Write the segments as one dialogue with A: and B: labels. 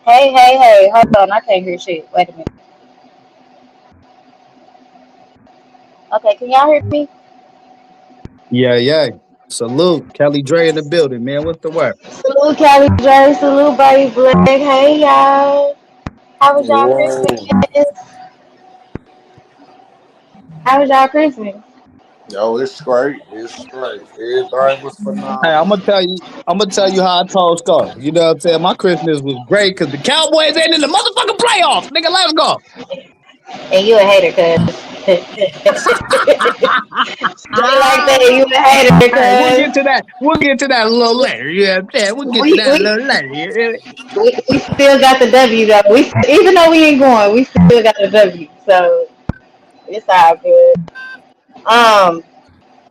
A: Hey, hey, hey, hold on. I can't hear shit. Wait a minute. Okay, can y'all hear me?
B: Yeah, yeah. Salute. Kelly Dre in the building, man. What's the word?
A: Salute, Callie J. Salute, Buddy Black. Hey, y'all. How was y'all Christmas?
C: Whoa.
A: How was y'all Christmas?
C: Yo, it's great. It's great. Everything was
B: Hey,
C: phenomenal.
B: I'm gonna tell you how I told Scar. You know what I'm saying? My Christmas was great because the Cowboys ain't in the motherfucking playoffs. Nigga, let's go.
A: And you a hater, cuz. Straight like that, you a hater,
B: Hey, we'll get
A: cuz.
B: to that. We'll get to that a little later. You know what I'm saying? We'll get to
A: We,
B: that a
A: we,
B: little later.
A: we still got the W, though. Even though we ain't going, we still got the W. So, it's all good. Um,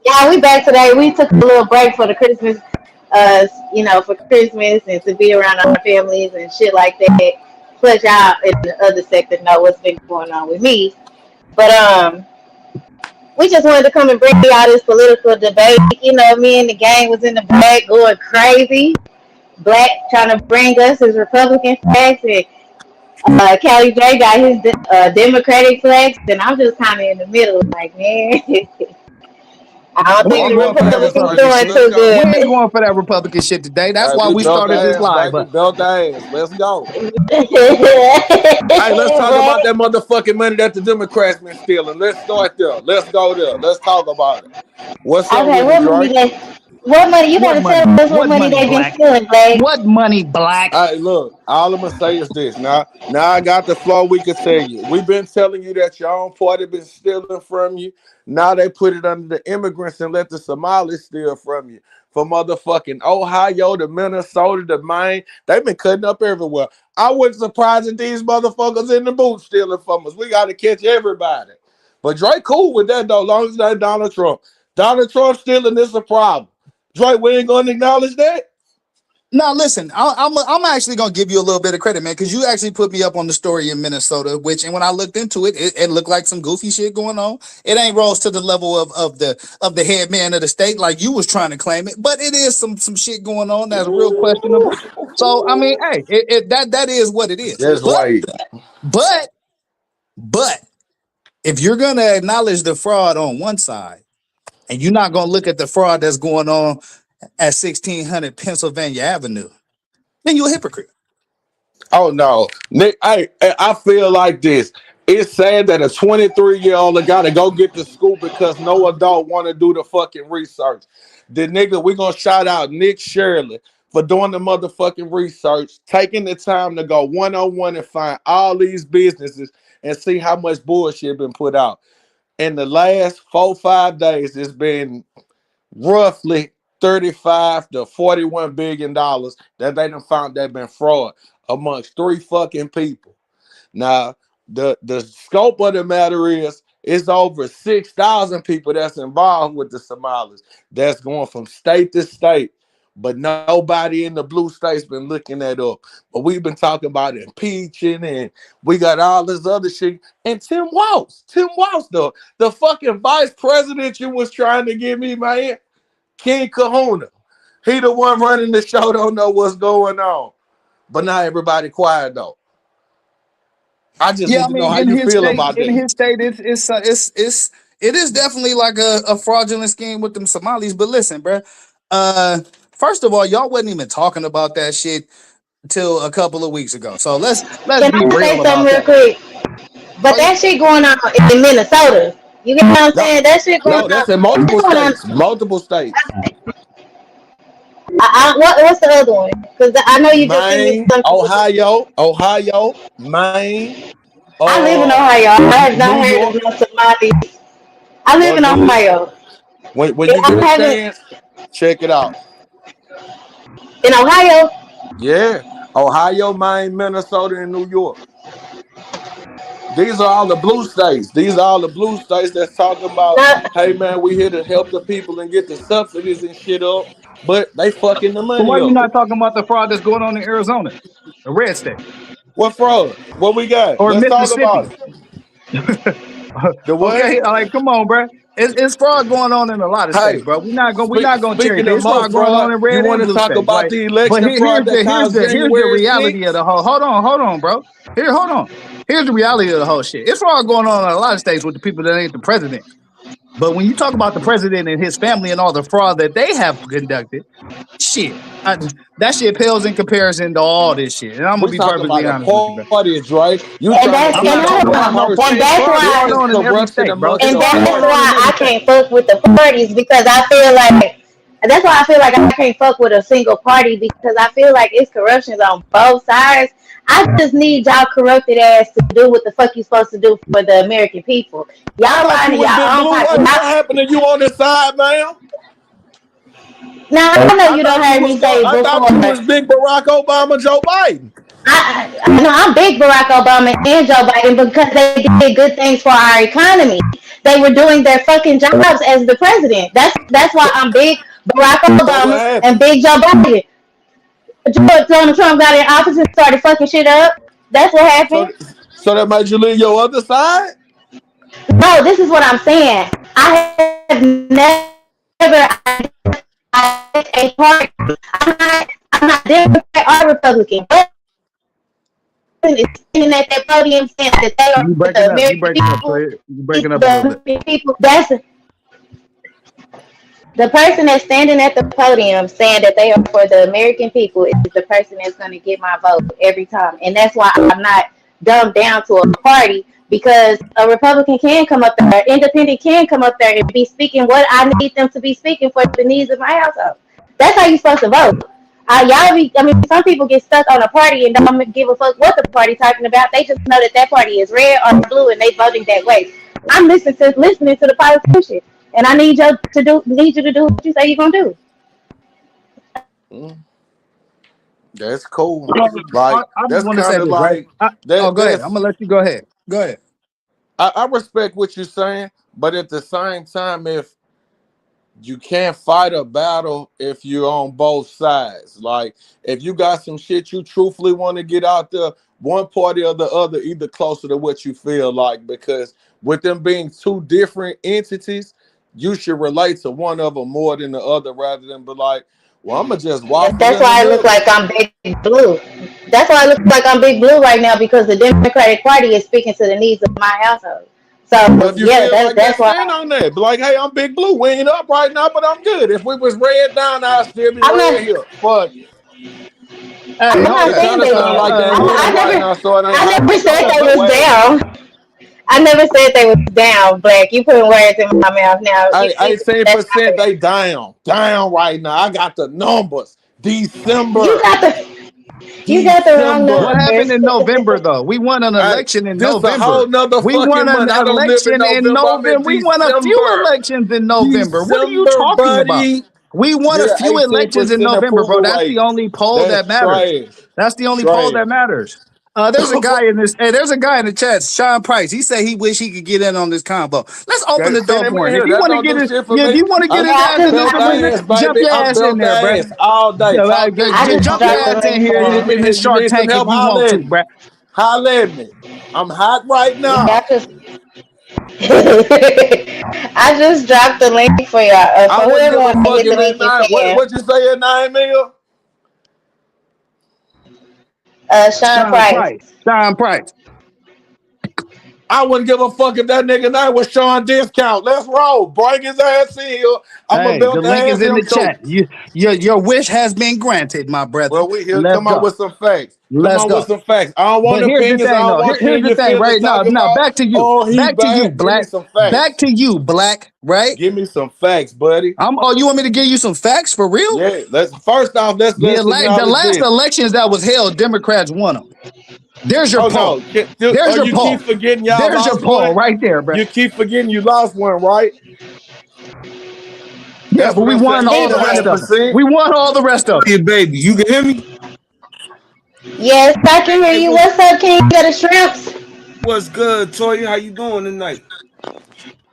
A: Yeah, we back today. We took a little break for the Christmas, for Christmas and to be around our families and shit like that. Plus, y'all in the other sector know what's been going on with me. But we just wanted to come and bring y'all this political debate. You know, me and the gang was in the back going crazy. Black trying to bring us his Republican flags, and Callie J got his Democratic flags, and I'm just kind of in the middle, like, man. I don't
B: We
A: think
B: ain't
A: the
B: going for that
A: Republicans
C: Administration,
A: doing
B: Republican.
C: let's
A: too
C: go.
B: We
A: good.
B: ain't going for that Republican shit today. That's
C: Hey,
B: why
C: we
B: we
C: belt
B: started this
C: ass,
B: live.
C: baby.
B: But
C: Belt ass. Let's go. Hey, let's talk
A: What?
C: about that motherfucking money that the Democrats been stealing. Let's start there. Let's go there. Let's talk about it. What's up
A: Okay,
C: with it,
A: what money
C: Drake?
A: they? What money? You
B: what
A: gotta tell
B: money?
A: us what
B: What
A: money
B: money,
A: they been
B: Black?
A: stealing, Blake.
B: What money, Black?
C: Hey, look, all I'm gonna say is this. Now I got the flow. We can tell you. We've been telling you that your own party been stealing from you. Now they put it under the immigrants and let the Somalis steal from you. From motherfucking Ohio to Minnesota to Maine, they've been cutting up everywhere. I wasn't surprised that these motherfuckers in the booth stealing from us. We got to catch everybody. But Drake cool with that though, long as that Donald Trump. Donald Trump stealing is a problem. Drake, we ain't gonna acknowledge that.
B: Now, listen, I'm actually gonna give you a little bit of credit, man, because you actually put me up on the story in Minnesota, which, and when I looked into it, it looked like some goofy shit going on. It ain't rose to the level of the head man of the state like you was trying to claim it, but it is some shit going on that's real questionable. So, I mean, hey, that is what it is.
C: Just wait.
B: But, but if you're gonna acknowledge the fraud on one side, and you're not gonna look at the fraud that's going on at 1600 Pennsylvania Avenue, then you're a hypocrite.
C: Oh no, Nick. I feel like this. It's sad that a 23-year-old got to go get the school because no adult want to do the fucking research. The nigga, we gonna shout out Nick Shirley for doing the motherfucking research, taking the time to go 101 and find all these businesses and see how much bullshit been put out. In the last 4 5 days, it's been roughly 35 to 41 billion dollars that they done found that been fraud amongst three fucking people. Now, the scope of the matter is it's over 6,000 people that's involved with the Somalis that's going from state to state. But nobody in the blue states been looking that up. But we've been talking about impeaching and we got all this other shit. And Tim Walz, the fucking vice president you was trying to give me, man, King Kahuna. He the one running the show, don't know what's going on. But now everybody quiet though. I just
B: Yeah,
C: need
B: I
C: to know
B: mean,
C: how you feel about
B: in
C: that.
B: his state, it is definitely like a fraudulent scheme with them Somalis. But listen, bro. Uh, first of all, y'all wasn't even talking about that shit till a couple of weeks ago. So let's
A: Can
B: be
A: I
B: real
A: say something
B: about
A: real
B: that.
A: quick? But
B: Oh yeah,
A: that shit going on in Minnesota. You get what I'm
C: No,
A: saying? That shit going
C: no,
A: on.
C: that's in
A: That's
C: multiple
A: going on.
C: states. Multiple states.
A: What's the other one? Because I know you just sent me
C: Maine,
A: something.
C: Ohio, Maine,
A: I live in
C: uh
A: Ohio. I have not
C: New
A: heard of
C: York.
A: no Somalis. I live
C: Well,
A: in
C: New
A: Ohio.
C: when you
A: I
C: get a
A: haven't
C: chance, check it out.
A: in Ohio.
C: Yeah. Ohio, Maine, Minnesota, and New York. These are all the blue states. These are all the blue states that's talking about,
A: Not,
C: hey man, we here to help the people and get the subsidies and shit up, but they fucking the
B: so
C: money
B: why you
C: up.
B: not talking about the fraud that's going on in Arizona, the red state,
C: What fraud? What we got?
B: or
C: Let's talk
B: Mississippi?
C: about it. The what?
B: Okay, like come on, bro. It's fraud going on in a lot of states,
C: Hey,
B: bro. We're not gonna cherry
C: speaking
B: pick.
C: of
B: It's
C: more
B: fraud going on
C: fraud,
B: in
C: you
B: red
C: want
B: and
C: to
B: blue
C: talk
B: states,
C: about
B: right?
C: the
B: But
C: election fraud that caused
B: here's the
C: January
B: reality of
C: 6th?
B: the whole. Hold on, bro. Hold on. Here's the reality of the whole shit. It's fraud going on in a lot of states with the people that ain't the president. But when you talk about the president and his family and all the fraud that they have conducted, shit, that shit pales in comparison to all this shit. And I'm gonna
C: We
B: be
C: talking
B: perfectly
C: about a
B: honest with you, bro.
C: party, Dre. You
A: And
C: trying to
A: that's
B: I'm
C: say
A: and
B: not
C: that
B: talking
C: one
B: about no
C: person?
A: and
B: party. It's
A: that's
B: fraud
C: This
B: going
A: why
C: is
B: on in every
C: corruption
B: state, bro.
C: amongst
B: It's
A: and
C: the
B: fraud
A: that's
B: going on
C: party.
B: in
A: why
B: every
A: I
B: state.
A: can't fuck with the parties because I feel like that's why I feel like I can't fuck with a single party because I feel like it's corruptions on both sides. I just need y'all corrupted ass to do what the fuck you supposed to do for the American people.
C: I
A: Y'all
C: thought you
A: lying to
C: was Big
A: y'all own
C: Blue.
A: pocket.
C: What happened to you on this side, man?
A: Now I know
C: I
A: you don't
C: thought you
A: heard
C: was
A: me say
C: I thought
A: before.
C: you was Big Barack Obama, Joe Biden.
A: I know I'm big Barack Obama and Joe Biden because they did good things for our economy. They were doing their fucking jobs as the president. That's why
C: So,
A: I'm big Barack
C: so what
A: Obama and
C: happened?
A: big Joe Biden. Donald Trump got in office and started fucking shit up. That's what
C: So,
A: happened.
C: so that made you leave your other side?
A: No, this is what I'm saying. I have never a party. I'm not Democrat or Republican. But is standing at that podium saying that they are
B: You
A: for
B: breaking
A: the
B: up. You
A: American
B: breaking up,
A: people.
B: Toya. You
A: It's
B: breaking up a
A: the
B: little bit.
A: American people. That's the person that's standing at the podium saying that they are for the American people is the person that's going to get my vote every time. And that's why I'm not dumbed down to a party because a Republican can come up there, independent can come up there and be speaking what I need them to be speaking for the needs of my household. That's how you're supposed to vote. Some people get stuck on a party and don't give a fuck what the party talking about. They just know that party is red or blue and they voting that way. I'm listening to the politician. And I need you to do what you say you're gonna do.
C: Mm, that's cool.
B: I
C: Like
B: just
C: that's
B: want to say
C: kind of
B: this, right?
C: like that.
B: Go ahead. I'm
C: That's
B: gonna let you go ahead. Go ahead.
C: I respect what you're saying, but at the same time, if you can't fight a battle if you're on both sides. Like if you got some shit you truthfully want to get out there, one party or the other, either closer to what you feel like, because with them being two different entities, you should relate to one of them more than the other rather than be like, well, I'm gonna just waffle
A: That's
C: in the
A: why I look
C: middle.
A: like I'm big blue. That's why I look like I'm big blue right now because the Democratic Party is speaking to the needs of my household.
C: Well,
A: So
C: if you
A: yeah,
C: feel
A: that's
C: like that,
A: that's why
C: stand on that. Be like, hey, I'm Big Blue. We ain't up right now, but I'm good. If we was red down, I'd still be
A: I'm
C: red
A: not.
C: here. Fuck it.
B: Hey,
A: I'm
B: hold
A: not
C: It
B: that.
A: saying
C: kind of
A: they was.
C: sound like they with
A: I
C: them right
A: never.
C: now, so it ain't
A: I
C: hot.
A: never said
B: Hold that.
A: they
C: The
A: was
C: wagon.
A: down. I never said they was down, Black. You putting words in my mouth now.
C: Hey,
A: That's
C: 18%
A: not
C: they down right now. I got the numbers.
A: you
C: December.
A: got the wrong
B: What
C: December.
B: happened
A: numbers.
B: in November though? We won an
C: Hey,
B: election in
C: this a
B: November.
C: whole nother
B: We won
C: fucking
B: an
C: month. I don't live in
B: election in
C: November. I'm in
B: November. We won a few
C: December.
B: elections in November. What are you
C: December,
B: talking about?
C: buddy.
B: We won a
C: Yeah,
B: few elections in
C: 18%
B: November, bro.
C: approval
B: That's the
C: rate.
B: only poll that
C: That's
B: matters.
C: trash.
B: That's the only poll
C: Trash.
B: that matters. There's a guy in this. Hey, there's a guy in the chat, Sean Price. He said he wish he could get in on this combo. Let's open the
C: Send
B: door
C: him
B: for
C: in
B: him. If
C: here.
B: you
C: That
B: want to
C: don't
B: get
C: do
B: it,
C: shit for
B: yeah, if
C: me.
B: you want to get
C: I'm
B: his
A: Yeah,
B: ass in here,
C: belt ass,
B: jump
C: baby.
B: your
C: I'm
B: ass in
C: belt
B: there, bruh.
C: ass all day.
B: Yeah,
C: Talk your
A: I
C: shit.
A: just
B: jump
C: I'm
B: your
A: dropped
C: belt
A: the
B: ass
C: ass.
B: in
A: link
B: here
A: for
C: You
A: him.
B: in
C: need,
B: this
C: you
B: Shark
C: need some
B: Tank if
C: help?
B: you
C: Holler
B: want to,
C: at me.
B: bruh.
C: Holler at me. I'm hot right
A: Yeah,
C: now.
A: I just dropped the link for y'all.
C: I
A: So
C: wouldn't
A: whoever
C: give a
A: want to
C: fuck
A: hit the
C: if
A: link,
C: it
A: you
C: nine.
A: can.
C: What you say your name is?
A: Sean
B: Sean
A: Price.
B: Price. Sean Price.
C: I wouldn't give a fuck if that nigga name was Sean Discount. Let's roll. Bring his ass in here. I'm
B: Hey, the
C: about to
B: link
C: ask
B: is in
C: him
B: the
C: too.
B: chat. Your wish has been granted, my brother.
C: Well, we here.
B: Let's
C: Come on
B: go.
C: with some facts. Come
B: Let's
C: on with
B: go.
C: some facts. I don't want
B: But here's the
C: opinions. I
B: thing,
C: don't
B: though.
C: want to hear
B: Here's the
C: your
B: thing,
C: feelings
B: right? Now,
C: talking about,
B: back to you.
C: oh, he
B: Back to you,
C: bad. Give me
B: Black.
C: some
B: Back
C: facts.
B: to you, Black. Right?
C: Give me some facts, buddy.
B: Oh, you want me to give you some facts for real?
C: Yeah, let's first off, let's
B: The
C: acknowledge
B: last
C: this.
B: elections that was held, Democrats won them. There's your
C: Oh
B: poll.
C: no,
B: There's your
C: you keep
B: poll.
C: forgetting y'all
B: There's your
C: lost
B: poll
C: one.
B: right there, bro.
C: You keep forgetting you lost one, right?
B: Yeah,
C: That's
B: but
C: what
B: we
C: I'm saying.
B: won
C: You
B: all
C: ain't
B: the rest of them.
C: 100%.
B: We won all the rest of them.
D: Hey, baby, you can hear me?
A: Yes, I can hear
D: Hey,
A: you. What's up, King of the Shrimps?
D: what's good, Toya? How you doing tonight?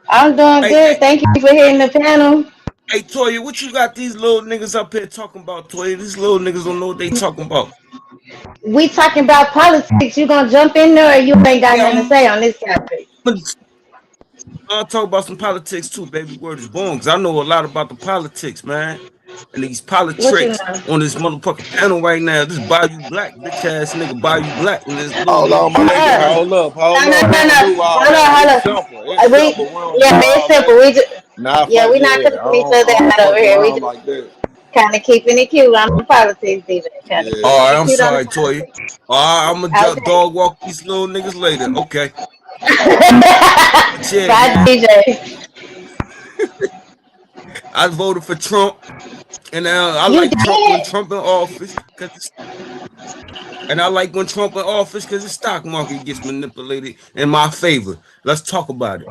A: I'm doing
D: Hey,
A: good.
D: hey,
A: Thank you for hitting the panel.
D: hey, Toya, what you got these little niggas up here talking about, Toya? These little niggas don't know what they talking about.
A: We talking about politics. You gonna jump in there or you ain't got
D: Yeah,
A: nothing to say on this topic?
D: I'll talk about some politics too, baby. Word is born, because I know a lot about the politics, man. And these
A: What you
D: politics
A: know?
D: on this motherfucking panel right now. This Bayou Black, bitch ass nigga Bayou Black, and this little
C: Hold on,
D: nigga
C: my
A: Uh,
C: nigga.
D: Crazy.
C: Hold up. Hold
A: no, no,
C: up. We
A: no,
C: don't
A: no.
C: do all
A: Hold on,
C: that.
A: hold
C: It's
A: on.
C: simple. It's
A: We,
C: simple. We don't
A: yeah,
C: do
A: it's
C: all
A: simple.
C: that.
A: We just,
C: Nah,
A: yeah,
C: fuck
A: we not
C: that.
A: cussing each other
C: I don't
A: out over
C: fuck
A: here. We
C: around
A: just
C: like that.
A: kind of keeping it cute on the politics, DJ. Kind of
C: Yeah.
A: keeping
D: All right,
A: it
D: I'm
A: cute on the
D: sorry, Toya.
A: politics.
D: I'm gonna
A: Okay.
D: dog walk these little niggas later. Okay. But yeah,
A: Bye,
D: man.
A: DJ.
D: I voted for Trump, and I
A: You
D: like Trump when
A: did?
D: Trump in office, and I like when Trump in office because the stock market gets manipulated in my favor. Let's talk about it.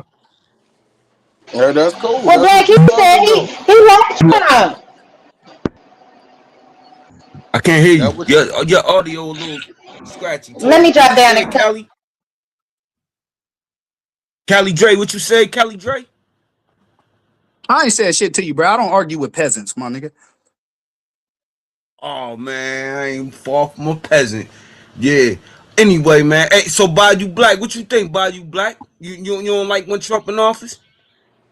C: Yeah, that's cool.
A: Well,
C: That's
A: Black,
C: what
A: he
C: you supposed
A: said
C: to
A: he
C: do.
A: he liked Trump.
D: I can't hear
C: That
D: you.
C: what
D: Your audio a little scratchy.
A: Let me
D: Toy, what
A: drop
D: you
A: down
D: said,
A: and
D: Callie? Callie Dre, what you said, Callie Dre?
B: I ain't said shit to you, bro. I don't argue with peasants, my nigga.
D: Oh man, I ain't far from a peasant. Yeah. Anyway, man. Hey, so Bayou Black, what you think, Bayou Black? You don't like when Trump in office?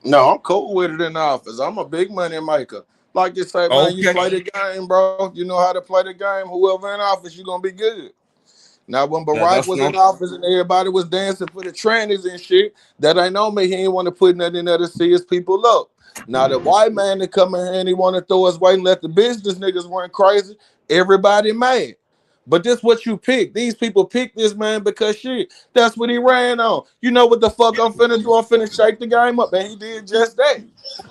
C: No, I'm cool with it in the office. I'm a big money maker. Like you say, man, you
D: Okay.
C: play the game, bro. You know how to play the game. Whoever in office, you're gonna be good. Now, when
D: Yeah,
C: Barack
D: that's
C: was
D: what
C: in
D: I'm.
C: office and everybody was dancing for the trannies and shit, that ain't on me. He ain't want to put nothing in there to see his people up. Now, the white man that come in here and he want to throw us weight and let the business niggas run crazy, everybody mad. But this what you pick. These people pick this man because shit, that's what he ran on. You know what the fuck I'm finna do? I'm finna shake the game up. And he did just that.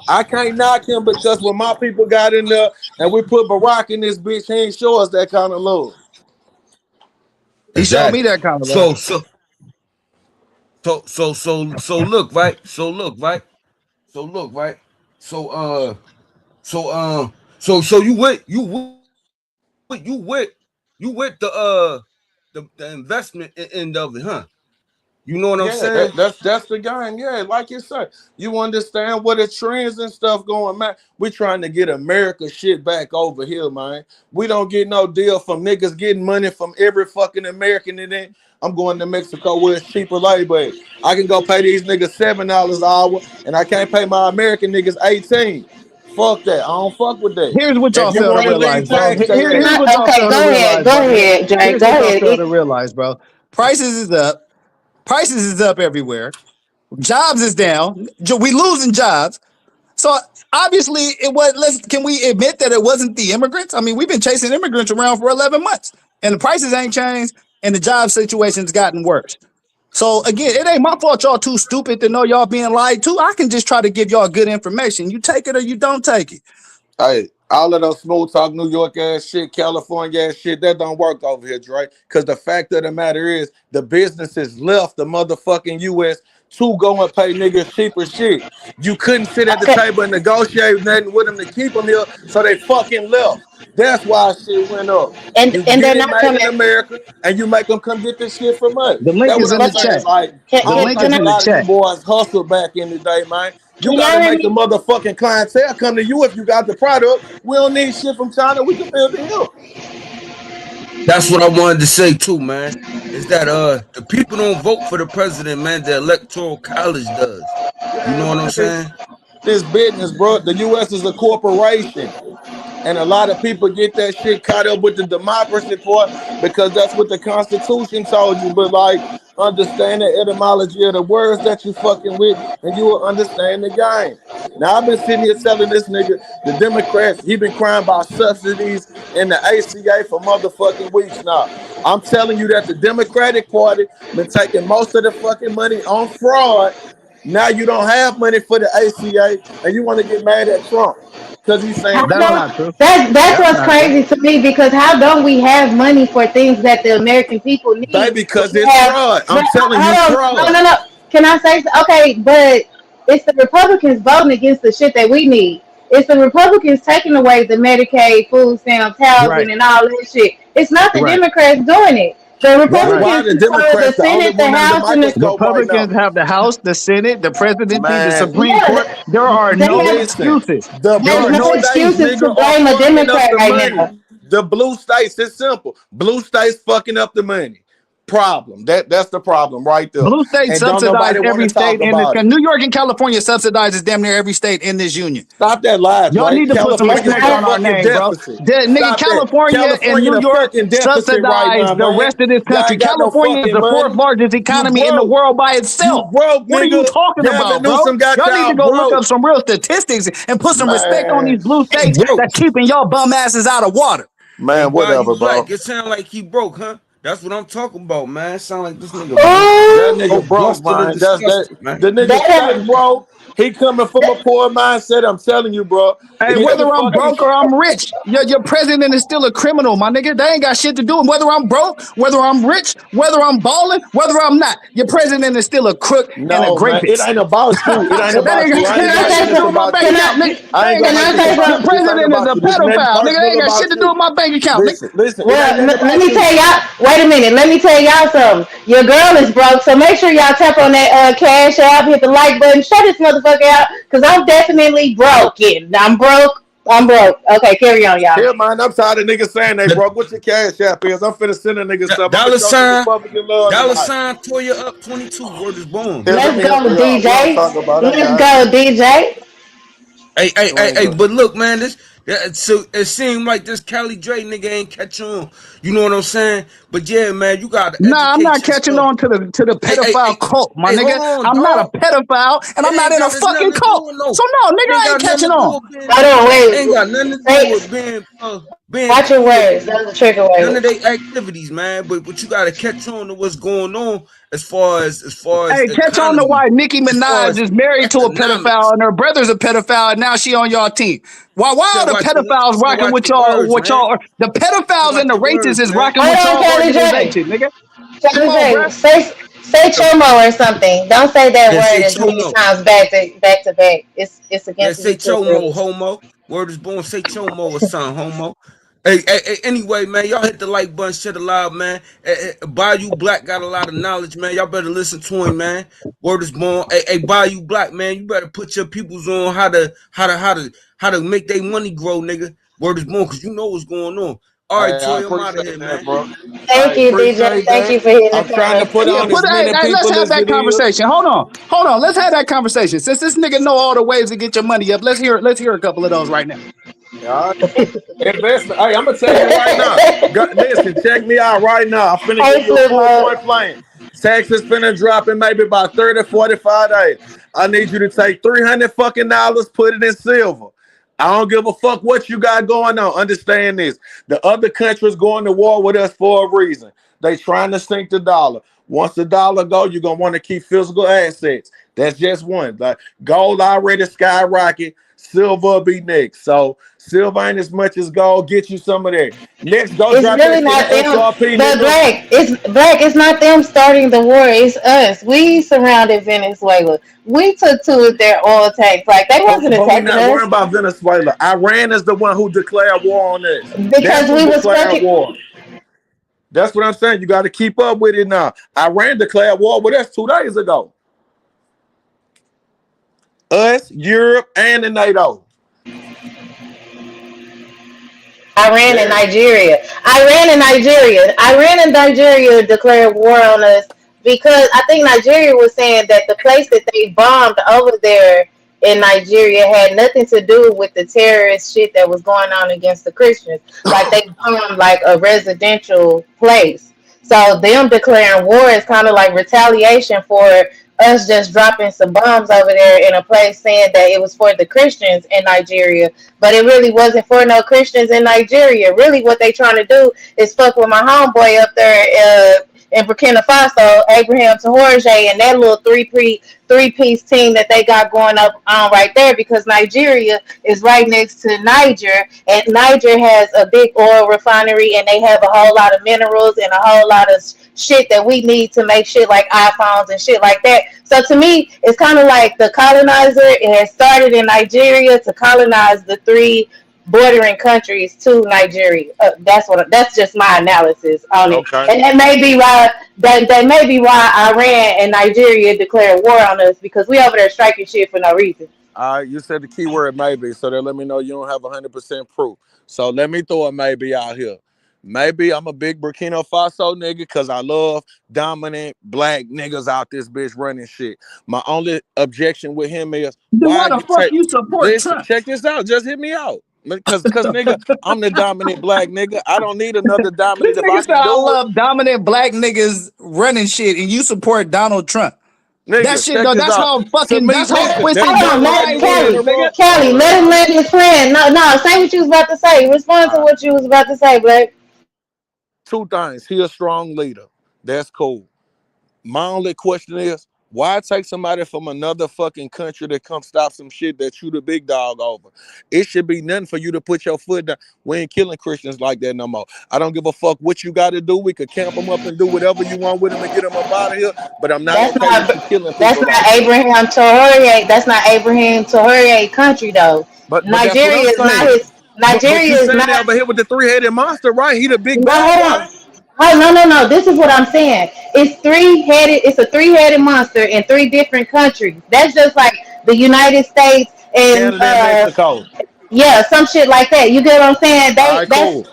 C: I can't knock him because when my people got in there and we put Barack in this bitch, he ain't show us that kind of love.
B: He showed me
D: Exactly.
B: that kind of love.
D: So look, right? So look, right? So so so you with the investment end of it, huh? You know what I'm
C: Yeah,
D: saying?
C: that's the game. Yeah, like you said, you understand what the trends and stuff going, man. We trying to get America shit back over here, man. We don't get no deal from niggas getting money from every fucking American. And then I'm going to Mexico where it's cheaper labor. I can go pay these niggas $7 an hour, and I can't pay my American niggas 18. Fuck that. I don't fuck with that.
B: Here's what y'all
C: If
A: Okay.
C: you
B: fail to
C: want to
B: realize,
C: leave
B: bro.
C: tax
A: Can
C: day,
B: Here's
A: I,
B: what y'all
A: okay,
B: fail to realize,
A: go
B: bro.
A: ahead, Dre.
B: Here's
A: Go
B: what y'all
A: ahead.
B: fail to realize, bro. Prices is up. Prices is up everywhere. Jobs is down. We losing jobs. So obviously, it was. Can we admit that it wasn't the immigrants? I mean, we've been chasing immigrants around for 11 months, and the prices ain't changed, and the job situation's gotten worse. So again, it ain't my fault y'all too stupid to know y'all being lied to. I can just try to give y'all good information. You take it or you don't take it.
C: hey, all of those smooth talk New York ass shit, California ass shit, that don't work over here, Dre. Because the fact of the matter is, the businesses left the motherfucking US to go and pay niggas cheaper shit. You couldn't sit at the
A: Okay,
C: table and negotiate nothing with them to keep them here, so they fucking left. That's why shit went up. You
A: and
C: get
A: they're
C: it
A: not
C: made
A: coming.
C: in America, and you make them come get this shit from us.
B: The link
C: That's
B: is
C: what
B: in
C: I'm
B: the
A: Okay,
C: saying.
B: chat.
C: Like, I
B: The
C: don't
B: link
C: think
B: is
A: can
C: a
B: in
A: I?
B: the
C: lot of you
B: chat.
C: boys hustle back in the day, man. You
A: Can
C: got
A: y'all
C: to
A: hear
C: make the
A: me?
C: motherfucking clientele come to you if you got the product. We don't need shit from China. We can build it here.
D: That's what I wanted to say too, man. Is that the people don't vote for the president, man. The electoral college does. You
C: Yeah,
D: know what I'm
C: man.
D: saying?
C: This business, bro. The U.S. is a corporation. And a lot of people get that shit caught up with the democracy part because that's what the Constitution told you. But like, understand the etymology of the words that you fucking with, and you will understand the game. Now I've been sitting here telling this nigga, the Democrats, he been crying about subsidies in the ACA for motherfucking weeks now. I'm telling you that the Democratic Party been taking most of the fucking money on fraud. Now you don't have money for the ACA, and you want to get mad at Trump because he's saying
A: How
B: That's
C: fuck.
A: don't
B: not true.
A: that's
B: That's
A: what's
B: not true.
A: crazy to me because how don't we have money for things that the American people need?
C: Baby,
A: But
C: because
A: we
C: it's
A: have,
C: fraud.
A: but
C: I'm telling you,
A: hold on, no,
C: fraud.
A: no, no. Can I say okay? But it's the Republicans voting against the shit that we need. It's the Republicans taking away the Medicaid, food stamps,
B: Right.
A: housing, and all that shit. It's not the
B: Right.
A: Democrats doing it. The
C: Why
B: Right.
C: why
A: Republicans
C: the
A: control the
C: Democrats the only
A: Senate, the
C: one under the
A: House, and the
C: microscope right
B: Republicans
C: now?
B: have the House, the Senate, the presidency, the
C: Man,
B: Supreme
A: yeah.
B: Court. There are
A: They
B: no
A: have
C: listen,
B: excuses.
C: the
B: There
A: there's
B: are
C: blue
A: no
B: no
C: states,
A: excuses to
C: nigga, are
A: blame a
C: fucking up
A: Democrat
C: the
A: right
C: money.
A: now.
C: The blue states, it's simple. Blue states fucking up the money. Problem. That's the problem right there.
B: Blue states
C: And don't
B: subsidize
C: nobody want
B: every
C: to talk
B: state in this
C: about it.
B: country. New York and California subsidizes damn near every state in this union.
C: Stop that lies,
B: Y'all
C: right?
B: need to put some
C: California's
B: respect
C: the
B: on our
C: fucking
B: name, bro.
C: deficit.
B: Nigga,
C: Stop that.
B: California and
C: California
B: New
C: the
B: York
C: fucking deficit right
B: subsidize
C: now,
B: the
C: man.
B: rest of this
C: Y'all
B: country.
C: ain't got no
B: California is
C: fucking
B: the fourth
C: money.
B: largest
C: You
B: economy in the
C: broke.
B: world by
C: You
B: itself.
C: broke,
B: What are you
C: nigga.
B: talking about,
C: Gavin
B: bro?
C: Newsom got
B: Y'all need to
C: y'all
B: go look
C: broke.
B: up some real statistics and put some respect on these
C: Man.
B: blue
D: He
B: states
D: broke.
B: that's keeping y'all bum asses out of water.
D: Hey,
C: Man,
D: Bayou
C: whatever, bro.
D: Black, it sound like he broke, huh? That's what I'm talking about, man. Sound like this nigga broke.
C: That
A: Oh,
C: nigga broke,
D: Busted or
C: man. That's that.
D: disgusted, man.
C: The nigga
A: that
C: stay
A: have
C: broke. He coming from a poor mindset. I'm telling you, bro.
B: Hey,
C: He,
B: whether
C: the
B: I'm
C: fuck he,
B: broke or I'm rich, your president is still a criminal, my nigga. They ain't got shit to do. And whether I'm broke, whether I'm rich, whether I'm balling, whether I'm not, your president is still a crook and a
C: no, man. It
B: rapist.
C: ain't about you. It ain't
B: That
C: about
B: ain't,
C: you. I
B: that
C: ain't
A: can
B: ain't
A: I
B: got
C: got
B: shit
A: say
B: to
C: nothing
B: do
A: something?
B: with my
C: about
B: bank
C: you.
A: Can
B: account, nigga.
A: I
B: That
C: I ain't
B: ain't
C: got
B: got
A: can
B: shit
A: I
B: to
C: nothing
B: do.
A: say
C: about
B: Your
C: you.
A: something?
C: This ain't
B: president is
C: about
B: a
C: you. This nothing
B: pedophile, nigga. That
C: personal
B: ain't got shit
C: about
B: to do
C: you.
B: with my bank account, nigga.
C: Listen. It ain't
A: Well,
C: nothing about
A: let me
C: you.
A: tell y'all. Wait a minute. Let me tell y'all something. Your girl is broke, so make sure y'all tap on that cash app, hit the like button, shut this motherfucker out, cause I'm definitely broken. I'm broke. I'm broke. Okay, carry on, y'all.
C: Hell, man, I'm tired of niggas saying they broke. What your cash app is? I'm finna send a nigga stuff. I'm
D: Dollar
C: gonna show niggas
D: sign,
C: public love
D: dollar
C: tonight.
D: sign, Toya up 22. Word is born.
C: Here, let
A: Let's
C: me help
A: go,
C: you out. What I'm
A: DJ.
C: talking about, I
A: Let's
C: got it.
A: go, DJ.
C: I ain't gonna.
D: But look, man, so it seemed like this Cali Dre nigga ain't catch on. You know what I'm saying? But yeah, man, you gotta
B: Nah, I'm not
D: educate
B: catching
D: yourself.
B: on to the
D: Hey, hey,
B: pedophile
D: hey,
B: cult, my
D: hey, hold
B: nigga.
D: on,
B: I'm not a
D: dog.
B: pedophile, and
D: It
B: I'm not
D: ain't
B: in a
D: got it's
B: fucking
D: nothing to do
B: cult.
D: with no.
B: So no, nigga,
D: Ain't
B: I ain't
D: got nothing
B: catching
D: to do
B: on.
D: with being.
A: Hold on,
D: Ain't
A: wait.
D: got nothing to do
A: Say
D: with being
A: watch your
D: cool with
A: words. That was a trigger
D: none
A: word.
D: of their activities, man. But you gotta catch on to what's going on as far as
B: Hey, catch on to
D: economy,
B: why Nicki
D: as far
B: Minaj
D: as
B: is married to a
D: economics.
B: pedophile and her brother's a pedophile, and now she on y'all team. Why are the pedophiles
D: You
B: rocking
D: watch
B: with
D: your
B: y'all?
D: words,
B: What
D: man.
B: y'all? The
D: You
B: pedophiles
D: watch
B: and the
D: your
B: racists
D: words,
B: is
D: man.
B: rocking
A: Hold
B: with
A: on,
B: y'all
A: Kelly J.
B: organization, nigga. Come
A: Kelly
B: on, bruh.
A: J. Say
D: So,
A: chomo or something. Don't say that
D: yeah,
A: word
D: say
A: as many
D: chomo.
A: times back to back. It's
D: Yeah,
A: against
D: say
A: each
D: chomo,
A: rules.
D: homo. Word is born, say chomo or son, homo. Hey, anyway, man, y'all hit the like button, share the loud, man. Bayou Black got a lot of knowledge, man. Y'all better listen to him, man. Word is born. Hey, Bayou Black, man, you better put your peoples on how to make their money grow, nigga. Word is born, cause you know what's going on. All right,
C: I
D: Toy, I'm out of here,
C: appreciate that,
D: man.
C: bro. I
A: Thank you, DJ.
C: appreciate
A: Thank
C: that.
A: you for hitting the
C: I'm trying to
A: time.
C: put
B: Yeah,
C: on as
B: hey,
C: many
B: hey, let's
C: people
B: have
C: as
B: that
C: it is.
B: conversation. Hold on. Let's have that conversation. Since this nigga know all the ways to get your money up, let's hear a couple of those right now.
C: All right. Investment. Hey, I'm gonna tell you right now. Listen, check me out right now. I'm finna give
A: Hey,
C: you a
A: Flip
C: full
A: Mode.
C: point plan. Taxes finna drop in maybe about 30, 45 days. I need you to take $300 fucking dollars, put it in silver. I don't give a fuck what you got going on. Understand this. The other countries going to war with us for a reason. They trying to sink the dollar. Once the dollar go, you're gonna want to keep physical assets. That's just one. Like gold already skyrocket. Silver will be next. So silver ain't as much as gold. Get you some of that. Next, go
A: It's
C: drop that
A: really
C: shit in
A: not them.
C: XRP,
A: But
C: nigga.
A: Black, it's not them starting the war. It's us. We surrounded Venezuela. We took to it their oil tanks. Like they wasn't
C: But we
A: attacking
C: not
A: us
C: worrying about Venezuela. Iran is the one who declared war on us. That's
A: because
C: who
A: we was
C: declared
A: fucking.
C: war. That's what I'm saying. You got to keep up with it now. Iran declared war with us 2 days ago. Us, Europe, and the NATO.
A: Iran and
C: Yeah.
A: Nigeria. Iran and Nigeria declared war on us because I think Nigeria was saying that the place that they bombed over there in Nigeria had nothing to do with the terrorist shit that was going on against the Christians. Like they bombed like a residential place. So them declaring war is kind of like retaliation for us just dropping some bombs over there in a place saying that it was for the Christians in Nigeria, but it really wasn't for no Christians in Nigeria. Really, what they trying to do is fuck with my homeboy up there in Burkina Faso, Abraham Tahorje, and that little three-piece team that they got going up on right there, because Nigeria is right next to Niger, and Niger has a big oil refinery, and they have a whole lot of minerals and a whole lot of shit that we need to make shit like iPhones and shit like that. So to me, it's kind of like the colonizer. It has started in Nigeria to colonize the three bordering countries to Nigeria. That's just my analysis on it,
C: Okay.
A: and that may be why Iran and Nigeria declared war on us, because we over there striking shit for no reason.
C: All right. You said the keyword maybe, so that let me know you don't have 100% proof. So let me throw a maybe out here. Maybe I'm a big Burkina Faso nigga because I love dominant black niggas out this bitch running shit. My only objection with him is
B: Then
C: why
B: why the
C: you
B: fuck
C: take
B: you support
C: listen,
B: Trump?
C: check this out. Just hit me out. Cause nigga, I'm the dominant black nigga. I don't need another
B: This
C: dominant if
B: nigga
C: I
B: said
C: can
B: I
C: do it.
B: love dominant black niggas running shit, and you support Donald Trump. That
C: Nigga,
B: shit
C: check
B: though.
C: this
B: That's
C: out.
B: how
C: To
B: fucking.
C: me,
B: That's how
C: listen,
B: twisted
C: that's
A: Hold
C: just
A: on,
B: Donald
C: like
A: let
B: Trump is,
C: saying,
A: Kelly.
B: nigga.
A: Kelly,
C: hold
A: let him
C: on.
A: land his plan. No, no, say what you was about to say. Respond to
C: All right.
A: what you was about to say, Black.
C: Two things. He a strong leader. That's cool. My only question is, why take somebody from another fucking country to come stop some shit that you the big dog over? It should be nothing for you to put your foot down. We ain't killing Christians like that no more. I don't give a fuck what you got to do. We could camp them up and do whatever you want with them and get them up out of here. But I'm not
A: That's
C: okay
A: not
C: with you killing
A: that's
C: people
A: not
C: like that.
A: Abraham Traore. That's not Abraham Traore country though.
C: But that's what I'm
A: Nigeria is not
C: saying.
A: his.
C: But you
A: Nigeria is
C: saying that
A: not.
C: over here with the three-headed monster, right? He the big
A: No,
C: bad
A: hold
C: guy.
A: on. Oh no, no, no. This is what I'm saying. It's three-headed. It's a three-headed monster in three different countries. That's just like the United States and
C: Canada and Mexico.
A: yeah, some shit like that. You get what I'm saying?
C: All
A: They
C: right,
A: that's
C: cool.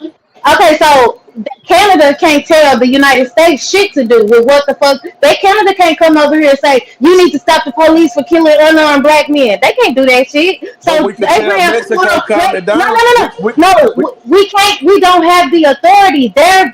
A: okay. So Canada can't tell the United States shit to do with what the fuck. Canada can't come over here and say you need to stop the police for killing unarmed black men. They can't do that shit.
C: But
A: So
C: we could tell
A: Abraham,
C: Mexico
A: no,
C: calm it
A: no, no,
C: down.
A: no, no,
C: We
A: no. We can't. We don't have the authority. Their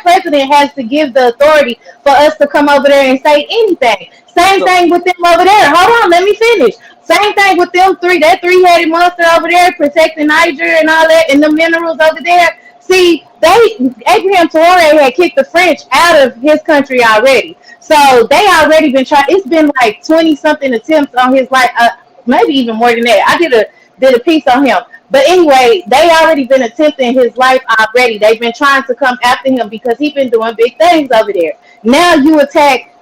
A: president has to give the authority for us to come over there and say anything. Same
C: so
A: thing with them over there. Hold on, let me finish. Same thing with them three, that three-headed monster over there protecting Niger and all that, and the minerals over there. See, Abraham Traore had kicked the French out of his country already. So they already been trying. It's been like 20 something attempts on his life, maybe even more than that. I did a piece on him. But anyway, they already been attempting his life already. They've been trying to come after him because he's been doing big things over there. Now you attack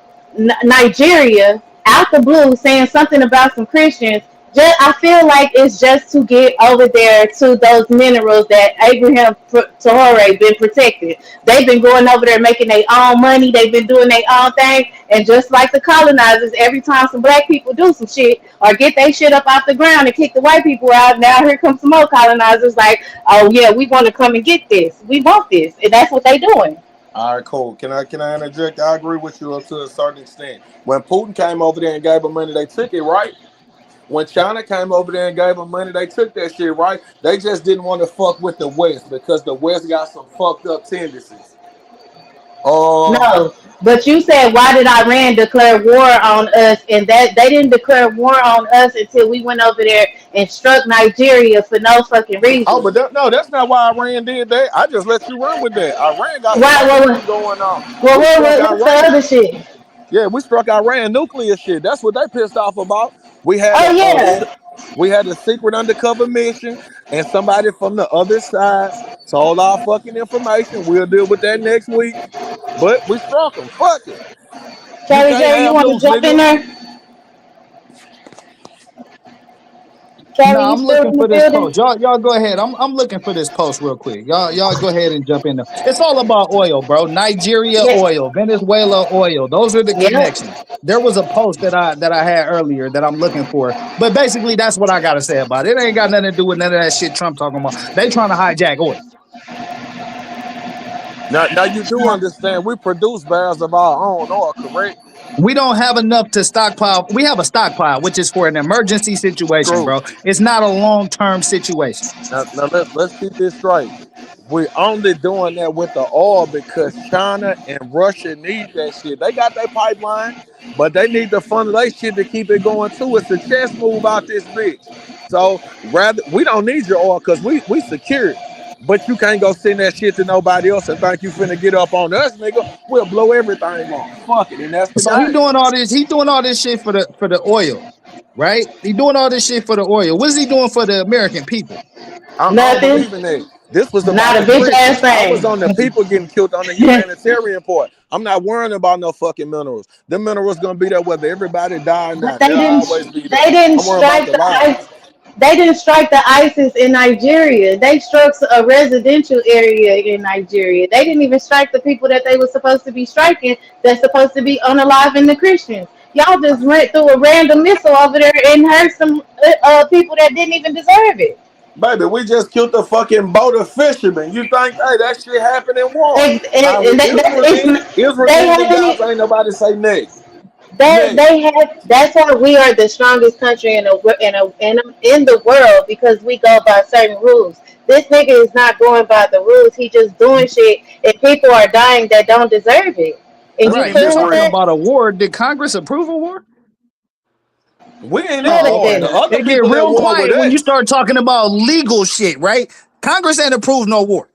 A: Nigeria out the blue saying something about some Christians. I feel like it's just to get over there to those minerals that Abraham Traore been protected. They've been going over there making their own money. They've been doing their own thing. And just like the colonizers, every time some black people do some shit or get their shit up off the ground and kick the white people out, now here comes some more colonizers like, oh yeah, we want to come and get this. We want this. And that's what they doing.
C: all right, cool. Can I interject? I agree with you up to a certain extent. When Putin came over there and gave them money, they took it, right? When China came over there and gave them money, they took that shit, right? They just didn't want to fuck with the West because the West got some fucked up tendencies.
A: No, but you said why did Iran declare war on us? And that they didn't declare war on us until we went over there and struck Nigeria for no fucking
C: Oh,
A: reason.
C: but no, that's not why Iran did that. I just let you run with that. Iran got some
A: Why?
C: other shit going on. We struck
A: What's the
C: Iran.
A: other shit?
C: Yeah, we struck Iran nuclear shit. That's what they pissed off about. We had
A: Oh
C: a
A: yeah,
C: we had a secret undercover mission, and somebody from the other side told our fucking information. We'll deal with that next week. But we struck them. Fuck it. You
A: Kelly
C: can't
A: J, you
C: have
A: want to
C: nukes,
A: jump in
C: nigga.
A: there?
B: No,
A: Kelly, you
B: I'm
A: still
B: looking
A: in the
B: for this
A: building?
B: post. Y'all go ahead. I'm looking for this post real quick. Y'all go ahead and jump in there. It's all about oil, bro. Nigeria
A: Yeah,
B: oil, Venezuela oil. Those are the
A: yeah.
B: connections. There was a post that I had earlier that I'm looking for. But basically that's what I gotta say about it. It ain't got nothing to do with none of that shit Trump talking about. They trying to hijack oil.
C: Now you do understand we produce barrels of our own oil, correct?
B: We don't have enough to stockpile. We have a stockpile, which is for an emergency situation,
C: True.
B: bro. It's not a long-term situation.
C: Now let's keep this straight. We're only doing that with the oil because China and Russia need that shit. They got their pipeline, but they need the fund their shit to keep it going too. It's a chess move out this bitch. So rather, we don't need your oil because we secured. But you can't go send that shit to nobody else and think you finna get up on us, nigga. We'll blow everything off. Fuck it, and that's the
B: So he
C: game.
B: doing all this. He doing all this shit for the oil, right? He doing all this shit for the oil. What is he doing for the American people?
C: I don't
A: Nothing.
C: believe in that. This was
A: Not
C: about
A: a
C: the
A: bitch
C: Christians.
A: ass
C: I was
A: thing.
C: on the people getting killed on the humanitarian part. I'm not worrying about no fucking minerals. The minerals gonna be there whether everybody die or
A: But
C: not. They'll always be there.
A: they didn't
C: I'm worrying about
A: strike
C: the
A: the
C: lives.
A: they didn't strike the ISIS in Nigeria. They struck a residential area in Nigeria. They didn't even strike the people that they were supposed to be striking. That's supposed to be unaliving the Christians. Y'all just went through a random missile over there and hurt some people that didn't even deserve it.
C: Baby, we just killed the fucking boat of fishermen. You think, hey, that shit happened in war?
A: And,
C: Now, with Israel
A: they
C: getting
A: haven't.
C: guys, ain't nobody say next.
A: They have. That's why we are the strongest country in the world, because we go by certain rules. This nigga is not going by the rules. He just doing shit, and people are dying that don't deserve it. And you
B: Right. You're
A: cool with
B: talking
C: disagree.
A: that?
B: about a war. Did Congress approve a war?
C: We ain't
A: No,
C: in
A: they
C: war. The
A: didn't.
C: other
B: It get
C: people at
B: real
C: war with
B: quiet when you
C: us.
B: start talking about legal shit, right? Congress ain't approved no war.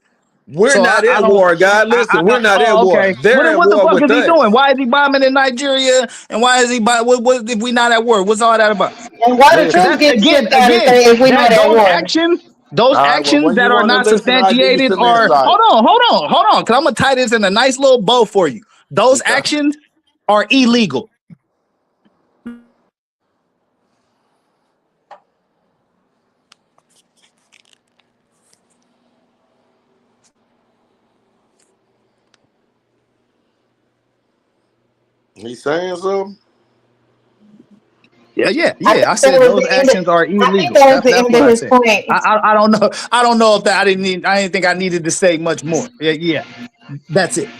C: We're
B: So
C: not
B: I
C: at
B: don't.
C: war, God. Listen, we're not at
B: Oh,
C: war.
B: okay.
C: They're at
B: What the
C: war
B: fuck is
C: with
B: he doing?
C: us.
B: Why is he bombing in Nigeria? And why is he what if we not at war? What's all that about?
A: And why the
B: Because
C: Listen.
A: troops
B: that's
A: get shipped out if we
B: that
A: not at war?
B: those
C: All right, well,
B: actions
C: when you
B: that are
C: want to
B: not
C: listen, I'll give you
B: substantiated
C: some
B: are
C: insight.
B: hold on. Because I'm gonna tie this in a nice little bow for you. Those
C: Okay.
B: actions are illegal.
C: He's saying something?
B: Yeah.
A: I
B: I
A: think that
B: said
A: was
B: those
A: the end.
B: actions are
A: I think
B: illegal.
A: that was the
B: That's
A: end
B: what
A: of
B: I
A: his
B: said.
A: point.
B: I don't know. I don't know if that I didn't think I needed to say much more. Yeah. That's it.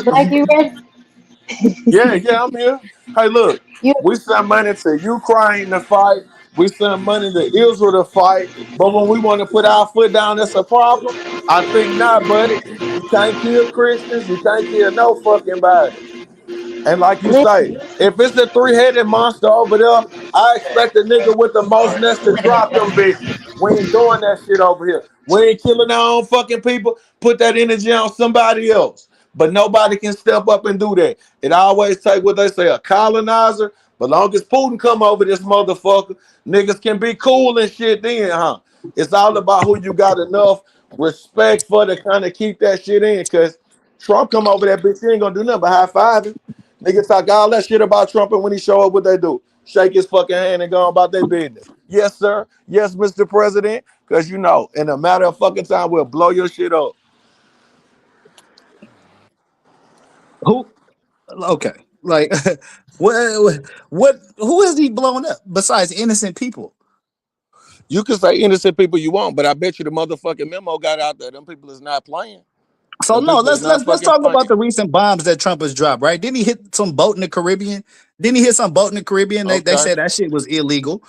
A: Black, you ready?
C: Yeah, I'm here. Hey, look,
A: You
C: we send money to Ukraine to fight. We send money to Israel to fight. But when we want to put our foot down, that's a problem. I think not, buddy. You can't kill Christians. You can't kill no fucking body. And like you say,
A: listen.
C: if it's the three-headed monster over there, I expect the nigga with the most nuts to drop them bitches. We ain't doing that shit over here. We ain't killing our own fucking people. Put that energy on somebody else. But nobody can step up and do that. It always take what they say, a colonizer. But long as Putin come over this motherfucker, niggas can be cool and shit then, huh? It's all about who you got enough respect for to kind of keep that shit in. Because Trump come over that bitch, he ain't gonna do nothing but high five him. Niggas talk all that shit about Trump, and when he show up, what they do? Shake his fucking hand and go on about their business. Yes, sir. Yes, Mr. President. Because you know, in a matter of fucking time, we'll blow your shit up.
B: Who? Okay. Like what? Who is he blowing up besides innocent people?
C: You can say innocent people you want, but I bet you the motherfucking memo got out there. Them people is not playing.
B: So
C: Them
B: no,
C: people is not
B: let's
C: fucking
B: talk about
C: playing.
B: the recent bombs that Trump has dropped. Right? Didn't he hit some boat in the Caribbean? Didn't he hit some boat in the Caribbean? They
C: Okay.
B: said that shit was illegal.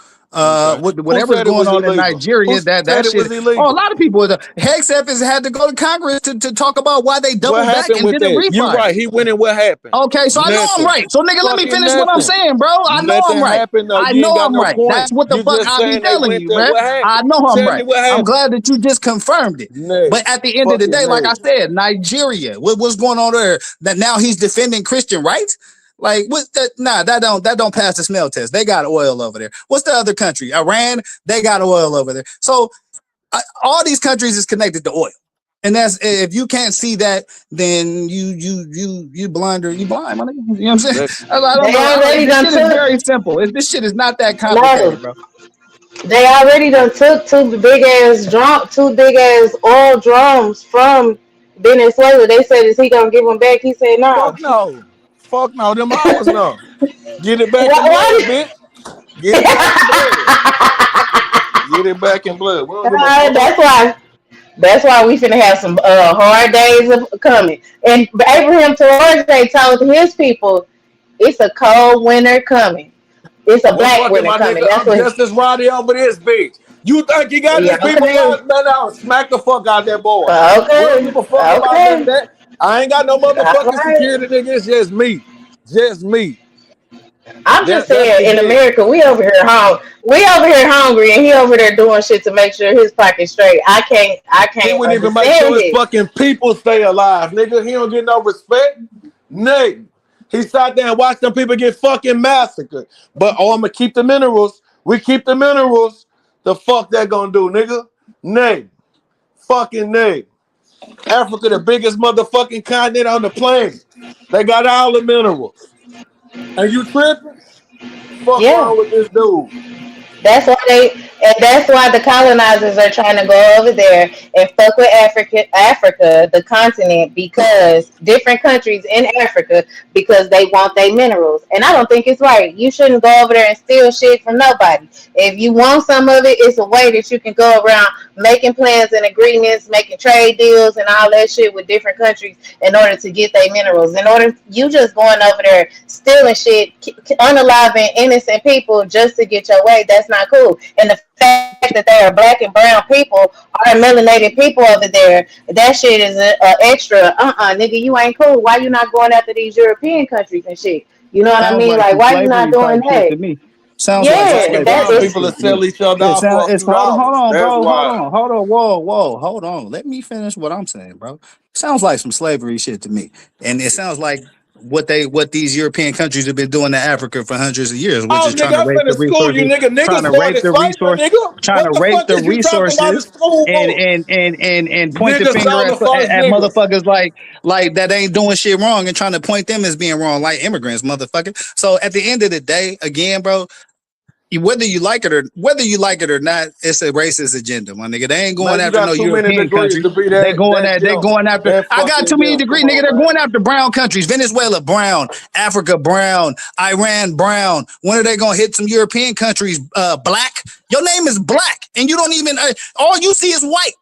C: Okay. Who
B: Whatever's
C: said it
B: going
C: was
B: on in
C: illegal? Who
B: Nigeria,
C: said
B: that
C: it
B: shit.
C: was
B: Oh, a
C: illegal?
B: lot of people. Hexf has had to go to Congress to talk about why they
C: What
B: doubled back
C: happened
B: and
C: with
B: did a
C: that? You
B: refund.
C: right. He went and what happened?
B: Okay, so I know I'm
C: Nothing.
B: right. So nigga, let me
C: Fucking
B: finish what I'm
C: nothing.
B: saying, bro. I know I'm
C: Nothing
B: right.
C: happened though.
B: I
C: You
B: know
C: ain't got
B: I'm
C: no
B: right.
C: point.
B: That's what the
C: You
B: fuck
C: just
B: I be
C: saying they
B: telling
C: went
B: you,
C: there.
B: man.
C: What
B: I
C: happened?
B: know I'm
C: Tell me
B: right.
C: what
B: I'm
C: happened.
B: glad that you just confirmed it.
C: Nay.
B: But at the end of the
C: Fucking
B: day, like
C: nay.
B: I said, Nigeria, what's going on there? That now he's defending Christian rights? Like what? Nah, that don't pass the smell test. They got oil over there. What's the other country? Iran. They got oil over there. So all these countries is connected to oil. And that's if you can't see that, then you blind, my nigga. You know what I'm saying?
C: Listen.
B: I don't
A: They
B: know.
A: already
B: This
A: done
B: shit is
A: took.
B: very simple. This shit is not that
A: No,
B: complicated, bro.
A: they already done took two big ass oil drums from Venezuela. They said, "Is he gonna give them back?" He said, "No."
C: Fuck no. Fuck no. Them hours no. Get it back in blood,
A: Why?
C: bitch. Get it back in blood. Get it back in blood. We don't give a fuck.
A: That's why. That's why we finna have some hard days coming. And Abraham Torres told his people, "It's a cold winter coming. It's a
C: Well,
A: black
C: fuck it,
A: winter
C: my
A: coming."
C: nigga.
A: That's
C: I'm
A: what.
C: just as rowdy over this bitch. You think you got
A: Yeah.
C: these people locked? Man, I'll smack the fuck out that boy. We don't
A: Okay.
C: give a fuck about none of
A: Okay.
C: that. I ain't got no
A: All
C: motherfucking
A: right.
C: security, nigga. It's just me. Just me.
A: I'm just
C: That's the
A: saying, in
C: deal.
A: America, we over here hungry, and he over there doing shit to make sure his pocket's straight. I
C: He
A: can't
C: wouldn't even make sure
A: understand
C: his
A: it.
C: fucking people stay alive, nigga. He don't get no respect. Nigga. He sat there and watched them people get fucking massacred. But I'm gonna keep the minerals. We keep the minerals. The fuck that gonna do, nigga? Nigga. Fucking nigga. Africa, the biggest motherfucking continent on the planet. They got all the minerals. And you tripping? Fuck
A: Yeah.
C: wrong with this dude?
A: That's why And that's why the colonizers are trying to go over there and fuck with Africa, the continent, because different countries in Africa, because they want their minerals. And I don't think it's right. You shouldn't go over there and steal shit from nobody. If you want some of it, it's a way that you can go around making plans and agreements, making trade deals and all that shit with different countries in order to get their minerals. In order, you just going over there stealing shit, unaliving innocent people just to get your way. That's not cool. And the fact that they are black and brown people, are melanated people over there, that shit is a extra. Nigga, you ain't cool. Why you not going after these European countries and shit? You know what I
B: Sounds
A: mean?
B: like
A: Like,
B: some
A: why you not
B: slavery
A: doing
B: type shit to
A: that?
B: me. Sounds like some
A: Yeah,
C: Black and
B: slavery
A: that
C: brown
B: type
A: is.
C: people will
B: shit to me.
C: sell each other
B: It
C: out
B: sound,
C: for a
B: it's
C: few
B: hold
C: dollars.
B: on,
C: That's
B: bro.
C: why.
B: Hold on. Let me finish what I'm saying, bro. Sounds like some slavery shit to me. And it sounds like what these European countries have been doing to Africa for hundreds of years, which
C: Oh,
B: is trying
C: nigga,
B: to
C: I'm
B: rape the
C: finna school you,
B: resources,
C: nigga.
B: trying
C: Niggas
B: to rape
C: started
B: the
C: slavery,
B: resource,
C: nigga.
B: trying
C: What
B: to
C: the
B: rape
C: fuck
B: the
C: is you talking about in
B: resources
C: school
B: and
C: for?
B: point the
C: Niggas
B: finger
C: saw the first
B: at
C: niggas.
B: motherfuckers like that ain't doing shit wrong and trying to point them as being wrong, like immigrants, motherfucker. So at the end of the day, again, bro, whether you like it or not, it's a racist agenda, my nigga. They ain't going
C: Man, you
B: after no
C: got too many
B: European
C: degrees
B: country.
C: to be
B: They
C: that them.
B: going after.
C: That
B: I got
C: fucking
B: too many
C: them. Come
B: degrees, nigga.
C: on,
B: They're
C: man.
B: going after brown countries. Venezuela brown, Africa brown, Iran brown. When are they gonna hit some European countries? Black. Your name is Black, and you don't even. All you see is white.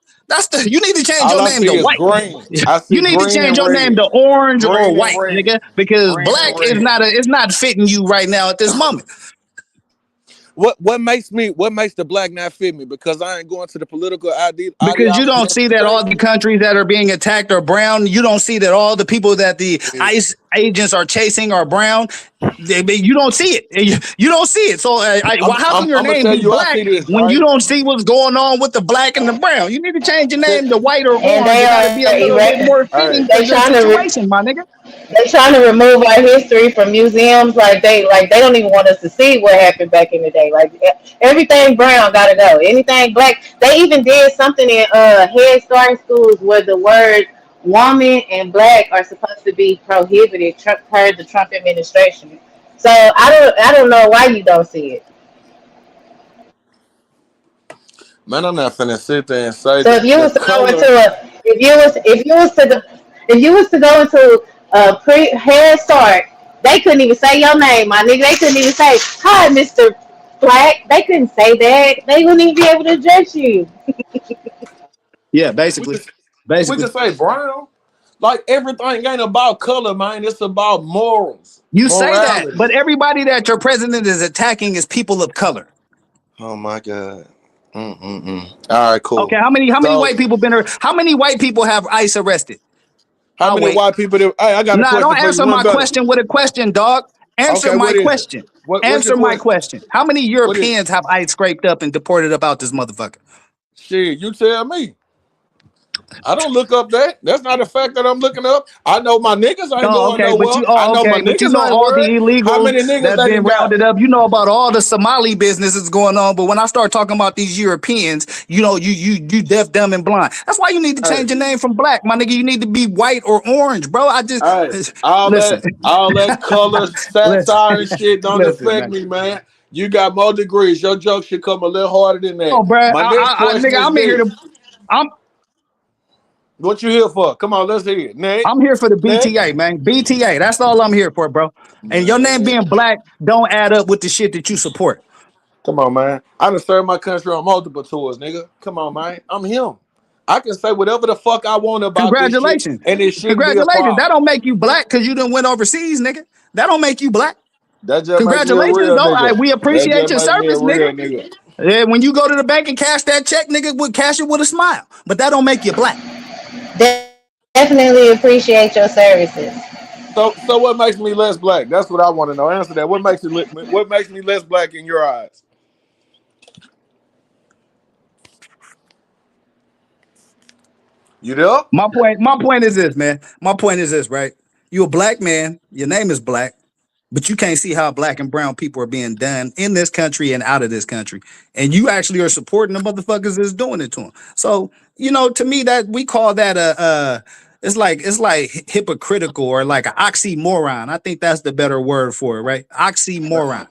B: You need to change
C: All
B: your
C: I
B: name to
C: see is
B: white.
C: green. I see
B: You need to
C: green
B: change
C: and
B: your name
C: red.
B: to orange or
C: Green and
B: white,
C: red.
B: nigga, because
C: Green
B: black
C: and
B: is
C: red.
B: it's not fitting you right now at this moment.
C: What makes the black not fit me? Because I ain't going to the political
B: Because you
C: ideology
B: don't
C: of the
B: see that all
C: state.
B: the countries that are being attacked are brown. You don't see that all the people that the ICE agents are chasing are brown. You don't see it. You don't see it. So
C: I'm,
B: how can
C: I'm,
B: your
C: I'm gonna
B: name
C: tell
B: be
C: you, I see
B: black
C: this
B: when you
C: right.
B: don't see what's going on with the black and the brown? You need to change your
C: Check.
B: name to white or
A: And
B: orange.
A: they
B: You got to be a
A: are
B: little bit more
C: Hey,
B: fitting to
A: they
B: the
A: trying to
B: situation, my nigga.
A: they trying to remove our history from museums. Like they don't even want us to see what happened back in the day. Like everything brown gotta go. Anything black. They even did something in Head Start schools where the word woman and black are supposed to be prohibited per the Trump administration. So I don't know why you don't see it.
C: man, I'm not finna sit there and say
A: So
C: that
A: if you
C: the
A: was to go into
C: color.
A: a if you was to go into a pre Head Start, they couldn't even say your name, my nigga. They couldn't even say hi, Mr. Black. They couldn't say that. They wouldn't even be able to judge you.
B: Yeah,
C: We
B: basically,
C: can, we
B: basically.
C: can say brown. Like everything ain't about color, man. It's about morals,
B: You say that,
C: morality.
B: but everybody that your president is attacking is people of color.
C: Oh my god. All right,
B: Okay,
C: cool.
B: how many
C: So,
B: white people how many white people have ICE arrested?
C: how
B: I'll
C: many
B: wait.
C: white people? Hey, I got a
B: Nah,
C: question
B: don't
C: for you.
B: answer
C: One
B: my
C: better.
B: question with a question, dog. Answer
C: Okay,
B: my
C: what is it?
B: question.
C: What's your
B: Answer my
C: question?
B: question. How many
C: What is it?
B: Europeans have ICE scraped up and deported about this motherfucker?
C: Shit, you tell me. I don't look up that. That's not a fact that I'm looking up. I know my niggas ain't
B: Oh,
C: going
B: okay, but
C: nowhere.
B: you
C: I know my
B: but you
C: niggas
B: know
C: ain't
B: all the
C: worried. How
B: illegals
C: many niggas
B: that's
C: they
B: been
C: done got?
B: rounded up. You know about all the Somali businesses going on, but when I start talking about these Europeans, you know you deaf, dumb, and blind. That's why you need to
C: Hey,
B: change your name from black, my nigga. You need to be white or orange, bro. I just
C: hey,
B: listen,
C: all that color,
B: listen,
C: satire and shit don't
B: listen,
C: affect
B: man.
C: me, man. You got more degrees. Your joke should come a little harder than that.
B: Oh, bro,
C: My next question
B: nigga,
C: is
B: I'm in here
C: this.
B: to. I'm
C: What you here for? Come on, let's hear it. Next.
B: I'm here for the
C: Next.
B: BTA, man. BTA. That's all I'm here for, bro. And your name
C: Man.
B: being black don't add up with the shit that you support.
C: Come on, man. I done served my country on multiple tours, nigga. Come on, man. I'm him. I can say whatever the fuck I want about this shit,
B: Congratulations.
C: and it shouldn't be a
B: Congratulations. That
C: problem.
B: don't make you black because you done went overseas, nigga. That don't make you black.
C: That just make me a
B: Congratulations,
C: real
B: though.
C: nigga.
B: We
C: That
B: appreciate
C: just
B: your
C: make me a
B: service,
C: real
B: nigga.
C: nigga.
B: When you go to the bank and cash that check, nigga, would cash it with a smile. But that don't make you black.
A: Definitely appreciate your services.
C: So what makes me less black? That's what I want to know. Answer that. What makes me less black in your eyes? You there?
B: My point is this, man. My point is this, right? You a black man, your name is black, but you can't see how black and brown people are being done in this country and out of this country. And you actually are supporting the motherfuckers that's doing it to them. So, to me that we call that it's like hypocritical or like an oxymoron. I think that's the better word for it, right? Oxymoron.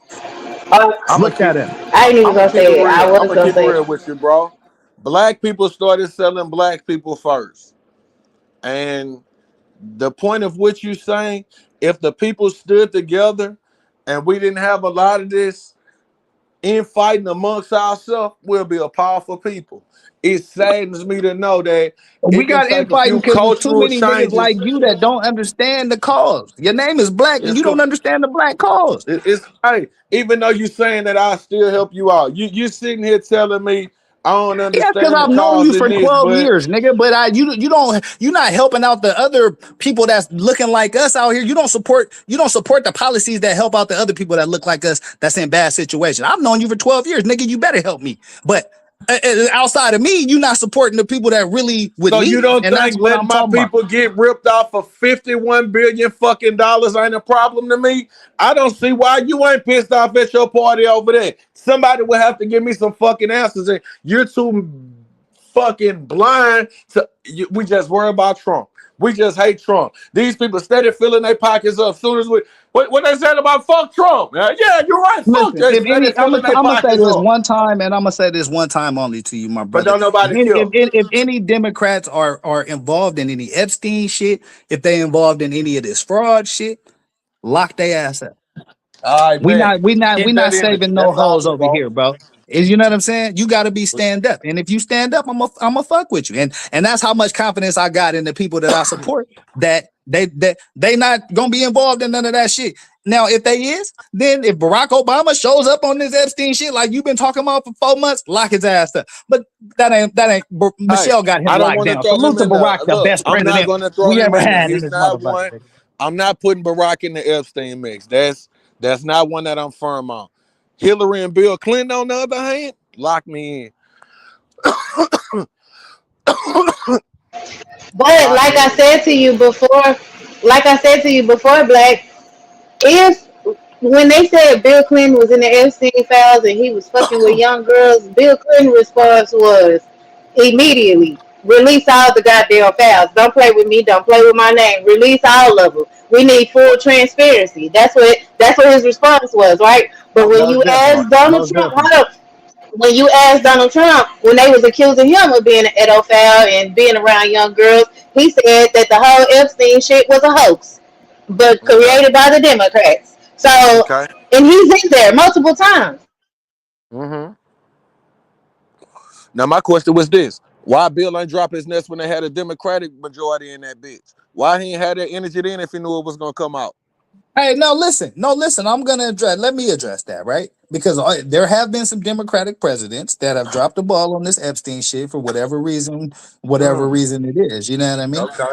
C: I'm gonna
E: Look
C: keep.
E: at him.
A: I ain't even
C: I'm gonna
A: gonna
C: keep it
A: say it. I
C: real. I'm
A: was
C: gonna
A: gonna
C: keep it
A: say it.
C: real with you, bro. Black people started selling black people first, and the point of what you saying, if the people stood together, and we didn't have a lot of this infighting amongst ourselves, we'll be a powerful people. It saddens me to know that
E: We
C: it can
E: got
C: take a
E: infighting
C: few
E: because there's too
C: cultural
E: many niggas like
C: changes.
E: you that don't understand the cause. Your name is Black and
C: It's
E: you don't
C: cool.
E: understand the Black cause.
C: It's hey, even though you saying that I still help you out, you sitting here telling me I don't
E: Yeah, because
C: understand the
E: I've known
C: cause
E: you
C: in
E: for
C: this,
E: 12
C: but
E: years, nigga. But you're not helping out the other people that's looking like us out here. You don't support the policies that help out the other people that look like us that's in bad situations. I've known you for 12 years, nigga. You better help me. But outside of me, you're not supporting the people that really with
C: so you
E: me,
C: don't
E: and that's
C: think
E: what
C: letting
E: I'm
C: my
E: talking about.
C: people get ripped off for 51 billion fucking dollars ain't a problem to me? I don't see why you ain't pissed off at your party over there. Somebody will have to give me some fucking answers. And you're too fucking blind to. We just worry about Trump. We just hate Trump. These people steady filling their pockets up. Soon as we what they said about fuck Trump. Yeah, you're right. Fuck.
E: Listen,
C: They
E: if
C: steady
E: any,
C: filling their
E: I'm gonna say
C: pockets
E: this
C: up.
E: one time, and I'm gonna say this one time only to you, my
C: But
E: brother.
C: don't nobody care.
E: If any Democrats are involved in any Epstein shit, if they involved in any of this fraud shit, lock their ass up.
C: All right,
E: We
C: bet.
E: not we not we
C: Keep that
E: not
C: energy.
E: saving no
C: That's all
E: hoes
C: we
E: over
C: want.
E: here, bro. Is you know what I'm saying? You got to be stand up, and if you stand up, I'm a fuck with you, and that's how much confidence I got in the people that I support that they not gonna be involved in none of that shit. Now, if they is, then if Barack Obama shows up on this Epstein shit like you've been talking about for 4 months, lock his ass up. But that ain't
C: Hey,
E: Michelle got him
C: I don't
E: locked
C: want to
E: down.
C: throw
E: Salute
C: him
E: to
C: in there.
E: Barack, the
C: Look,
E: best
C: I'm not
E: president
C: going to throw
E: we
C: him
E: ever
C: in there.
E: had in
C: He's
E: this
C: not
E: motherfucker.
C: one. I'm not putting Barack in the Epstein mix. That's not one that I'm firm on. Hillary and Bill Clinton, on the other hand, lock me in.
A: But
C: Lock me in.
A: like I said to you before, Black, if when they said Bill Clinton was in the Epstein files and he was fucking with young girls, Bill Clinton's response was immediately release all the goddamn files. Don't play with me. Don't play with my name. Release all of them. We need full transparency. That's what his response was, right? But when
E: Most
A: you
E: definitely,
A: ask Donald
E: most
A: Trump,
E: definitely.
A: hold up, when you asked Donald Trump, when they was accusing him of being an pedophile and being around young girls, he said that the whole Epstein shit was a hoax, but
C: Okay.
A: created by the Democrats. So,
C: Okay.
A: and he's in there multiple times.
C: Mm-hmm. Now my question was this: why Bill ain't drop his nest when they had a Democratic majority in that bitch? Why he ain't had that energy then if he knew it was gonna come out?
E: Hey, no, listen, no, listen. Let me address that, right? Because there have been some Democratic presidents that have dropped the ball on this Epstein shit for whatever
C: Mm.
E: reason it is. You know what I mean?
C: Okay.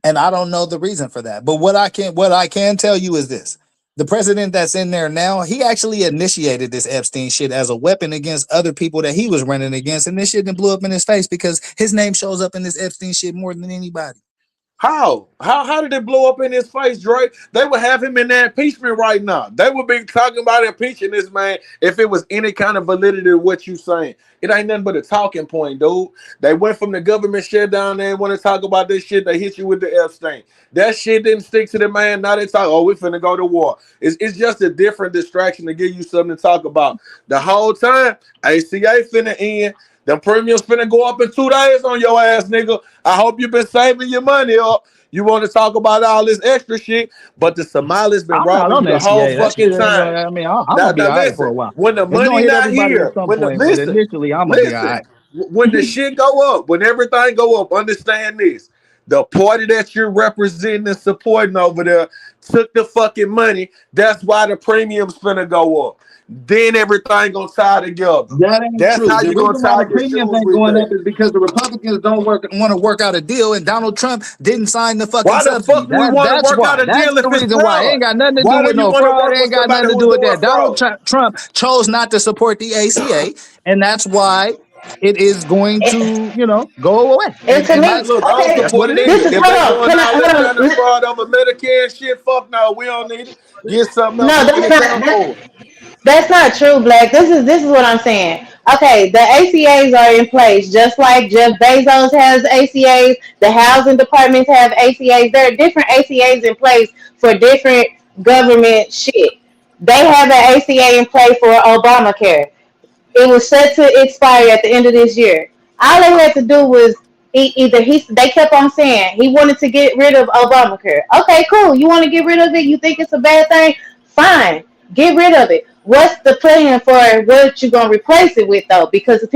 E: And I don't know the reason for that. But what I can tell you is this: the president that's in there now, he actually initiated this Epstein shit as a weapon against other people that he was running against, and this shit then blew up in his face because his name shows up in this Epstein shit more than anybody.
C: How? How did it blow up in his face, Dre? They would have him in that impeachment right now. They would be talking about impeaching this man if it was any kind of validity to what you saying. It ain't nothing but a talking point, dude. They went from the government shutdown there and want to talk about this shit. They hit you with the Epstein. That shit didn't stick to the man. Now they talk, oh, we finna go to war. It's just a different distraction to give you something to talk about. The whole time, ACA finna end. Them premiums finna go up in 2 days on your ass, nigga. I hope you've been saving your money up. You want to talk about all this extra shit, but the Somalis been
E: I'm not
C: robbing
E: on
C: you the whole
E: SCA. That shit
C: fucking
E: ain't
C: time.
E: gonna. I mean, I'm
C: Now,
E: gonna be
C: now
E: all right for
C: listen.
E: a while.
C: When the
E: It's
C: money
E: gonna hit
C: not
E: everybody at
C: here,
E: some
C: when the
E: point, but
C: listen,
E: initially, I'm gonna be all
C: listen.
E: right.
C: When the shit go up, when everything go up, understand this: the party that you're representing and supporting over there took the fucking money. That's why the premiums finna go up. Then everything gonna tie together.
E: That ain't
C: That's
E: true.
C: how
E: The
C: you gonna
E: reason why
C: tie
E: the
C: your
E: premiums
C: shoes
E: ain't
C: with
E: going up
C: that.
E: is because the Republicans don't want to work out a deal, and Donald Trump didn't sign the fucking
C: Why the
E: subsidy.
C: fuck do we want to
E: That's
C: work
E: why.
C: out a
E: That's
C: deal
E: the
C: if it's
E: reason why. It
C: fraud?
E: ain't got nothing to do
C: Why
E: with
C: do you
E: no
C: want to
E: fraud. It
C: work
E: ain't
C: with
E: got
C: somebody
E: nothing to
C: who's
E: do with
C: doing
E: that. Donald
C: fraud?
E: Trump chose not to support the ACA, and that's why it is going to, go away.
A: And to
E: And
C: Hey,
A: me,
E: that's
C: look, I don't
A: okay,
E: that's what
C: support
E: it
C: it
E: is.
A: this
C: either.
A: is
C: If
A: hold
C: they
A: on.
C: doing
A: Can I
C: all that kind of
A: hold on?
C: fraud over Medicare and shit, fuck no, we don't need it. Get something else
A: No,
C: we can
A: that's not
C: account for.
A: that's not true, Black. This is what I'm saying. Okay, the ACAs are in place, just like Jeff Bezos has ACAs. The housing departments have ACAs. There are different ACAs in place for different government shit. They have an ACA in play for Obamacare. It was set to expire at the end of this year. All they had to do was they kept on saying he wanted to get rid of Obamacare. Okay, cool. You want to get rid of it? You think it's a bad thing? Fine, get rid of it. What's the plan for what you're gonna replace it with though? Because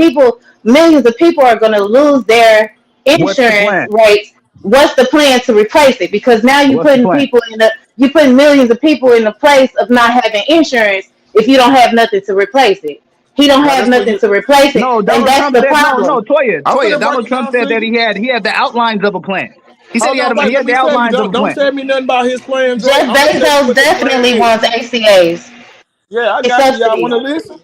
A: millions of people are gonna lose their
E: What's the
A: insurance
E: plan?
A: rates. What's the plan to replace it? Because now you're
E: What's the
A: putting
E: plan?
A: you're putting millions of people in the place of not having insurance if you don't have nothing to replace it. He don't
C: Now
A: have
C: that's what
A: nothing
C: you.
A: to replace it,
E: No,
A: and
E: Donald
A: that's
E: Trump
A: the
E: said no,
A: problem.
E: Toya,
C: I'm finna break
E: Donald
C: it
E: Trump
C: down
E: said
C: to
E: that
C: you.
E: he had the outlines of a plan. He said
C: Hold on, wait.
E: he
C: Let
E: had the
C: me tell you.
E: outlines of a
C: Don't
E: plan.
C: tell me nothing about his plan, Dre.
A: Jeff
C: I'm gonna tell you
A: Bezos
C: what the plan
A: definitely
C: is.
A: wants ACAs
C: Yeah, I
A: and
C: got you. Y'all
A: subsidies.
C: want to listen?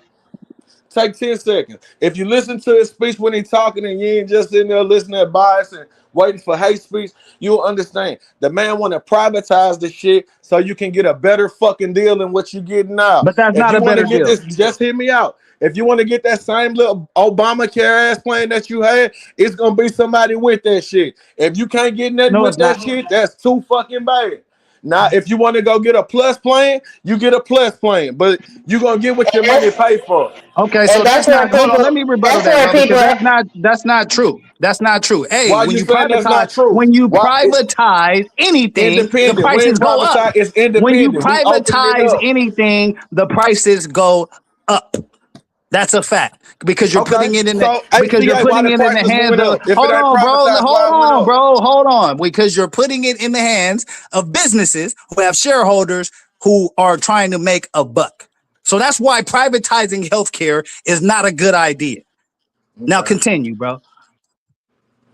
C: Take 10 seconds. If you listen to his speech when he talking and you ain't just sitting there listening to bias and waiting for hate speech, you'll understand. The man want to privatize the shit so you can get a better fucking deal than what you getting now.
E: But that's
C: If
E: not
C: you
E: a
C: want to
E: better
C: get
E: deal.
C: this, just hear me out. If you want to get that same little Obamacare ass plan that you had, it's gonna be somebody with that shit. If you can't get nothing
E: No,
C: with
E: it's not.
C: that shit, that's too fucking bad. Now, if you want to go get a plus plan, you get a plus plan, but you're gonna get what
A: And
C: your money pay for.
E: Okay, so
A: and
E: that's
A: that's where
E: not. Hold on,
A: people
E: let me rebuttal
A: that's
E: that,
A: where
E: bro, because
A: people
E: that's not true. That's not true. Hey,
C: Why you saying that's not true?
E: when you
C: Why it's
E: privatize anything, the
C: independent? We
E: prices
C: ain't
E: go up.
C: privatize, it's
E: When you
C: independent. We opening it
E: privatize
C: up.
E: anything, the prices go up. That's a fact because you're
C: Okay.
E: putting it in the
C: So ACA, why the
E: hands
C: prices going
E: of.
C: up? If it
E: Hold
C: ain't
E: on, bro.
C: privatized, why it went up?
E: Hold on. Because you're putting it in the hands of businesses who have shareholders who are trying to make a buck. So that's why privatizing healthcare is not a good idea. Now
C: Okay.
E: continue, bro.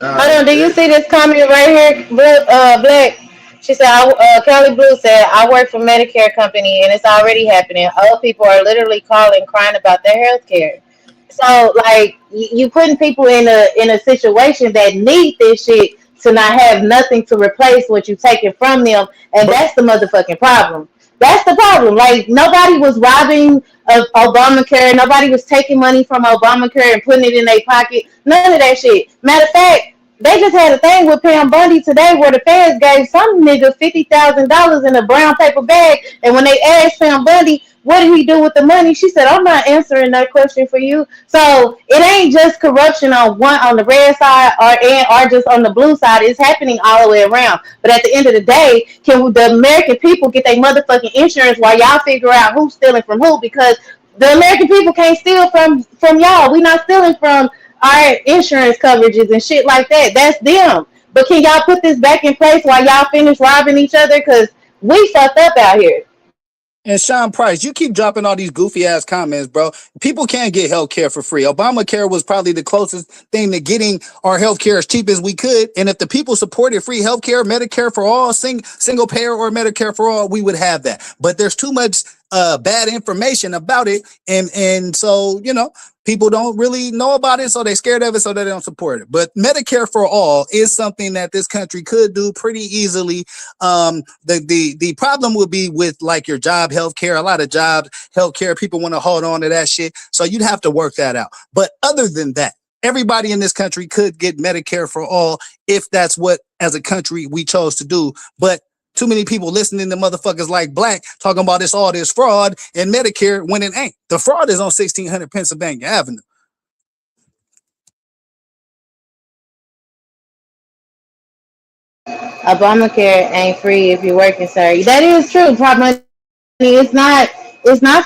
A: hold on, do you see this comment right here, Black? She said, Kelly Blue said, I work for Medicare company and it's already happening. Old people are literally calling, crying about their health care. So, like, you putting people in a situation that need this shit to not have nothing to replace what you taking from them, and
C: But
A: that's the motherfucking problem. That's the problem. Like, nobody was robbing of Obamacare. Nobody was taking money from Obamacare and putting it in their pocket. None of that shit. Matter of fact, they just had a thing with Pam Bundy today where the feds gave some nigga $50,000 in a brown paper bag, and when they asked Pam Bundy what did he do with the money, she said, "I'm not answering that question for you." So it ain't just corruption on the red side or just on the blue side. It's happening all the way around. But at the end of the day, can the American people get their motherfucking insurance while y'all figure out who's stealing from who? Because the American people can't steal from y'all. We not stealing from our insurance coverages and shit like that. That's them. But can y'all put this back in place while y'all finish robbing each other? Because we fucked up out here.
E: And Sean Price, you keep dropping all these goofy ass comments, bro. People can't get health care for free. Obamacare was probably the closest thing to getting our health care as cheap as we could. And if the people supported free health care, Medicare for all, single payer or Medicare for all, we would have that. But there's too much bad information about it. And so, people don't really know about it, so they're scared of it, so they don't support it. But Medicare for all is something that this country could do pretty easily. The problem would be with like your job healthcare. A lot of jobs healthcare, people want to hold on to that shit. So you'd have to work that out. But other than that, everybody in this country could get Medicare for all if that's what, as a country, we chose to do. But too many people listening to motherfuckers like Black talking about all this fraud and Medicare when it ain't. The fraud is on 1600 Pennsylvania Avenue.
A: Obamacare ain't free if you're working, sir. That is true. Prop money it's not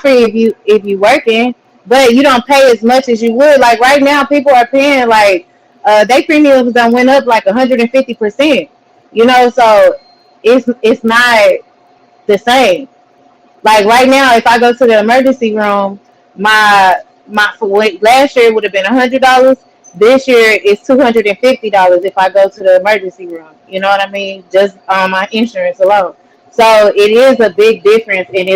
A: free if you working, but you don't pay as much as you would. Like right now, people are paying like their premiums done went up like 150%. So it's not the same. Like right now, if I go to the emergency room, my for last year it would have been $100. This year it's $250 if I go to the emergency room. You know what I mean? Just on my insurance alone. So it is a big difference, and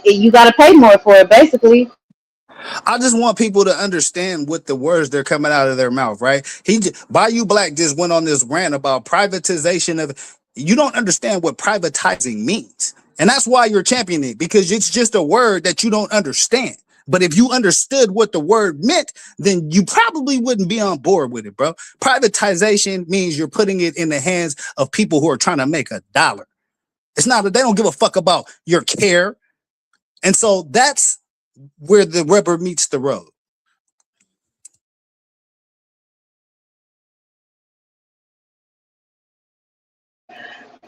A: you got to pay more for it, basically.
E: I just want people to understand what the words they're coming out of their mouth, right? Bayou Black just went on this rant about privatization of. You don't understand what privatizing means, and that's why you're championing it, because it's just a word that you don't understand. But if you understood what the word meant, then you probably wouldn't be on board with it, bro. Privatization means you're putting it in the hands of people who are trying to make a dollar. It's not that they don't give a fuck about your care. And so that's where the rubber meets the road.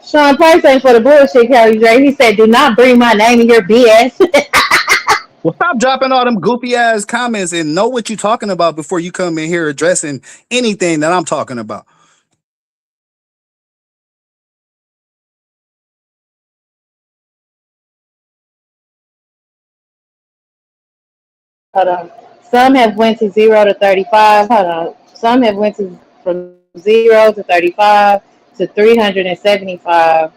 A: Sean Price ain't for the bullshit, Kelly J. He said, "Do not bring my name in your BS."
E: Well, stop dropping all them goofy ass comments and know what you're talking about before you come in here addressing anything that I'm talking about.
A: Hold on. Some have went to 0 to 35. Hold on. Some have went to from 0 to 35 to 375.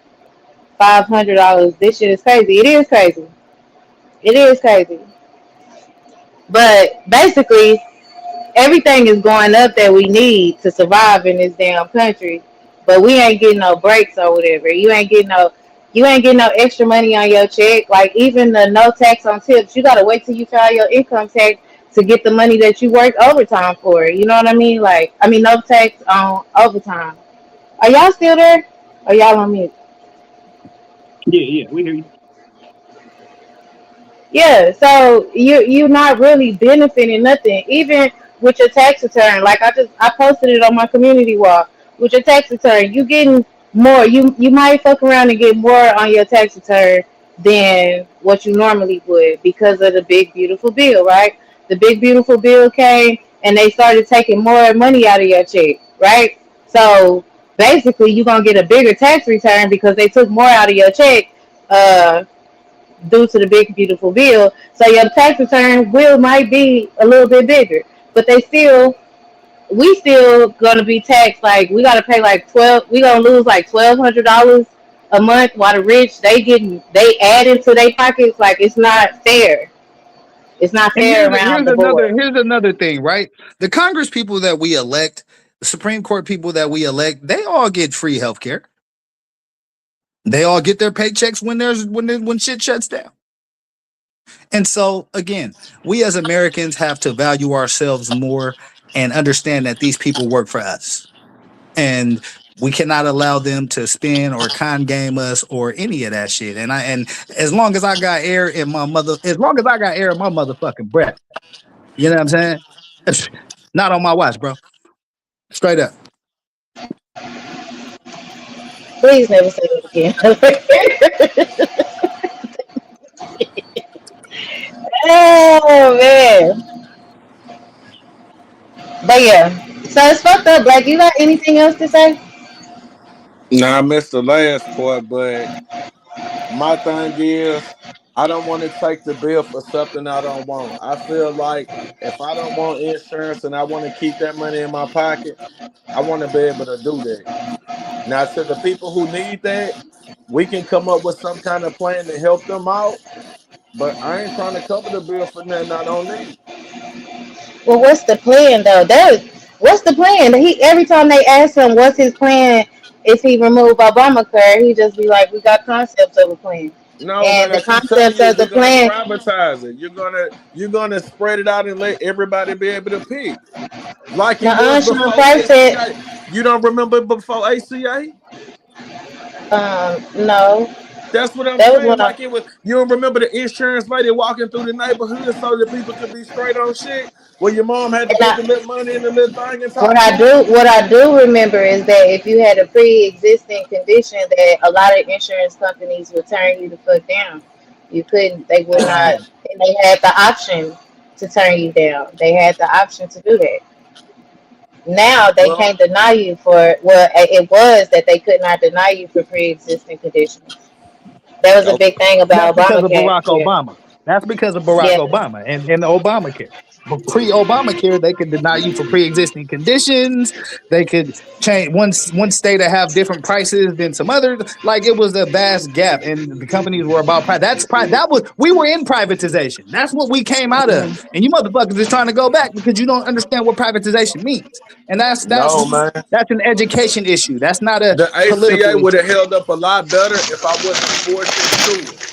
A: $500. This shit is crazy. It is crazy. It is crazy. But basically, everything is going up that we need to survive in this damn country. But we ain't getting no breaks or whatever. You ain't getting no extra money on your check. Like even the no tax on tips, you gotta wait till you file your income tax to get the money that you work overtime for. You know what I mean? Like no tax on overtime. Are y'all still there? Or y'all on mute?
E: Yeah, we hear you.
A: Yeah, so you're not really benefiting nothing, even with your tax return. Like I posted it on my community wall. With your tax return, you getting more. You might fuck around and get more on your tax return than what you normally would because of the big beautiful bill, right? The big beautiful bill came and they started taking more money out of your check, right? So basically, you're gonna get a bigger tax return because they took more out of your check. Due to the big beautiful bill, so your tax return might be a little bit bigger, but we still gonna be taxed. Like we gotta pay like 12. We gonna lose like $1,200 a month, while the rich they add into their pockets. Like it's not fair. It's not
E: And
A: fair around the board.
E: here's another thing, right? The Congress people that we elect, the Supreme Court people that we elect, they all get free health care. They all get their paychecks when shit shuts down. And so again, we as Americans have to value ourselves more and understand that these people work for us. And we cannot allow them to spin or con game us or any of that shit. And as long as I got air in my motherfucking breath, you know what I'm saying? Not on my watch, bro. Straight up.
A: Please never say it again. Oh man. But yeah. So it's fucked up. Like you got anything else to say?
C: Nah, I missed the last part, but my thing is, I don't want to take the bill for something I don't want. I feel like if I don't want insurance and I want to keep that money in my pocket, I want to be able to do that. Now, to the people who need that, we can come up with some kind of plan to help them out. But I ain't trying to cover the bill for nothing I don't need.
A: Well, what's the plan though? What's the plan? He every time they ask him what's his plan if he remove Obamacare, he just be like, "We got concepts of a plan,"
C: No, man,
A: and
C: I
A: the
C: keep telling
A: concepts
C: you,
A: of the
C: you're gonna
A: plan.
C: privatize it. You're gonna spread it out and let everybody be able to pick. Like it was
A: Now, Sean
C: before
A: Price said,
C: ACA. You don't remember before ACA?
A: "No,
C: That's what I'm
A: that was
C: saying.
A: when
C: Like it was, you don't remember the insurance lady walking through the neighborhood so that people could be straight on shit? Where your mom had to
A: and
C: put the little money in the little thing and talk to you?
A: what I do remember is that if you had a pre-existing condition, that a lot of insurance companies would turn you the fuck down. You couldn't, they would not, and they had the option to turn you down. They had the option to do that. Now they
C: Well,
A: can't deny you for well, it was that they could not deny you for pre-existing conditions. That was a big thing
E: That's
A: about
E: because of
A: Obamacare.
E: Barack
A: Yeah,
E: Obama. That's because of Barack
A: yeah.
E: Obama and Obamacare. But pre-Obamacare, they could deny you for pre-existing conditions. They could change one state to have different prices than some others. Like it was a vast gap, and the companies were about price. That was we were in privatization. That's what we came out of. And you motherfuckers is trying to go back because you don't understand what privatization means. And
C: no, man.
E: that's an education issue. That's not a
C: The
E: political
C: ACA would
E: issue.
C: have held up a lot better if I wasn't forced into it.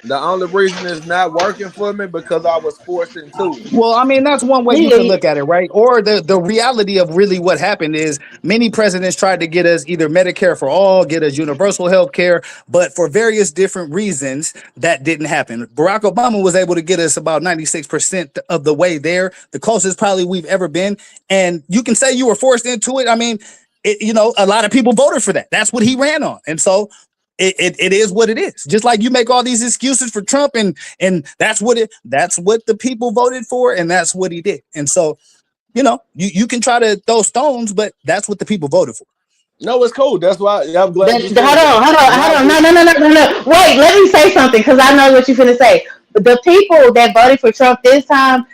C: The only reason it's not working for me because I was forced into it.
E: Well, I mean, that's one way you can
A: We,
E: look at it, right? Or the reality of really what happened is many presidents tried to get us either Medicare for all, get us universal health care, but for various different reasons, that didn't happen. Barack Obama was able to get us about 96% of the way there, the closest probably we've ever been. And you can say you were forced into it. I mean, a lot of people voted for that. That's what he ran on. And so it is what it is. Just like you make all these excuses for Trump, and that's what the people voted for, and that's what he did. And so, you can try to throw stones, but that's what the people voted for.
C: No, it's cool. That's why I'm glad.
A: hold on. No. Wait, let me say something because I know what you're finna say. The people that voted for Trump this time,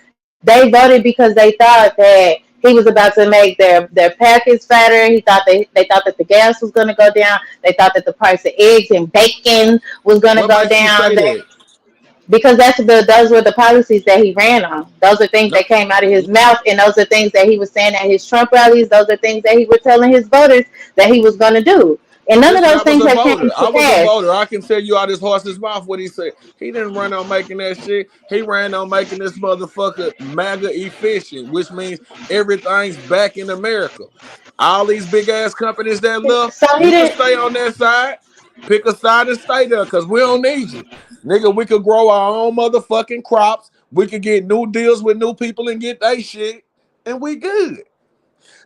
A: they voted because they thought that he was about to make their packets fatter. They thought that the gas was going to go down. They thought that the price of eggs and bacon was going to go down. Because those were the policies that he ran on. Those are things that came out of his mouth, and those are things that he was saying at his Trump rallies. Those are things that he was telling his voters that he was going to do. And none of those things have came to pass.
C: I was a voter. I can tell you out his horse's mouth what he said. He didn't run on making that shit. He ran on making this motherfucker MAGA efficient, which means everything's back in America. All these big ass companies that left, you can stay on that side. Pick a side and stay there because we don't need you. Nigga, we could grow our own motherfucking crops. We could get new deals with new people and get that shit. And we good.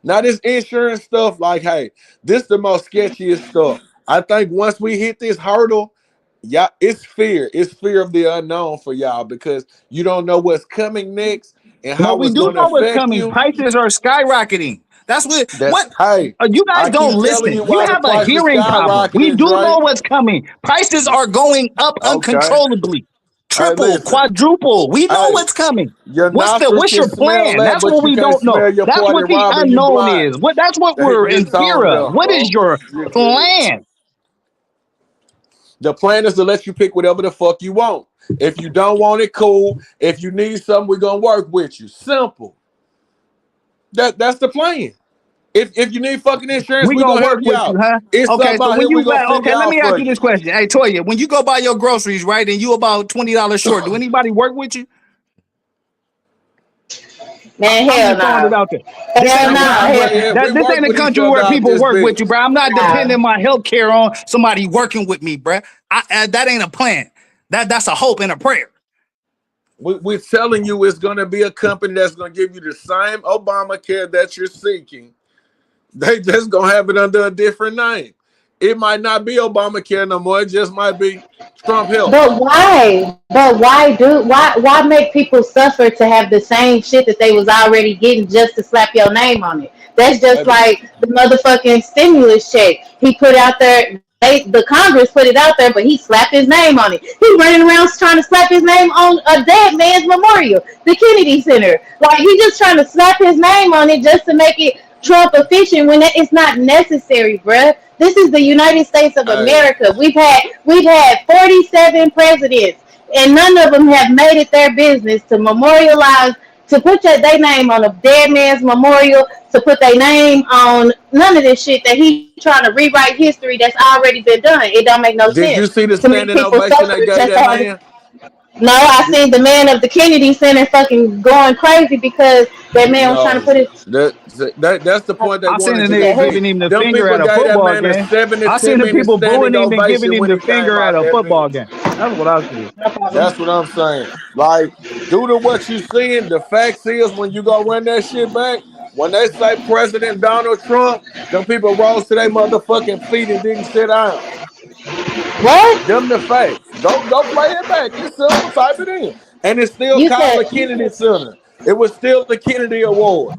C: Now, this insurance stuff, like, hey, this the most sketchiest stuff. I think once we hit this hurdle, yeah, it's fear. It's fear of the unknown for y'all because you don't know what's coming next and how
E: we do know what's coming. Prices are skyrocketing. That's what
C: hey,
E: you guys don't listen. You have a hearing problem. We do know what's coming. Prices are going up uncontrollably. Triple, quadruple. We know what's coming. What's your plan? That's what we don't know. That's what the unknown is. That's what we're in fear of. What is your plan?
C: The plan is to let you pick whatever the fuck you want. If you don't want it, cool. If you need something, we're gonna work with you. Simple. That's the plan. If you need fucking insurance, we're gonna work with you, huh?
E: Okay, so let me ask you this question. Hey, Toya, when you go buy your groceries, right, and you about $20 short, do anybody work with you?
A: Man, hell no.
E: This ain't a country where people work with you, bro. I'm not depending my health care on somebody working with me, bro. That ain't a plan. That's a hope and a prayer.
C: We're telling you it's going to be a company that's going to give you the same Obamacare that you're seeking. They just going to have it under a different name. It might not be Obamacare no more. It just might be Trump Health.
A: But why? Why make people suffer to have the same shit that they was already getting just to slap your name on it? That's just like the motherfucking stimulus check he put out there. The Congress put it out there, but he slapped his name on it. He running around trying to slap his name on a dead man's memorial, the Kennedy Center. Like, he just trying to slap his name on it just to make it Trump efficient when it's not necessary, bruh. This is the United States of America. We've had 47 presidents, and none of them have made it their business to memorialize, to put their name on a dead man's memorial, to put their name on none of this shit that he trying to rewrite history that's already been done. It don't make no sense.
C: Did you see the standing ovation they gave that man?
A: No, I seen the man of the Kennedy Center fucking going crazy because that man was trying to put it.
C: That's the point.
E: I seen the nigga giving him the finger at a football game. I seen the people booing him and giving him the finger at a football game. That's what I see.
C: That's what I'm saying. Like, due to what you seeing, the facts is when you go run that shit back, when they say President Donald Trump, them people rose to their motherfucking feet and didn't sit down.
A: What?
C: Them the facts. Go play it back. It's simple. Type it in. And it's still called the Kennedy Center. It was still the Kennedy Award.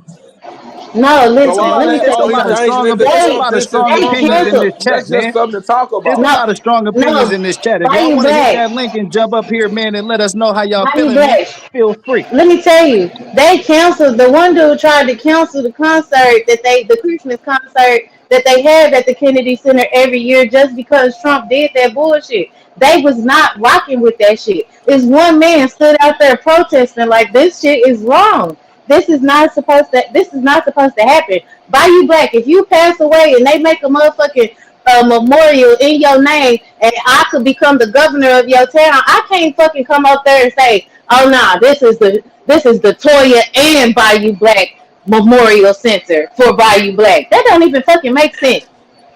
A: No, listen. Let me
E: tell you there's a lot of strong opinions in this chat, man.
C: Just something to talk about.
E: There's a lot of strong opinions in this chat. If y'all want to hit that link and jump up here, man, and let us know how y'all feeling, man, feel free.
A: Let me tell you, they canceled. The one dude tried to cancel the concert the Christmas concert that they have at the Kennedy Center every year just because Trump did that bullshit. They was not rocking with that shit. This one man stood out there protesting like this shit is wrong. This is not supposed to happen. Bayou Black, if you pass away and they make a motherfucking a memorial in your name and I could become the governor of your town, I can't fucking come up there and say, oh nah, this is the Toya and Bayou Black Memorial Center for Bayou Black. That don't even fucking make sense.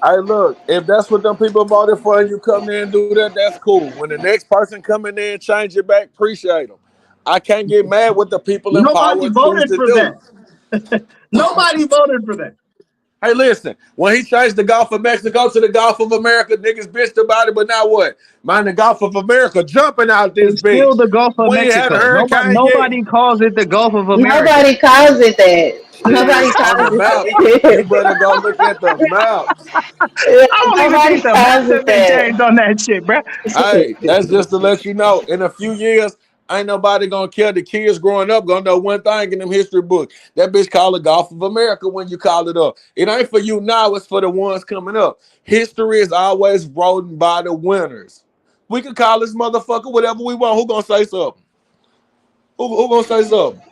C: Hey, look, if that's what them people voted for and you come there and do that, that's cool. When the next person come in there and change it back, appreciate them. I can't get mad with the people in power
E: Nobody
C: choose
E: voted
C: to
E: for
C: do.
E: that. Nobody voted for that.
C: Hey, listen, when he changed the Gulf of Mexico to the Gulf of America, niggas bitched about it, but now what? Man, the Gulf of America jumping out this
E: It's still
C: bitch.
E: the Gulf of
C: We ain't had a
E: Mexico.
C: hurricane yet.
E: Nobody calls it the Gulf of America.
A: Nobody calls it that.
C: Shit,
A: Nobody
C: it's on the
A: calls
C: map. You
A: it
C: better go look at the maps.
E: I don't even
A: Nobody
E: think the
A: calls
E: maps have
A: it
E: been changed on that shit, bro.
C: Hey, that's just to let you know. In a few years, ain't nobody gonna care. The kids growing up gonna know one thing in them history books. That bitch called the Gulf of America when you call it up. It ain't for you now, it's for the ones coming up. History is always written by the winners. We can call this motherfucker whatever we want. Who gonna say something? Who gonna say something?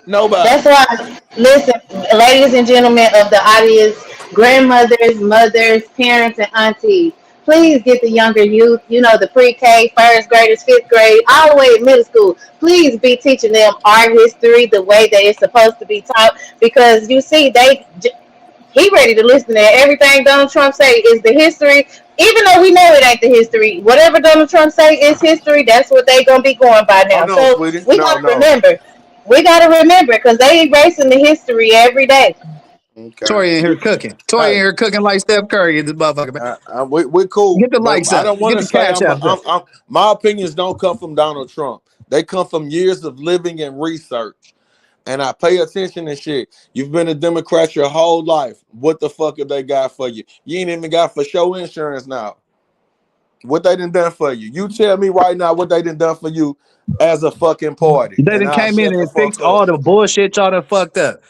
C: Nobody.
A: That's why, listen, ladies and gentlemen of the audience, grandmothers, mothers, parents, and aunties, please get the younger youth, the pre-K, first graders, fifth grade, all the way to middle school. Please be teaching them our history the way that it's supposed to be taught because you see, he ready to listen to everything Donald Trump say is the history. Even though we know it ain't the history, whatever Donald Trump say is history. That's what they gonna be going by
C: Oh
A: now.
C: no,
A: So
C: sweetie.
A: we
C: No,
A: gotta
C: no.
A: remember. We gotta remember because they erasing the history every day.
C: Okay.
E: Toy in here cooking. Toy in
C: Hey,
E: here cooking like Steph Curry in this motherfucker, man.
C: we cool,
E: Get the
C: but
E: likes
C: I
E: up.
C: don't want
E: Get
C: to
E: the
C: say
E: cash up.
C: my opinions don't come from Donald Trump. They come from years of living and research. And I pay attention to shit. You've been a Democrat your whole life. What the fuck have they got for you? You ain't even got for show insurance now. What they done for you? You tell me right now what they done for you as a fucking party,
E: They
C: and
E: done
C: I'll
E: came in
C: shut the
E: and
C: fuck
E: fixed
C: up.
E: all the bullshit y'all done fucked up.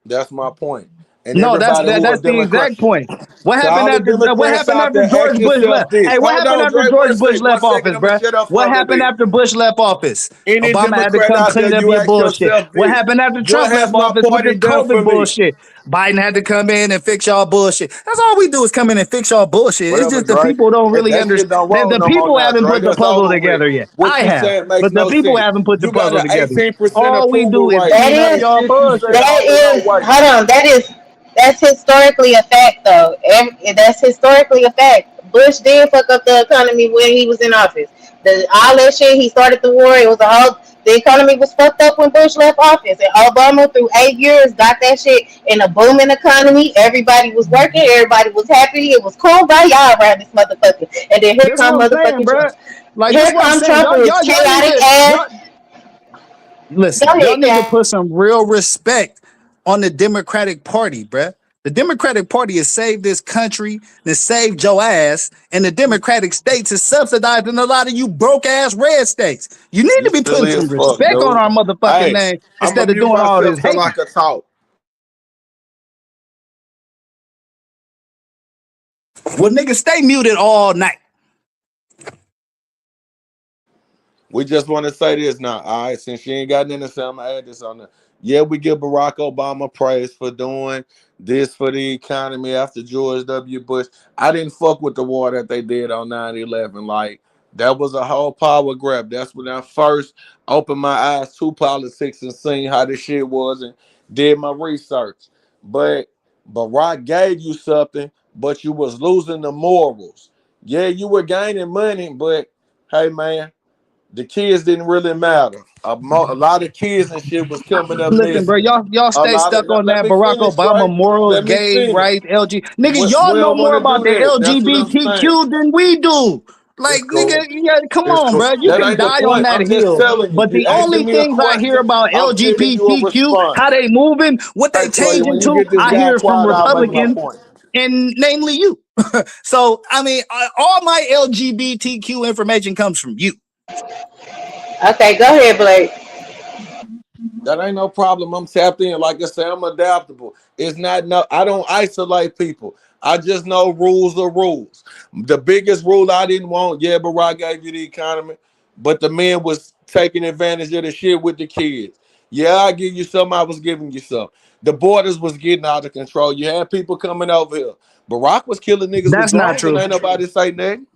C: That's my point. And
E: No, that's
C: everybody
E: that,
C: who a
E: that's the
C: Democrat,
E: exact point. What
C: to
E: happened
C: all the
E: after
C: Democrats out there,
E: George
C: ask
E: Bush
C: yourself
E: left?
C: this.
E: Hey, what
C: Hold
E: happened
C: on,
E: after
C: Dre,
E: George Bush left
C: one second,
E: office,
C: I'm gonna
E: bruh?
C: shut up for
E: What
C: a little
E: happened
C: bit.
E: after Bush left office?
C: Any
E: Obama had to
C: Democrat
E: come
C: out there,
E: clean up
C: you
E: your
C: ask
E: bullshit.
C: yourself
E: What
C: this.
E: happened after
C: What
E: Trump
C: has
E: left
C: my
E: office with
C: party
E: this
C: done for
E: COVID
C: me?
E: bullshit? Biden had to come in and fix y'all bullshit. That's all we do is come in and fix y'all bullshit. It's
C: Whatever,
E: just the
C: Dre.
E: people don't really
C: That shit
E: understand.
C: don't
E: The,
C: roll
E: the
C: no more
E: people
C: now,
E: haven't
C: Dre.
E: put the
C: That's
E: puzzle
C: over with.
E: together yet.
C: What
E: I
C: you
E: have,
C: saying makes
E: but the
C: no
E: people
C: sense.
E: haven't put the
C: You got
E: puzzle
C: an
E: together yet.
C: 18%
E: All we
C: approval
E: do is
C: rate.
A: That
E: clean up
A: is
E: y'all
C: Shit you
E: bullshit.
C: say
A: that
C: don't no
A: is
C: way.
A: hold on. That's historically a fact though. That's historically a fact. Bush did fuck up the economy when he was in office. All that shit, he started the war. It was a whole. The economy was fucked up when Bush left office, and Obama through 8 years got that shit in a booming economy. Everybody was working, everybody was happy. It was cool by y'all around this motherfucker. And then here
E: This
A: come
E: what I'm saying,
A: motherfucking
E: bro.
A: Trump.
E: Like this
A: Here
E: what I'm
A: come
E: saying.
A: Trump with his
E: Y'all need
A: chaotic
E: to
A: ass.
E: y'all listen.
A: Go
E: Y'all
A: ahead,
E: need to
A: Cat.
E: put some real respect on the Democratic Party, bruh. The Democratic Party has saved this country, has saved your ass, and the Democratic states is subsidizing a lot of you broke ass red states. You need
C: You
E: to be putting
C: silly
E: some
C: as fuck,
E: respect on
C: dude.
E: our motherfucking
C: Hey,
E: name
C: I'm gonna
E: instead of
C: mute
E: doing all this
C: myself till
E: hate.
C: I can talk.
E: Well, niggas, stay muted all night.
C: We just want to say this now. All right, since she ain't got nothing to say, I'm gonna add this on there. Yeah, we give Barack Obama praise for doing this for the economy after George W. Bush. I didn't fuck with the war that they did on 9/11. Like, that was a whole power grab. That's when I first opened my eyes to politics and seen how this shit was and did my research. But Barack gave you something, but you was losing the morals. Yeah, you were gaining money, but hey man, the kids didn't really matter. A lot of kids and shit was coming up
E: Listen, bro,
C: missing.
E: y'all
C: A
E: stay
C: lot of
E: stuck on
C: let
E: that
C: me
E: Barack
C: finish,
E: Obama
C: right?
E: morals,
C: Let me
E: gay
C: finish.
E: rights, LG. Nigga,
C: We
E: y'all know
C: don't
E: more
C: want to
E: about
C: do
E: the
C: that. That's what I'm saying.
E: LGBTQ than we do. Like,
C: It's cool.
E: nigga, yeah, come
C: It's
E: on,
C: cool.
E: bro. You
C: That
E: can
C: ain't the
E: die on
C: point.
E: that
C: I'm just
E: hill.
C: telling you.
E: But
C: You
E: the
C: asking
E: only
C: me a
E: things I hear
C: question.
E: about
C: I'm giving you a
E: LGBTQ,
C: response.
E: how they moving, what
C: Hey,
E: they
C: Toya, when
E: changing
C: you
E: to,
C: get this
E: I
C: guy
E: hear it from
C: quiet, I'll make my
E: Republicans,
C: point.
E: and namely you. So, I mean, all my LGBTQ information comes from you.
A: Okay, go ahead, Blake.
C: That ain't no problem. I'm tapped in. Like I say, I'm adaptable. It's not no. I don't isolate people. I just know rules are rules. The biggest rule I didn't want, yeah, Barack gave you the economy, but the men was taking advantage of the shit with the kids. Yeah, I give you some. I was giving you some. The borders was getting out of control. You had people coming over here. Barack was killing niggas with
E: That's not
C: drones, and
E: true.
C: ain't nobody say nothing.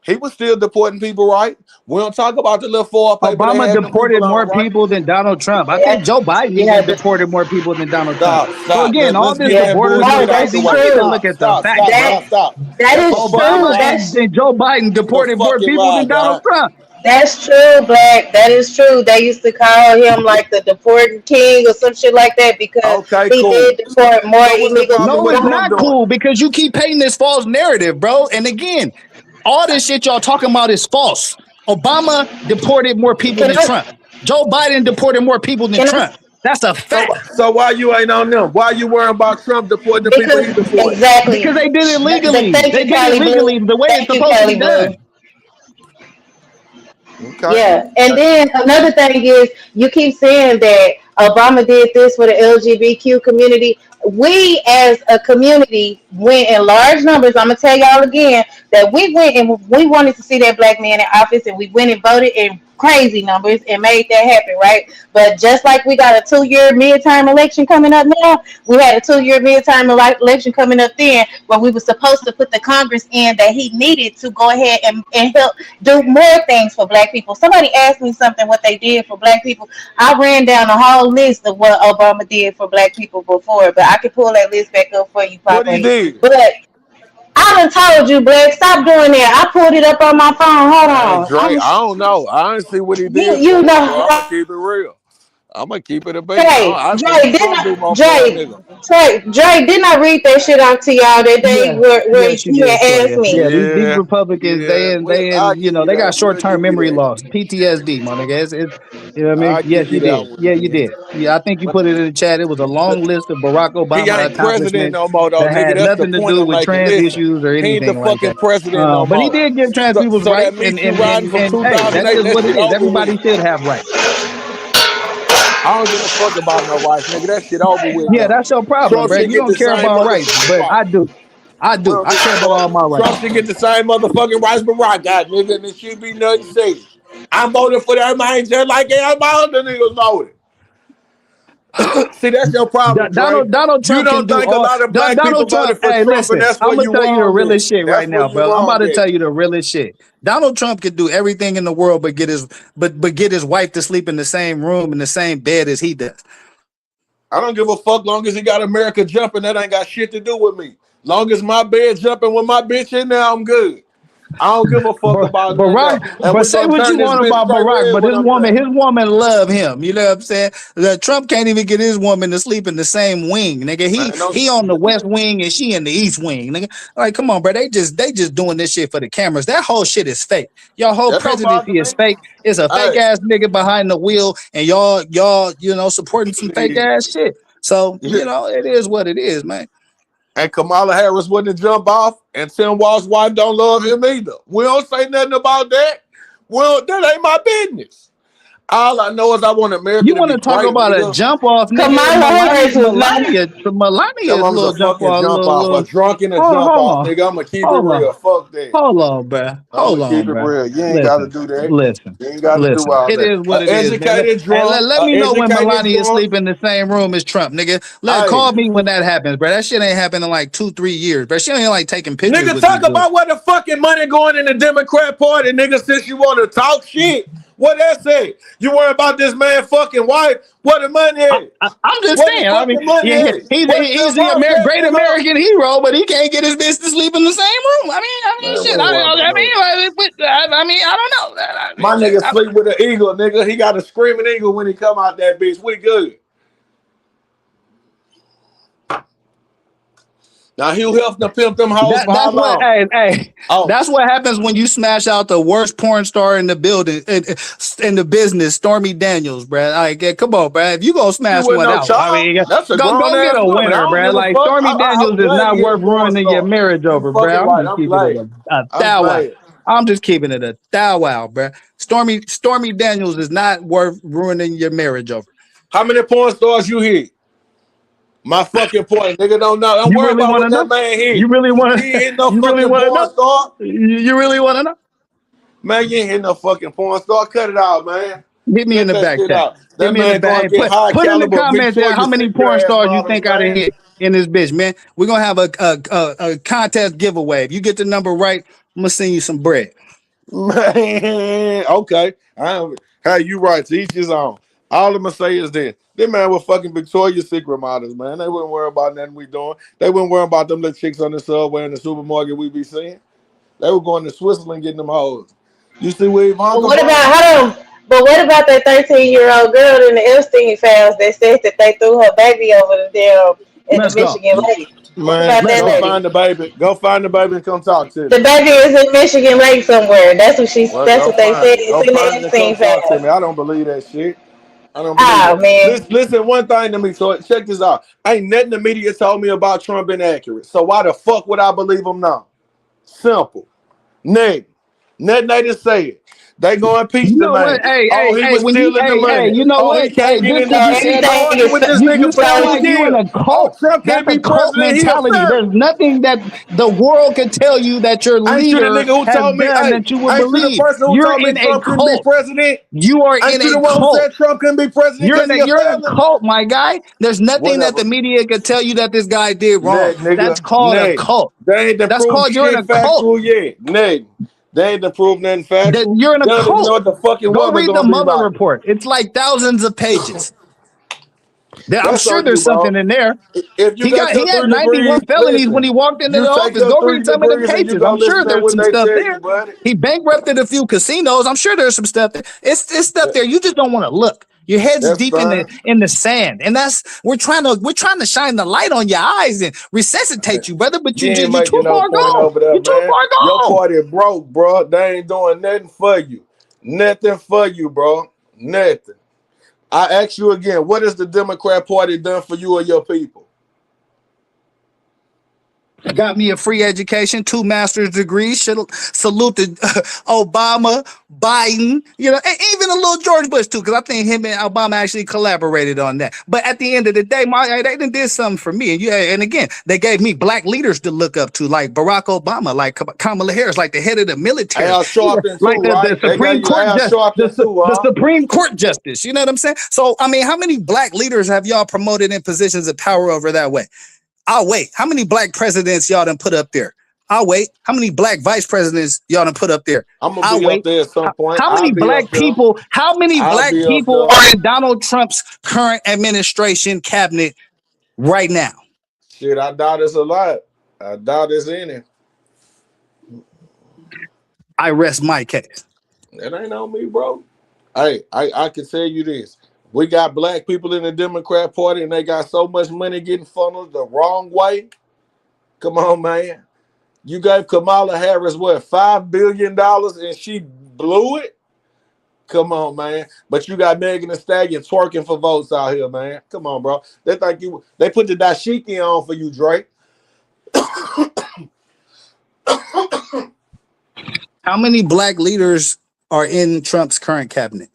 C: He was still deporting people, right? We don't talk about the little four paper they
E: Obama
C: had them
E: deported
C: people
E: more
C: on, right?
E: people than Donald Trump. I think Joe Biden
A: Yeah,
E: even deported more people than Donald Trump.
C: Stop,
E: So
C: stop.
E: again, all
C: Let's
E: this
C: get
E: the
C: that
E: borders
A: no,
C: bullshit
E: debate
C: out
A: that's
C: the
E: thing,
C: way.
E: you need to
A: true.
E: look at the
C: Stop,
E: facts,
C: stop,
E: bro.
C: stop, stop.
A: That
C: That's
A: is
C: the fucking
A: true.
E: Obama
C: lie.
E: and Joe Biden
C: The
E: deported more
C: fucking
E: people
C: lie,
E: than Donald
C: guy.
E: Trump.
A: That's true, Black. That is true. They used to call him like the deporting king or some shit like that because
C: Okay,
A: he
C: cool.
A: did deport more
C: So what's the
A: illegals
C: problem
A: than
E: No,
C: with
E: it's
A: Donald
C: Trump
E: not
C: doing?
E: cool because you keep painting this false narrative, bro. And again, all this shit y'all talking about is false. Obama deported more people
A: Can
E: than Trump. Joe Biden deported more people than
A: I?
E: Trump. That's a
C: So,
E: fact.
C: so why you ain't on them? Why you worrying about Trump deporting the people
A: Because
C: he deported?
E: Because
A: exactly.
E: they did it legally.
A: Thank
E: They
A: you,
E: did it
A: Kelly
E: legally
A: Blue.
E: the way it's
A: Thank you,
E: supposed to be
A: Kelly Blue.
E: done.
C: Okay.
A: Yeah, and then another thing is you keep saying that Obama did this for the LGBTQ community. We as a community went in large numbers. I'm gonna tell y'all again that we went and we wanted to see that black man in office, and we went and voted in crazy numbers and made that happen, right? But just like we got a 2-year midterm election coming up now, we had a 2-year midterm election coming up then, where we were supposed to put the Congress in that he needed to go ahead and help do more things for black people. Somebody asked me something what they did for black people. I ran down a whole list of what Obama did for black people before, but I can pull that list back up for you,
C: What he
A: Papa.
C: did?
A: But I done told you, Black, stop doing that. I pulled it up on my phone. Hold
C: Hey,
A: on.
C: Dre, I don't know. I didn't see what he
A: You
C: did
A: you
C: for us, bro. I'm gonna
A: know,
C: keep it real. I'm gonna keep it a bean.
A: Jay,
C: I think
A: Jay, didn't
C: Trump do
A: I,
C: more for a
A: Jay,
C: nigga.
A: Didn't I read that shit out to y'all that day
E: Yeah.
A: where
E: Yes, you
A: he
E: did,
A: had asked
E: Toya.
A: me?
E: Yeah, these
C: Yeah,
E: Republicans,
C: yeah. I'll
E: you
C: give
E: know,
C: you
E: they got
C: that. We'll
E: short-term
C: give you
E: memory
C: that.
E: loss, PTSD, my nigga. You know what I mean?
C: I'll
E: Yes,
C: give you
E: you
C: that
E: did.
C: one
E: Yeah, you
C: again.
E: did. Yeah, I think you
C: But
E: put it in the chat. It was a long list of Barack
C: he
E: Obama
C: ain't president
E: accomplishments
C: no more, though,
E: that
C: nigga.
E: had
C: That's the
E: nothing to
C: point
E: do
C: I'm
E: with
C: making.
E: trans
C: Listen,
E: issues or
C: he ain't the
E: anything like
C: fucking
E: that.
C: president no
E: But he
C: more.
E: did give trans people's
C: So that
E: rights,
C: meat you riding from
E: and hey, that's
C: 2008,
E: just
C: that
E: what
C: shit
E: it is.
C: over with.
E: Everybody should have rights.
C: I don't give a fuck about no rights, nigga. That shit over with
E: Yeah,
C: now.
E: that's your problem,
C: Trump
E: bro.
C: should
E: You
C: get
E: don't
C: the
E: care
C: same
E: about rights,
C: motherfucking
E: but
C: rights.
E: I do. I
C: We
E: do.
C: don't
E: I
C: give a
E: care about all
C: fuck.
E: my rights.
C: Trump should get the same motherfucking rights Barack got, nigga, and it should be nothing said. I'm voting for that man just like everybody other niggas voted. See, that's your problem, Dre.
E: Donald
C: You
E: Trump can
C: don't
E: do
C: think a
E: all.
C: lot of black people
E: Donald
C: voted
E: Trump.
C: for
E: Hey,
C: Trump, and
E: listen.
C: that's
E: I'm
C: where
E: gonna
C: you
E: tell you the
C: wrong at.
E: realest shit
C: That's
E: right
C: where
E: now,
C: you
E: bro. I'm about
C: wrong
E: to
C: at.
E: tell you the realest shit. Donald Trump can do everything in the world, but get his wife to sleep in the same room in the same bed as he does.
C: I don't give a fuck long as he got America jumping. That ain't got shit to do with me. Long as my bed jumping with my bitch in there, I'm good. I don't give a fuck about none of
E: Barack,
C: that. And
E: but
C: we
E: say
C: gonna
E: what
C: turn
E: you
C: this
E: want
C: bitch
E: about
C: straight
E: Barack,
C: red
E: but
C: when I'm done.
E: his woman love him. You know what I'm saying? Trump can't even get his woman to sleep in the same wing, nigga.
C: Man,
E: He on the west wing and she in the east wing, nigga. Like, come on, bro. They just doing this shit for the cameras. That whole shit is fake. Your whole
C: that don't bother
E: presidency
C: me.
E: is fake. It's a fake
C: Hey,
E: ass nigga behind the wheel, and y'all, you know, supporting some fake ass shit. So, you know, it is what it is, man.
C: and Kamala Harris wouldn't jump off, and Tim Walz's wife don't love him either. We don't say nothing about that. Well, that ain't my business. All I know is I want America
E: You
C: to
E: want
C: be
E: to talk
C: great,
E: about a
C: nigga.
E: jump off, nigga?
A: Kamala Harris was not.
C: Tell
E: Melania's
C: them
E: little
C: to
E: jump
C: fucking
E: off,
C: jump off. A drunk and a jump
E: hold
C: off,
E: on,
C: nigga. I'm gonna keep it
E: hold on.
C: real. Fuck that.
E: Hold on, bruh.
C: I'm
E: Hold
C: gonna keep
E: on,
C: it
E: bruh.
C: real. You ain't gotta
E: Listen,
C: do that.
E: listen,
C: You ain't gotta do
E: listen.
C: all
E: It
C: that.
E: is what
C: An
E: it is, nigga.
C: educated
E: Hey,
C: drunk,
E: let
C: an
E: me know when
C: educated
E: Melania
C: drunk.
E: sleep in the same room as Trump, nigga.
C: Hey,
E: Call me when that happens, bruh. That shit ain't happened in like 2-3 years, bruh. She ain't like taking pictures
C: nigga,
E: with
C: talk
E: these dudes.
C: about where the fucking money going in the Democrat Party, nigga. Since you want to talk shit, what that say? You worry about this man fucking wife? Where the money at?
E: I'm just
C: Where the
E: saying. I mean,
C: fucking money
E: yeah,
C: at? Where
E: he's
C: Tim
E: the
C: Walz at,
E: great
C: nigga?
E: American hero, but he can't get his bitch to sleep in the same room.
C: Man, we
E: Shit.
C: ain't worried about no.
E: I don't know.
C: My nigga sleep with an eagle, nigga. He got a screaming eagle when he come out that bitch. We good. Now Hugh Hefner pimped them hoes for how
E: That's what.
C: long?
E: Hey,
C: Oh,
E: that's what happens when you smash out the worst porn star in the building in the business, Stormy Daniels, bruh. Like, come on, bruh. If you gonna
C: she
E: smash
C: wasn't
E: one
C: no
E: out, I
C: child.
E: mean,
C: That's a
E: go
C: grown
E: get
C: ass
E: a
C: woman. I
E: winner,
C: don't
E: bruh.
C: give a
E: Like
C: fuck.
E: Stormy Daniels
C: I'm
E: is
C: glad
E: not
C: he hit a
E: worth
C: porn
E: ruining your
C: star.
E: marriage
C: You
E: over,
C: fucking
E: bruh.
C: right. I'm glad. I'm glad.
E: I'm just keeping it a thou wow, bruh. Stormy Daniels is not worth ruining your marriage over.
C: How many porn stars you hit? My fucking point, nigga. Don't know. Don't
E: You
C: worry
E: really
C: about
E: want
C: what
E: to
C: that
E: know?
C: man
E: You
C: hit.
E: really want
C: He ain't hit no
E: You really
C: fucking
E: want to
C: porn
E: know?
C: star.
E: You really want to know?
C: Man, you ain't hit no fucking porn star. Cut it out, man.
E: Hit me in
C: Check
E: the
C: that
E: back
C: shit
E: chat.
C: out.
E: Hit
C: That
E: me in the
C: man gonna
E: back.
C: get high
E: Put in the
C: caliber
E: comments there how
C: Victoria's
E: many
C: Secret
E: porn
C: ass
E: stars you
C: bottles,
E: think I done
C: man.
E: hit in this bitch, man. We're gonna have a contest giveaway. If you get the number right, I'm gonna send you some bread.
C: Man, okay. Hey, you right. To each his own. All I'm gonna say is this: this man was fucking Victoria's Secret models, man. They wouldn't worry about nothing we doing. They wouldn't worry about them little chicks on the subway in the supermarket we be seeing. They were going to Switzerland getting them hoes. You see where
A: But
C: Ivanka
A: what
C: from?
A: about hold on? But what about that 13-year-old girl in the Epstein files that said that they threw her baby over the damn at the
E: Let's go.
A: Michigan lake? What
C: Man,
A: about
E: Let's
A: that
C: go
E: go.
A: lady?
C: find the baby. Go find the baby and come talk to me.
A: The baby is in Michigan Lake somewhere. That's what she.
C: Well,
A: That's
C: go
A: what they
C: find
A: said.
C: it.
A: It's
C: Go
A: in the
C: find it and come
A: Epstein
C: talk to
A: files.
C: me. I don't believe that shit. I don't believe
A: Oh
C: that.
A: man.
C: Listen, one thing to me. So check this out. Ain't nothing the media told me about Trump inaccurate. So why the fuck would I believe him now? Simple. Nigga. Nothing they just said. They go impeach
E: You
C: the
E: know what?
C: man.
E: Hey,
C: Oh, he was
E: when you,
C: stealing the money.
E: you know
C: Oh, he
E: what? Hey,
C: can't get
E: just
C: in
E: because
C: there.
E: you said
C: No
E: that,
A: Everything
C: arguing
A: is
C: with this
E: you
C: nigga for
E: sound
C: 2
E: like you in
C: years.
E: a
C: Oh,
E: cult.
C: Trump
E: That's
C: can't
E: a
C: be
E: cult
C: president. He a
E: mentality.
C: felon.
E: There's nothing that the world can tell you that your
C: Ain't you the
E: leader
C: nigga who
E: has
C: told me,
E: done
C: hey,
E: that you would
C: ain't you the
E: believe.
C: person who
E: You're
C: told me
E: in a
C: Trump couldn't be
E: cult.
C: president?
E: You are
C: Ain't
E: in
C: you
E: a
C: the one who
E: cult.
C: said Trump couldn't be president because he a
E: You're in a
C: felon?
E: cult, my guy. There's nothing that
C: Whatever.
E: the media could tell you that this guy did wrong.
C: Neg,
E: That's
C: nigga.
E: called a
C: Neg.
E: cult.
C: They ain't done
E: That's
C: proved
E: called you're in
C: shit
E: a cult.
C: factual yet. Neg. They ain't done proved nothing
E: That
C: factual.
E: you're in
C: They
E: a
C: don't even know
E: cult.
C: what the fucking
E: Go
C: weather
E: read the
C: gonna be
E: Mueller
C: like.
E: report. It's like thousands of pages. I'm
C: That's
E: sure
C: on you,
E: there's something
C: bro.
E: in there.
C: If you got
E: He
C: your
E: had
C: 3
E: 91
C: degrees,
E: felonies when
C: listen.
E: he walked into
C: You
E: the
C: take
E: office.
C: your
E: Go
C: 3
E: read some of the
C: degrees and you
E: pages.
C: go
E: I'm sure
C: listen to
E: there's
C: what
E: some
C: they
E: stuff
C: tell you,
E: there.
C: buddy.
E: He bankrupted a few casinos. I'm sure there's some stuff there. It's stuff there. You just don't want to look. Your head's
C: That's
E: deep
C: fine.
E: in the sand, and that's we're trying to shine the light on your eyes and resuscitate you, brother. But
C: You ain't
E: you too
C: making no
E: far
C: point
E: gone.
C: over there,
E: You too
C: man.
E: far
C: Your
E: gone.
C: party broke, bro. They ain't doing nothing for you. Nothing for you, bro. Nothing. I ask you again, what has the Democrat Party done for you or your people?
E: Got me a free education, 2 master's degrees. Should salute to Obama, Biden, and even a little George Bush too, because I think him and Obama actually collaborated on that. But at the end of the day, they done did something for me. And again, they gave me black leaders to look up to, like Barack Obama, like Kamala Harris, like the head of the military,
C: Al Sharpton
E: like
C: too, right?
E: the
C: They got
E: Supreme
C: you
E: Court
C: Al Sharpton too,
E: the
C: huh?
E: Supreme Court justice. You know what I'm saying? So I mean, how many black leaders have y'all promoted in positions of power over that way? I'll wait. How many black presidents y'all done put up there? I'll wait. How many black vice presidents y'all done put up there?
C: I'm gonna
E: I'll
C: be up
E: wait.
C: there at some point.
E: How
C: I'll
E: many
C: be
E: black
C: up there.
E: people? How many
C: I'll
E: black
C: be up
E: people
C: there.
E: are in Donald Trump's current administration cabinet right now?
C: Shit, I doubt it's a lot. I doubt it's any.
E: I rest my case.
C: That ain't on me, bro. Hey, I can tell you this. We got black people in the Democrat Party and they got so much money getting funneled the wrong way. Come on, man. You gave Kamala Harris what, $5 billion and she blew it? Come on, man. But you got Megan Thee Stallion twerking for votes out here, man. Come on, bro. They put the dashiki on for you, Drake.
E: How many black leaders are in Trump's current cabinet?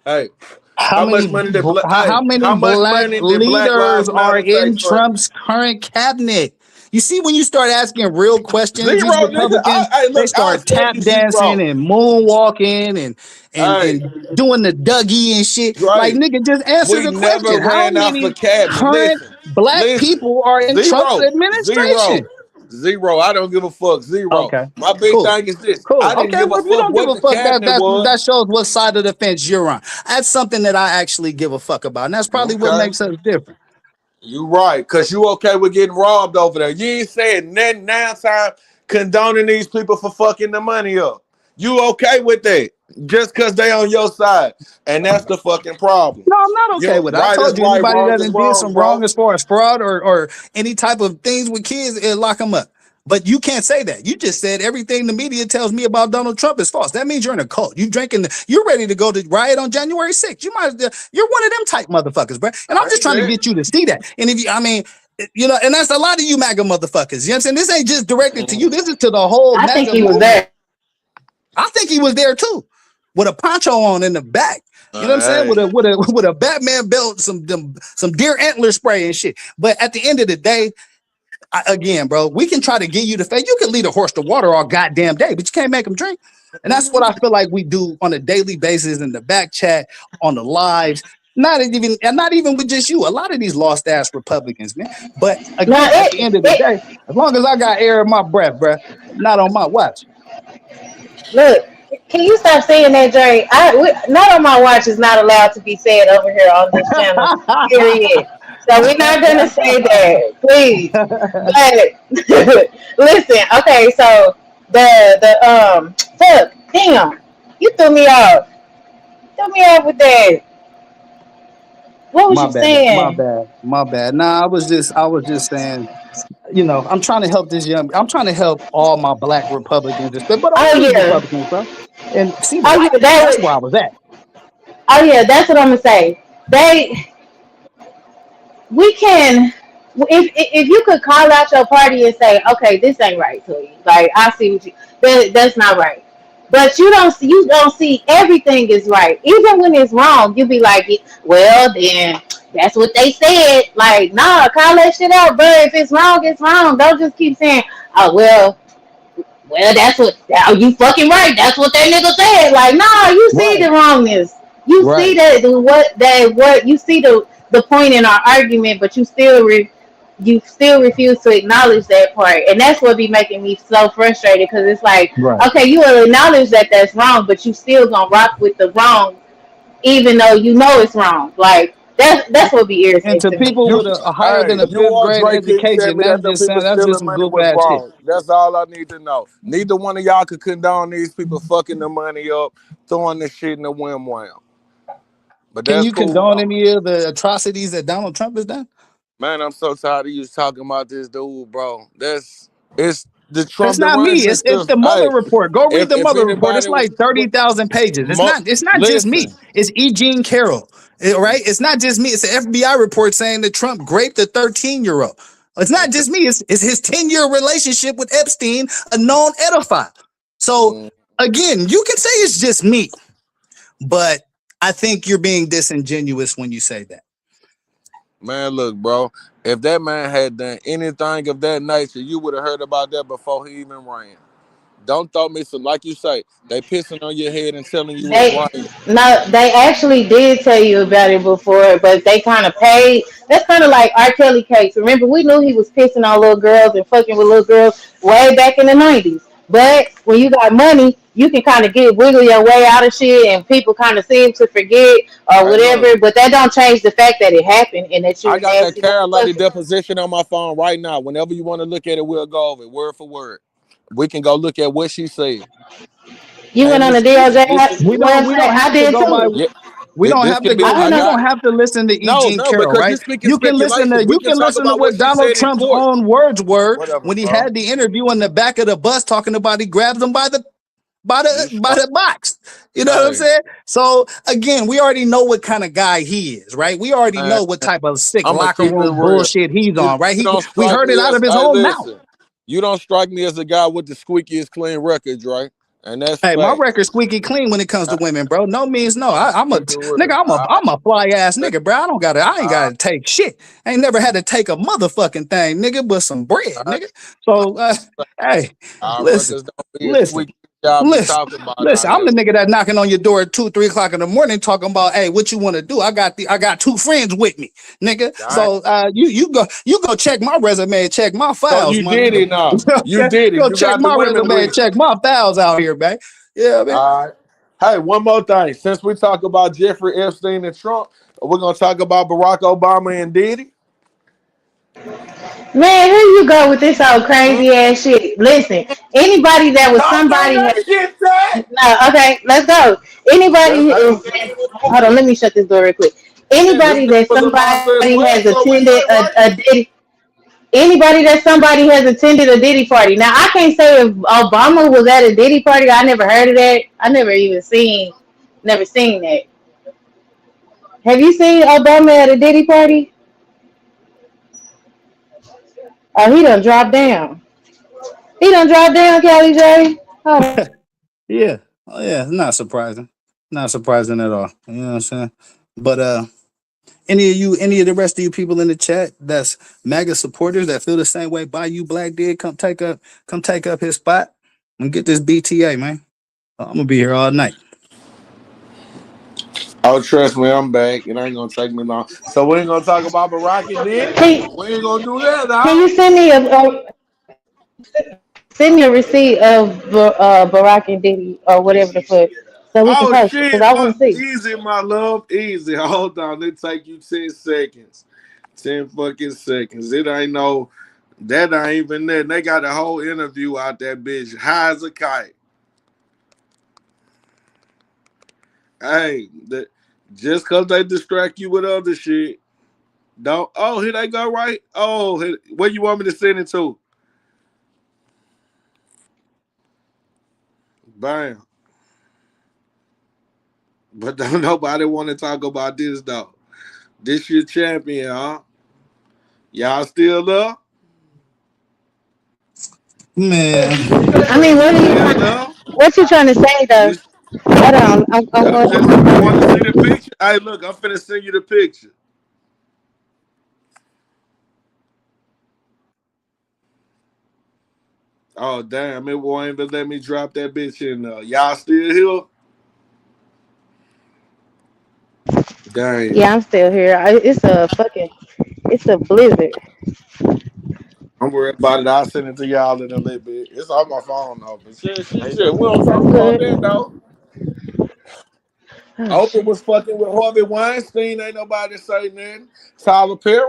C: Hey,
E: How
C: how
E: many
C: much money did
E: how many
C: how much
E: black
C: money did Black
E: leaders
C: Lives
E: are
C: Matter
E: in
C: take from you?
E: Trump's current cabinet? You see, when you start asking real questions, these
C: Zero, nigga.
E: Republicans, they
C: Look, I
E: start
C: tell
E: tap
C: you
E: dancing
C: zero.
E: and moonwalking
C: Hey,
E: and doing the Dougie and shit. Like,
C: Drake,
E: nigga, just answer
C: we
E: the
C: never
E: question. How
C: ran out for
E: many
C: cabinet.
E: current
C: Listen,
E: black
C: listen.
E: people are in Trump's
C: Zero,
E: administration?
C: zero, zero. I don't give a fuck. Zero.
E: Okay,
C: My big
E: cool.
C: thing is this.
E: Cool.
C: I didn't
E: Okay.
C: give a
E: Well, if you
C: fuck
E: don't give
C: what
E: a
C: the
E: fuck,
C: cabinet
E: that
C: was.
E: shows what side of the fence you're on. That's something that I actually give a fuck about, and that's probably what
C: Okay.
E: makes us different.
C: You right, cause you okay with getting robbed over there. You ain't saying nothing now time condoning these people for fucking the money up. You okay with that? Just cause they on your side. And that's the fucking problem.
E: No, I'm not okay
C: You
E: with it. I
C: right is
E: told you
C: right,
E: anybody
C: wrong
E: that
C: is
E: done did
C: wrong,
E: some wrong
C: bro.
E: as far as fraud or any type of things with kids, lock them up. But you can't say that. You just said everything the media tells me about Donald Trump is false. That means you're in a cult. You're ready to go to riot on January 6th. You're one of them type motherfuckers, bro. And I'm
C: I
E: just
C: ain't
E: trying to
C: that.
E: get you to see that. And and that's a lot of you MAGA motherfuckers. You know what I'm saying? This ain't just directed to you. This is to the whole
A: I think
E: MAGA
A: he was
E: movement.
A: there.
E: I think he was there too, with a poncho on in the back. You know what I'm saying?
C: Hey,
E: With a Batman belt, some deer antler spray and shit. But at the end of the day, again, bro, we can try to give you the faith. You can lead a horse to water all goddamn day, but you can't make him drink. And that's what I feel like we do on a daily basis in the back chat, on the lives. Not even with just you. A lot of these lost ass Republicans, man. But
A: Now,
E: again, at the end of the day, as long as I got air in my breath, bruh, not on my watch.
A: look, can you stop saying that, Dre? Not on my watch is not allowed to be said over here on this channel. Period. So we're not gonna say that, please. But listen, okay. So fuck, damn, you threw me off. Threw me off with that. What was
E: My
A: you
E: bad, my
A: saying?
E: bad, my bad. Nah, I was just saying, I'm trying to help I'm trying to help all my black Republicans, but all
A: Oh
E: these
A: yeah,
E: Republicans, bro, and see the
A: oh
E: light.
A: yeah,
E: That's where I was at.
A: oh yeah, that's what I'm gonna say. We can, if you could call out your party and say, okay, this ain't right to you. Like I see what that's not right. But you don't see everything is right. Even when it's wrong, you be like, well then that's what they said. Like, nah, call that shit out, bro. If it's wrong, it's wrong. Don't just keep saying, oh that's what, oh, you fucking right. That's what that nigga said. Like, nah, you see
E: Right,
A: the wrongness. You see
E: right.
A: what you see the point in our argument, but you still refuse to acknowledge that part, and that's what be making me so frustrated. Because it's like,
E: Right.
A: okay, you will acknowledge that that's wrong, but you still gonna rock with the wrong, even though you know it's wrong. Like that's what be
E: And
A: irritating
E: to
A: to me.
E: people
C: You,
E: with a higher
C: hey,
E: than a
C: you
E: fifth
C: want
E: grade
C: Drake to tell
E: education,
C: me that the people
E: that's just
C: stealing
E: some
C: money
E: goof
C: was
E: ass shit.
C: wrong. That's all I need to know. Neither one of y'all could condone these people fucking the money up, throwing the shit in the wham wham. But
E: Can
C: that's
E: you
C: cool
E: condone
C: though.
E: any of the atrocities that Donald Trump has done?
C: Man, I'm so tired of you talking about this dude, bro. It's the
E: That's
C: Trump
E: not me.
C: derangement
E: It's
C: still.
E: the
C: Hey,
E: Mueller report. Go read the
C: if
E: Mueller report. It's
C: anybody was
E: like 30,000 pages. It's not just me.
C: listen,
E: It's E. Jean Carroll. Right? It's not just me. It's an FBI report saying that Trump raped a 13-year-old. It's not
C: okay.
E: just me. It's his 10-year relationship with Epstein, a known pedophile. So
C: Mm,
E: again, you can say it's just me, but I think you're being disingenuous when you say that.
C: man, look, bro. If that man had done anything of that nature, you would have heard about that before he even ran. Don't throw me some, like you say, they pissing on your head and telling you it's
A: They
C: right.
A: no, they actually did tell you about it before, but they kind of paid. That's kind of like R. Kelly case. Remember, we knew he was pissing on little girls and fucking with little girls way back in the '90s. But when you got money, you can kind of get wiggle your way out of shit, and people kind of seem to forget or
C: Hey, look,
A: whatever. But that don't change the fact that it happened and that you're
C: I
A: a
C: got that
A: nasty
C: Carol Lady
A: motherfucker.
C: deposition on my phone right now. Whenever you want to look at it, we'll go over it word for word. We can go look at what she said.
A: You went
C: And
A: on the
C: this
A: DOJ
C: this is
E: We
A: website.
E: don't
A: I
E: have to
A: did
E: go by
A: too.
C: yeah.
E: we don't
C: This
E: have to
C: can be
E: go.
A: I don't
C: I
E: You
A: know.
C: got
E: don't have to listen to E.
C: no,
E: Jean
C: no,
E: Carroll,
C: because
E: right?
C: you're speaking speculation. We
E: You
C: can
E: can
C: talk
E: listen to
C: about what
E: what
C: she
E: Donald
C: said in
E: Trump's
C: court.
E: own words were
C: Whatever,
E: when he
C: bro.
E: had the interview in the back of the bus talking about he grabs them
C: You
E: by
C: start.
E: the box. You know what I'm
C: Hey,
E: saying? So again, we already know what kind of guy he is, right? We already
C: man,
E: know what type of sick
C: I'm gonna
E: locker
C: keep it
E: room
C: real.
E: bullshit he's
C: You
E: on, right?
C: you don't
E: We
C: strike
E: heard it
C: me
E: out
C: as
E: of his
C: hey,
E: own mouth.
C: listen. You don't strike me as a guy with the squeakiest clean records, right? And that's
E: Hey, my
C: facts.
E: record's squeaky clean when it comes to
C: I
E: women, bro. No means no. I'm a
C: keep it real.
E: nigga.
C: All right.
E: I'm a fly ass nigga, bro. I ain't
C: All
E: gotta take shit. I ain't never had to take a motherfucking thing, nigga, but some bread,
C: right.
E: nigga. So, hey,
C: Our
E: listen,
C: records don't be as
E: listen.
C: squeaky as y'all be
E: Listen,
C: talking about
E: listen.
C: out
E: I'm
C: here.
E: the nigga that knocking on your door at 2, 3 o'clock in the morning, talking about, hey, what you want to do? I got two friends with me, nigga.
C: All right.
E: So, you go check my resume, and check my
C: So
E: files,
C: you
E: my
C: did
E: nigga.
C: it now. You
E: Okay,
C: did it.
E: go
C: You
E: check
C: got the
E: my
C: women
E: resume,
C: with
E: and
C: it.
E: check my files out here, man. Yeah, man.
C: All right. Hey, one more thing. Since we talk about Jeffrey Epstein and Trump, we're gonna talk about Barack Obama and Diddy.
A: Man, here you go with this old
C: Hmm?
A: crazy ass shit. Listen, anybody that was
C: Talk on
A: somebody
C: that
A: has
C: shit, Zach.
A: no. Okay, let's go.
C: That's
A: Anybody
C: hey,
A: is hold on. Let me shut this door real quick.
C: and this
A: Anybody
C: nigga
A: that
C: was a bouncer as
A: somebody
C: well,
A: has
C: so we
A: attended
C: straight, right?
A: a Diddy. Anybody that somebody has attended a Diddy party. Now I can't say if Obama was at a Diddy party. I never heard of that. I never seen that. Have you seen Obama at a Diddy party? Oh, he done dropped down. He done dropped down, Kelly J. Hold on.
E: Yeah. Oh, yeah. Not surprising. Not surprising at all. You know what I'm saying? But any of the rest of you people in the chat that's MAGA supporters that feel the same way Bayou Black did, come take up his spot and get this BTA, man. I'm gonna be here all night.
C: Oh, trust me, I'm back. It ain't gonna take me long. So we ain't gonna talk about Barack and Diddy.
A: Hey,
C: We ain't gonna do that
A: can
C: now.
A: you send me a receipt of Barack and Diddy or whatever the fuck so we can
C: Oh
A: post it because
C: shit,
A: I want to see.
C: easy, my love, easy. Hold on, it take you 10 seconds, 10 fucking seconds. It ain't no, that ain't even there. They got a whole interview out that bitch, high as a kite. Hey, just cause they distract you with other shit, don't. Oh, here they go, right? Oh, where you want me to send it to? Bam. But don't nobody want to talk about this though. This your champion, huh? Y'all still up?
E: Man,
A: I mean,
C: You still up?
A: what you trying to say though?
C: You
A: Hold on, I'm
C: just
A: going.
C: you want to see the picture? Hey, look, I'm finna send you the picture. Oh damn, it won't even let me drop that bitch in there. Y'all still here? Damn.
A: Yeah, I'm still here. It's a blizzard.
C: I'm worried about it. I'll send it to y'all in a little bit. It's on my phone though. But shit. We don't
A: That's
C: talk about
A: good.
C: that though.
A: Oh
C: Oprah
A: shit.
C: was fucking with Harvey Weinstein. Ain't nobody say nothing. Tyler Perry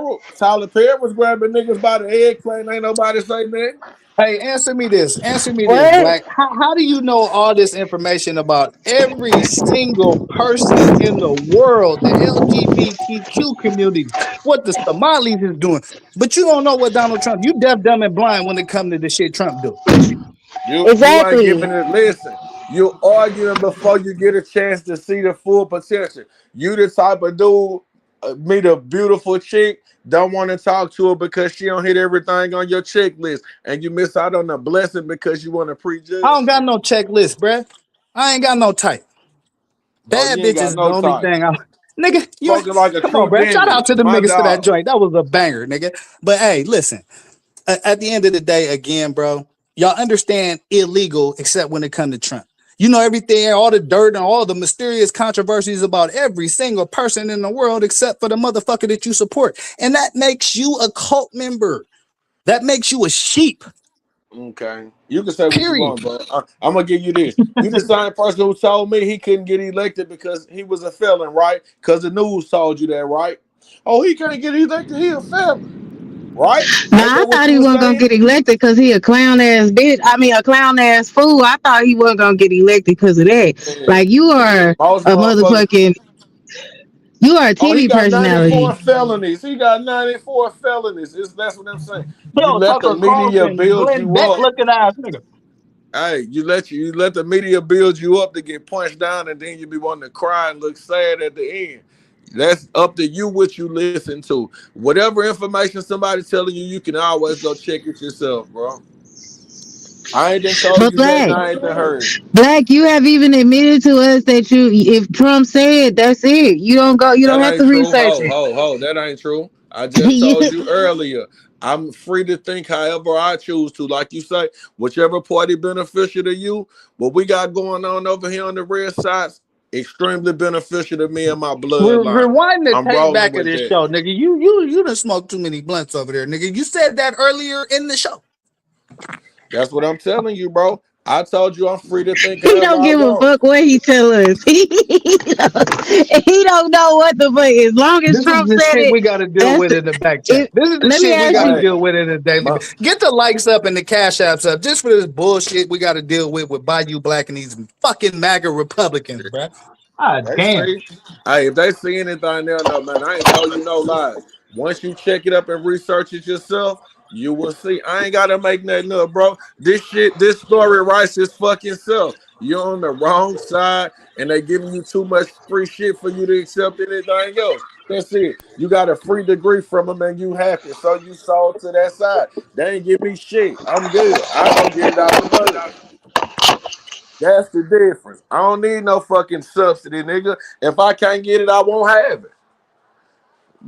C: was grabbing niggas by the eggplant. Ain't nobody say nothing.
E: hey, answer me this. Answer me this,
A: What?
E: Black. How do you know all this information about every single person in the world, the LGBTQ community, what the Somalis is doing, but you don't know what Donald Trump? You deaf, dumb, and blind when it comes to the shit Trump do.
C: You ain't
A: Exactly.
C: giving it. Listen, you arguing before you get a chance to see the full potential. You the type of dude meet a beautiful chick, don't want to talk to her because she don't hit everything on your checklist, and you miss out on the blessing because you want to
E: I
C: prejudge
E: don't got
C: shit.
E: no checklist, bruh. I ain't got no type.
C: Oh,
E: Bad
C: you ain't
E: bitches
C: got
E: is the
C: no
E: only
C: time.
E: thing I nigga, you
C: Spoken like a
E: come on,
C: true
E: bruh. Shout out
C: Denver,
E: to them
C: my
E: niggas for that
C: dog.
E: joint. That was a banger, nigga. But hey, listen. At the end of the day, again, bro, y'all understand illegal except when it comes to Trump. You know everything, all the dirt and all the mysterious controversies about every single person in the world except for the motherfucker that you support. And that makes you a cult member. That makes you a sheep.
C: Okay, you can say what you
E: Period.
C: want, but I'm gonna give you this. You the same person who told me he couldn't get elected because he was a felon, right? Because the news told you that, right? Oh, he can't get elected. He a felon, right? Ain't
A: Now I
C: that what
A: thought
C: you
A: he
C: were
A: wasn't gonna
C: saying?
A: get elected because he a clown ass bitch. I mean, a clown ass fool. I thought he wasn't gonna get elected because of that.
C: Yeah.
A: Like you are
C: Most
A: a
C: motherfuckers.
A: motherfucking, you are a
C: Oh, he
A: TV
C: got 94
A: personality.
C: felonies. He got 94 felonies. That's what I'm saying. You
E: Yo,
C: let the
E: Tucker
C: media
E: Carlson,
C: build
E: Glenn
C: you
E: Beck
C: up.
E: looking ass nigga.
C: Hey, you let the media build you up to get punched down, and then you be wanting to cry and look sad at the end. That's up to you what you listen to. Whatever information somebody telling you, you can always go check it yourself, bro. I ain't done told
A: But
C: you that, and
A: Black,
C: I ain't done heard.
A: Black, you have even admitted to us that if Trump said, that's it. You
C: That
A: don't have
C: ain't
A: to
C: true.
A: research
C: Ho. That ain't true. I just told
A: it.
C: you earlier. I'm free to think however I choose to. Like you say, whichever party beneficial to you, what we got going on over here on the red side, extremely beneficial to me and my bloodline.
E: Rewind the
C: I'm
E: tape
C: rolling
E: back of
C: with
E: this
C: that.
E: show, nigga. You done smoked too many blunts over there, nigga. You said that earlier in the show.
C: That's what I'm telling you, bro. I told you I'm free to think
A: He
C: however
A: don't
C: I
A: give a
C: want.
A: fuck what he tell us. He don't know what the fuck. As long as
E: This is
A: Trump
E: the
A: said
E: shit
A: it,
E: we got to deal
A: that's
E: with
A: the.
E: in the back chat.
A: It,
E: This is the
A: let me
E: shit we
A: ask
E: got to
A: you.
C: Hey,
E: deal with in the daily.
C: my,
E: Get the likes up and the cash apps up just for this bullshit we got to deal with Bayou Black and these fucking MAGA Republicans, bruh. Ah,
C: they
E: damn.
C: see. Hey, if they see anything, they'll know, man. I ain't told you no lies. Once you check it up and research it yourself, you will see. I ain't gotta make nothing up, bro. This story writes its fucking self. You're on the wrong side, and they giving you too much free shit for you to accept anything else. That's it. You got a free degree from them, and you happy, so you sold to that side. They ain't give me shit. I'm good. I go get it out the mud. That's the difference. I don't need no fucking subsidy, nigga. If I can't get it, I won't have it.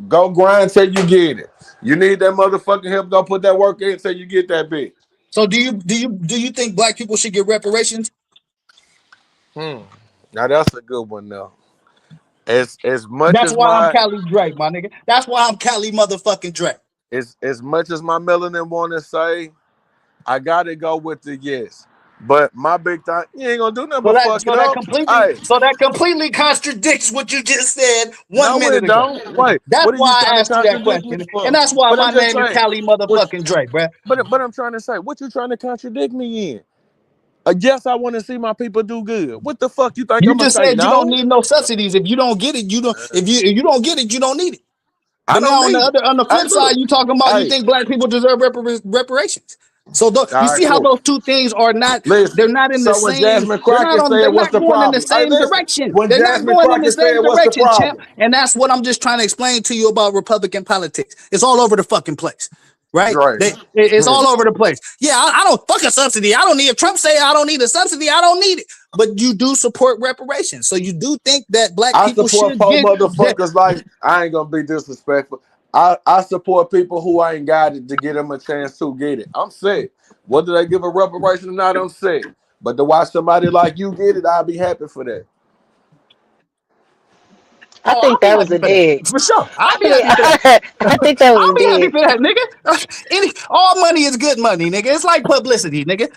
C: Go grind till you get it. You need that motherfucking help. Go put that work in till you get that bitch.
E: So do you think black people should get reparations?
C: Now that's a good one though. As much
E: That's
C: as
E: why I'm
C: my
E: Cali Drake, my nigga. That's why I'm Cali motherfucking Drake.
C: as much as my melanin want to say, I gotta go with the yes. But my big thing, you ain't gonna do nothing but fuck it up. Hey,
E: So that completely contradicts what you just said
C: no,
E: 1 minute
C: it
E: ago.
C: don't. Wait,
E: That's
C: what are you
E: why
C: trying
E: I
C: to
E: asked you that
C: contradict me
E: question, and
C: for?
E: that's why
C: But
E: my
C: I'm just
E: name is
C: saying,
E: Cali
C: what,
E: motherfucking Drake, bruh.
C: but I'm trying to say, what you trying to contradict me in? Yes, I want to see my people do good. What the fuck you think
E: You
C: I'm gonna
E: just
C: say
E: said you don't
C: no?
E: need no subsidies. If you don't get it, you don't. If you don't get it, you don't need it.
C: I
E: But
C: don't
E: now
C: need it.
E: on the
C: Hey,
E: flip side,
C: look.
E: you talking about you
C: Hey,
E: think black people deserve reparations. So you
C: all right,
E: see how
C: cool.
E: those two things are not, they're
C: Listen.
E: not in the
C: So when
E: same,
C: Jasmine Crockett said,
E: they're
C: "What's
E: not
C: the
E: going in the
C: problem?" Hey,
E: same
C: listen.
E: direction.
C: When
E: They're not
C: Jasmine
E: going in the
C: Crockett said,
E: same
C: "What's the
E: direction, champ.
C: problem?"
E: And that's what I'm just trying to explain to you about Republican politics. It's all over the fucking place. Right?
C: Right.
E: It's all over the place. Yeah, I don't fuck a subsidy. I don't need if Trump say I don't need a subsidy, I don't need it. But you do support reparations. So you do think that black
C: I
E: people
C: support
E: should
C: poor
E: get that.
C: motherfuckers like I ain't gonna be disrespectful. I support people who ain't got it to get them a chance to get it. I'm sick. Whether they give a reparation or not, I'm sick. But to watch somebody like you get it, I'll be happy for that.
A: I
E: Oh, I'll
A: think
E: be
A: that was
E: happy
A: a
E: for that.
A: dig.
E: For sure. I'll
A: I
E: be happy for that.
A: think I think that was
E: I'll
A: a
E: be happy
A: dig.
E: for that, nigga. All money is good money, nigga. It's like publicity, nigga.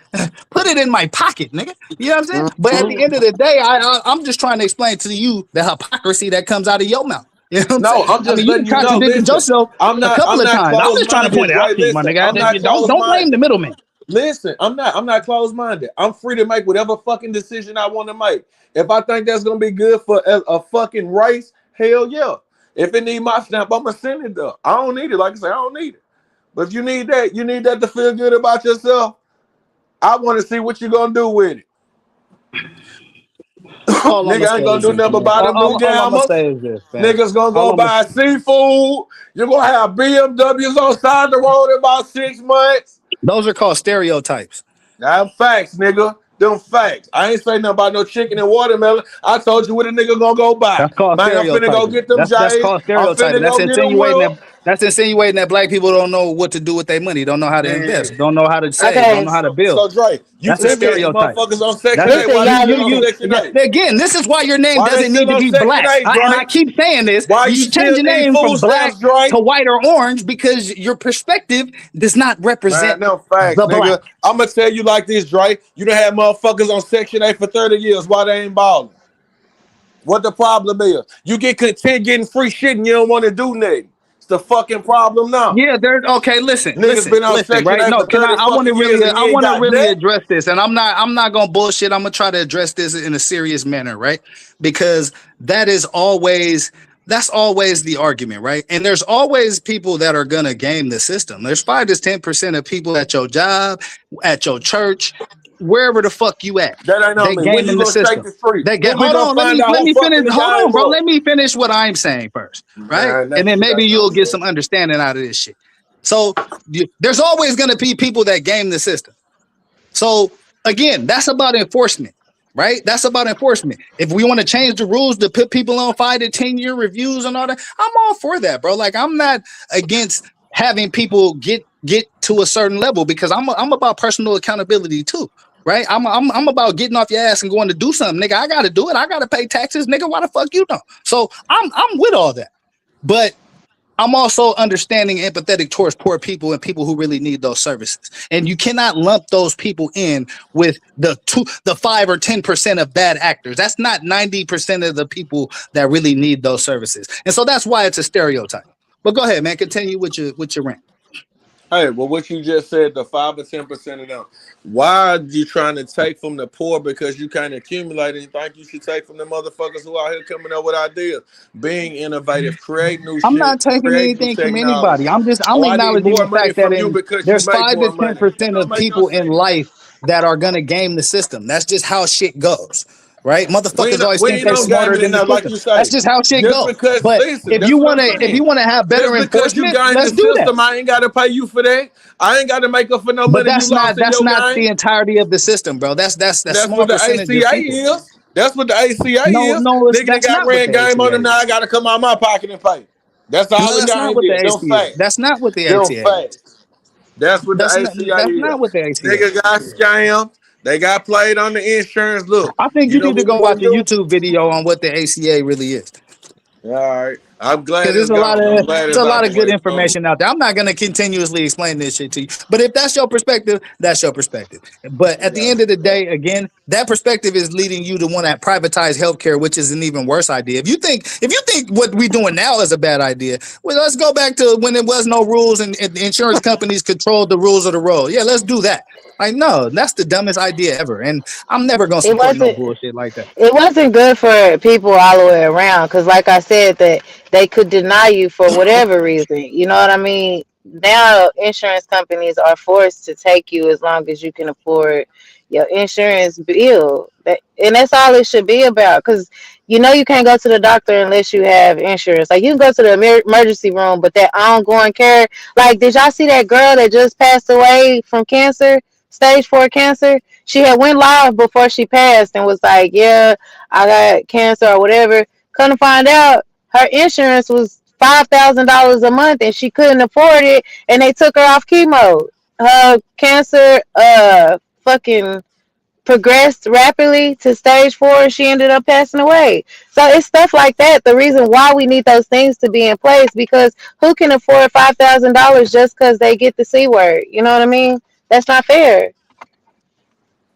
E: Put it in my pocket, nigga. You know what I'm saying? But at the
C: Mhm.
E: end of the day, I'm just trying to explain to you the hypocrisy that comes out of your mouth. You know what I'm
C: No,
E: saying?
C: I'm
E: I
C: just
E: mean, you
C: letting
E: done
C: you know.
E: contradicted
C: Listen,
E: yourself a couple
C: I'm
E: of
C: not
E: times. I'm
C: closed
E: just trying to
C: minded,
E: point it out
C: Dre.
E: to you, my
C: Listen,
E: nigga.
C: I'm not closed
E: Don't blame the
C: minded.
E: middleman.
C: Listen, I'm not closed minded. I'm free to make whatever fucking decision I want to make. If I think that's gonna be good for a fucking race, hell yeah. If it need my stamp, I'ma send it though. I don't need it. Like I say, I don't need it. But if you need that to feel good about yourself. I want to see what you gonna do with it.
E: All I'm gonna
C: Nigga
E: say
C: ain't gonna
E: is
C: do
E: this,
C: nothing but
E: man.
C: buy them new
E: All I'm gonna
C: gammas.
E: say is this, man.
C: Niggas gonna
E: All
C: go
E: I'm gonna
C: buy seafood. You're gonna have BMWs on side the road in about 6 months.
E: Those are called stereotypes.
C: Them facts, nigga. Them facts. I ain't saying nothing about no chicken and watermelon. I told you what a nigga gonna go buy.
E: That's called
C: Man, I'm finna go
E: stereotyping.
C: get them
E: That's
C: J's.
E: called
C: I'm
E: stereotyping.
C: finna go get them Will.
E: That's insinuating that black people don't know what to do with their money, don't know how to
C: Yeah.
E: invest, don't know how to save, don't
A: Okay,
E: know how to build.
C: So Dre, you
E: That's a
C: tell me these
E: stereotype.
C: motherfuckers on Section
E: That's
C: 8.
E: it.
A: listen,
C: Why they
A: y'all.
C: still on Section 8?
E: Again, this is why your name
C: Why they
E: doesn't need
C: still
E: to
C: on
E: be
C: Section
E: black.
C: 8,
E: And I
C: Dre?
E: keep saying this.
C: Why
E: You
C: you
E: should change
C: still
E: your
C: eating
E: name from
C: food
E: black
C: stamps, Dre?
E: to white or orange because your perspective does not
C: Man,
E: represent
C: no facts,
E: the black.
C: nigga. I'm gonna tell you like this, Dre. You done had motherfuckers on Section 8 for 30 years. Why they ain't balling? What the problem is? You get content getting free shit and you don't want to do nothing. It's the fucking problem now.
E: Yeah, there's okay.
C: Niggas been on
E: Listen.
C: Section
E: Right?
C: 8
E: No,
C: for
E: can
C: 30
E: I want to
C: fucking years
E: really,
C: and you ain't got that.
E: address this, and I'm not gonna bullshit. I'm gonna try to address this in a serious manner, right? Because that's always the argument, right? And there's always people that are gonna game the system. There's 5 to 10% of people at your job, at your church, wherever the fuck you at.
C: That ain't on
E: They
C: me. When you
E: gaming the
C: gonna shake
E: system.
C: the street?
E: They get
C: When we
E: hold
C: gonna
E: on,
C: find out
E: let
C: who
E: me finish.
C: fucking the
E: Hold on,
C: game
E: bro.
C: up?
E: Let me finish what I'm saying first, right?
C: Man,
E: And
C: that
E: then
C: shit
E: maybe
C: ain't
E: you'll
C: on
E: get
C: me.
E: some understanding out of this shit. So there's always going to be people that game the system. So again, that's about enforcement, right? That's about enforcement. If we want to change the rules to put people on 5 to 10-year reviews and all that, I'm all for that, bro. Like I'm not against having people get to a certain level because I'm about personal accountability too. Right, I'm about getting off your ass and going to do something, nigga. I got to do it. I got to pay taxes, nigga. Why the fuck you don't? So I'm with all that, but I'm also understanding, empathetic towards poor people and people who really need those services. And you cannot lump those people in with the 5 or 10% of bad actors. That's not 90% of the people that really need those services. And so that's why it's a stereotype. But go ahead, man. Continue with your rant.
C: Hey, well, what you just said, the 5 or 10% of them. Why are you trying to take from the poor because you can't accumulate and you think you should take from the motherfuckers who out here coming up with ideas, being innovative, create new
E: I'm
C: shit,
E: not taking
C: create new
E: anything from anybody.
C: technology.
E: I'm
C: Oh, I need
E: acknowledging
C: more
E: the
C: money
E: fact that
C: from you because you
E: there's
C: make
E: 5 to
C: more money. That
E: 10%
C: don't
E: of
C: make no
E: people in
C: sense.
E: life that are gonna game the system. That's just how shit goes. Right? Motherfuckers always
C: We
E: think
C: ain't
E: they're
C: on
E: smarter
C: gaming
E: than
C: and
E: the
C: that, like
E: system.
C: you
E: That's
C: say.
E: just how shit
C: Just
E: goes.
C: because,
E: But
C: listen, that's what I'm
E: if you
C: saying.
E: wanna have better
C: Just because you
E: enforcement,
C: game the
E: let's do that.
C: system, I ain't got to pay you for that. I ain't got to make up for no
E: But
C: money you lost in
E: that's
C: your
E: not
C: game.
E: the entirety of the system, bro. That's
C: That's
E: small
C: what the
E: percentage of
C: ACA
E: people.
C: is. That's what the ACA is.
E: No,
C: Nigga that
E: that's
C: got
E: not what
C: ran
E: the
C: game on them
E: ACA
C: now.
E: is.
C: I got to come out my pocket and pay. That's all
E: No,
C: the
E: that's not
C: game
E: what the
C: did. Them
E: ACA is.
C: facts.
E: That's not what the
C: Them
E: ACA is.
C: facts. That's what the ACA
E: That's
C: is.
E: not what the ACA
C: Nigga
E: is.
C: got scammed. They got played on the insurance. Look,
E: I think
C: you
E: you
C: know
E: need to
C: what we
E: go watch
C: want
E: a
C: to do?
E: YouTube video on what the ACA really is.
C: All right. I'm glad
E: Because
C: it's
E: there's a lot
C: gone. I'm
E: of
C: glad
E: it's
C: it's
E: a
C: out
E: lot
C: the
E: of good
C: way. So,
E: information out there. I'm not gonna continuously explain this shit to you, but if that's your perspective, that's your perspective. But at the
C: yeah.
E: end of the day, again, that perspective is leading you to want to privatize healthcare, which is an even worse idea. If you think what we're doing now is a bad idea, well, let's go back to when there was no rules and the insurance companies controlled the rules of the road. Yeah, let's do that. Like, no, that's the dumbest idea ever, and I'm never gonna
A: It
E: support no
A: wasn't.
E: bullshit like that.
A: It wasn't good for people all the way around because, like I said, that they could deny you for whatever reason. You know what I mean? Now, insurance companies are forced to take you as long as you can afford your insurance bill. And that's all it should be about. Because you can't go to the doctor unless you have insurance. Like you can go to the emergency room, but that ongoing care. Like, did y'all see that girl that just passed away from cancer, stage 4 cancer? She had went live before she passed and was like, "Yeah, I got cancer or whatever." Couldn't find out her insurance was $5,000 a month and she couldn't afford it, and they took her off chemo. Her cancer, fucking progressed rapidly to stage 4, and she ended up passing away. So it's stuff like that. The reason why we need those things to be in place, because who can afford $5,000 just because they get the C word? You know what I mean? That's not fair.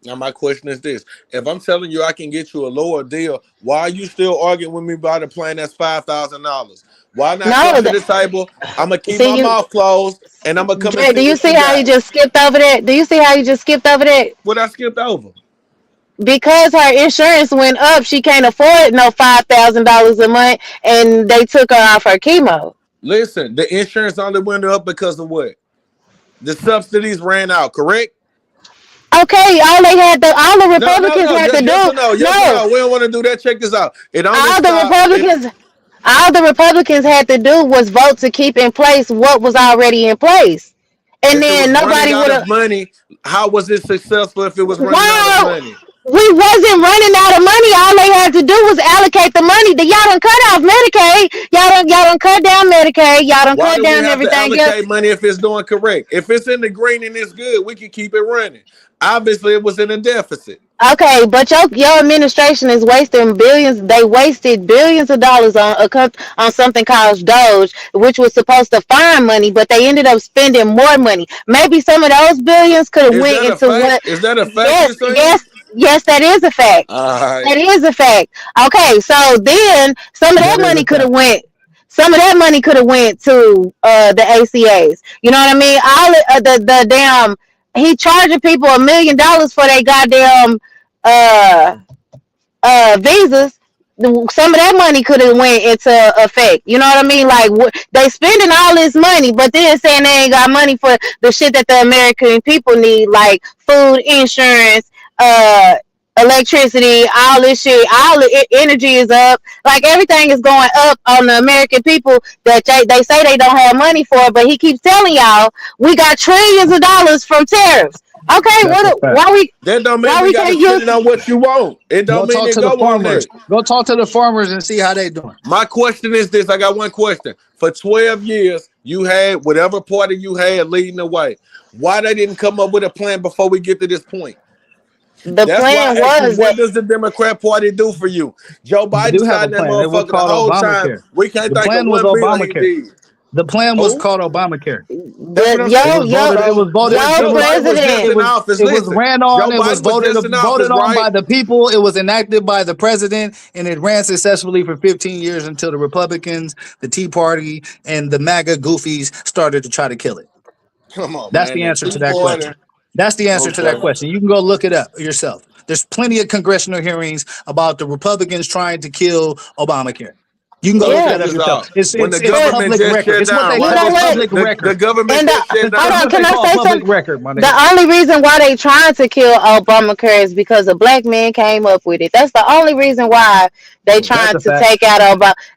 C: Now my question is this: if I'm telling you I can get you a lower deal, why are you still arguing with me about a plan that's $5,000? Why not come
A: No,
C: to the table? I'm gonna keep
A: see
C: my
A: you.
C: mouth closed and I'm gonna come and
A: Dre,
C: see
A: do you
C: what
A: see
C: you
A: how you
C: got.
A: just skipped over that? Do you see how you just skipped over that?
C: What I skipped over.
A: Because her insurance went up, she can't afford no $5,000 a month, and they took her off her chemo.
C: Listen, the insurance only went up because of what? The subsidies ran out, correct?
A: Okay, all the
C: No, no,
A: Republicans
C: no.
A: had to
C: Just yes
A: do,
C: or no. Yes or
A: no,
C: no. We don't want to do that. Check this out. It only
A: all the
C: stopped.
A: Republicans, all the Republicans had to do was vote to keep in place what was already in place, and
C: If it
A: then
C: was running
A: nobody
C: out
A: would
C: of
A: have.
C: money, how was it successful if it was running out of
A: Wow,
C: money?
A: we wasn't running out of money. All they had to do was allocate the money. Y'all done cut off Medicaid. Y'all done cut down Medicaid. Y'all done
C: Why
A: cut
C: do we
A: down
C: have to
A: everything else.
C: allocate money if it's doing correct? If it's in the green and it's good, we can keep it running. Obviously, it was in a deficit.
A: Okay, but your administration is wasting billions. They wasted billions of dollars on something called Doge, which was supposed to find money, but they ended up spending more money. Maybe some of those billions could have
C: Is
A: went
C: that a
A: into
C: fact?
A: what?
C: Is that a fact
A: Yes,
C: you're saying?
A: yes, yes. That is a fact.
C: All right.
A: That is a fact. Okay, so then some of that
E: That is a
A: money could have
E: fact.
A: went. Some of that money could have went to the ACAs. You know what I mean? All the damn, he charging people $1 million for their goddamn uh visas. Some of that money could have went into effect. You know what I mean? Like they spending all this money, but then saying they ain't got money for the shit that the American people need, like food, insurance, uh, electricity, all this shit. All the energy is up. Like everything is going up on the American people that they say they don't have money for. But he keeps telling y'all we got trillions of dollars from tariffs. Okay,
E: That's a fact.
C: That don't mean
A: why
C: we
A: we
C: got to
A: can't
C: spend
A: use?
C: it on what you want. It
E: Go
C: don't mean
E: talk
C: it
E: to the
C: go on
E: farmers.
C: that.
E: Go talk to the farmers and see how they doing.
C: My question is this. I got one question. For 12 years, you had whatever party you had leading the way. Why they didn't come up with a plan before we get to this point?
A: The
C: That's why
A: plan
C: I asked you,
A: was
C: what
A: that
C: does the Democrat Party do for you? Joe
E: They
C: Biden
E: do have a
C: signed that
E: plan. It was
C: motherfucker the
E: called
C: whole time.
E: Obamacare.
C: We can't
E: The
C: think of
E: plan was
C: one bill he
E: Obamacare.
C: did.
E: The plan was
C: Who?
E: called Obamacare.
C: That's what
A: the
C: I'm
E: It
A: yo
E: was
C: saying.
A: yo
E: voted. It
C: So
E: was voted.
C: when
A: yo
E: It
C: Joe
E: was.
C: Biden was just
A: president.
E: It
C: in
E: was.
C: office,
E: It was
C: listen,
E: ran on.
C: Joe
E: It was
C: Biden was
E: voted.
C: just in office,
E: Voted on
C: right?
E: by the people. It was enacted by the president, and it ran successfully for 15 years until the Republicans, the Tea Party, and the MAGA goofies started to try to kill it.
C: Come on,
E: That's
C: man.
E: the
C: The
E: answer to
C: Tea
E: that
C: Party.
E: question. That's the answer to that
C: Okay.
E: question. You can go look it up yourself. There's plenty of congressional hearings about the Republicans trying to kill Obamacare. You can go
C: So
E: look
A: Yeah,
E: that
C: check
E: up
C: this
E: yourself.
C: out.
E: It's
C: When
E: it's
C: the
E: it's
A: but
C: government
E: public
C: just
E: record.
C: shut
E: It's what
C: down,
E: they
A: you
C: right?
E: call
A: know what?
E: public
C: The
E: record.
C: government
A: And
C: just shut
A: hold
E: It's
A: on,
C: down.
E: what
A: can
E: they
A: I
E: call
A: say
E: public
A: something?
E: record, my
A: The
E: nigga.
A: only reason why they trying to kill Obamacare is because a black man came up with it. That's the only reason why they
E: That's
A: trying
E: a
A: to
E: fact.
A: take out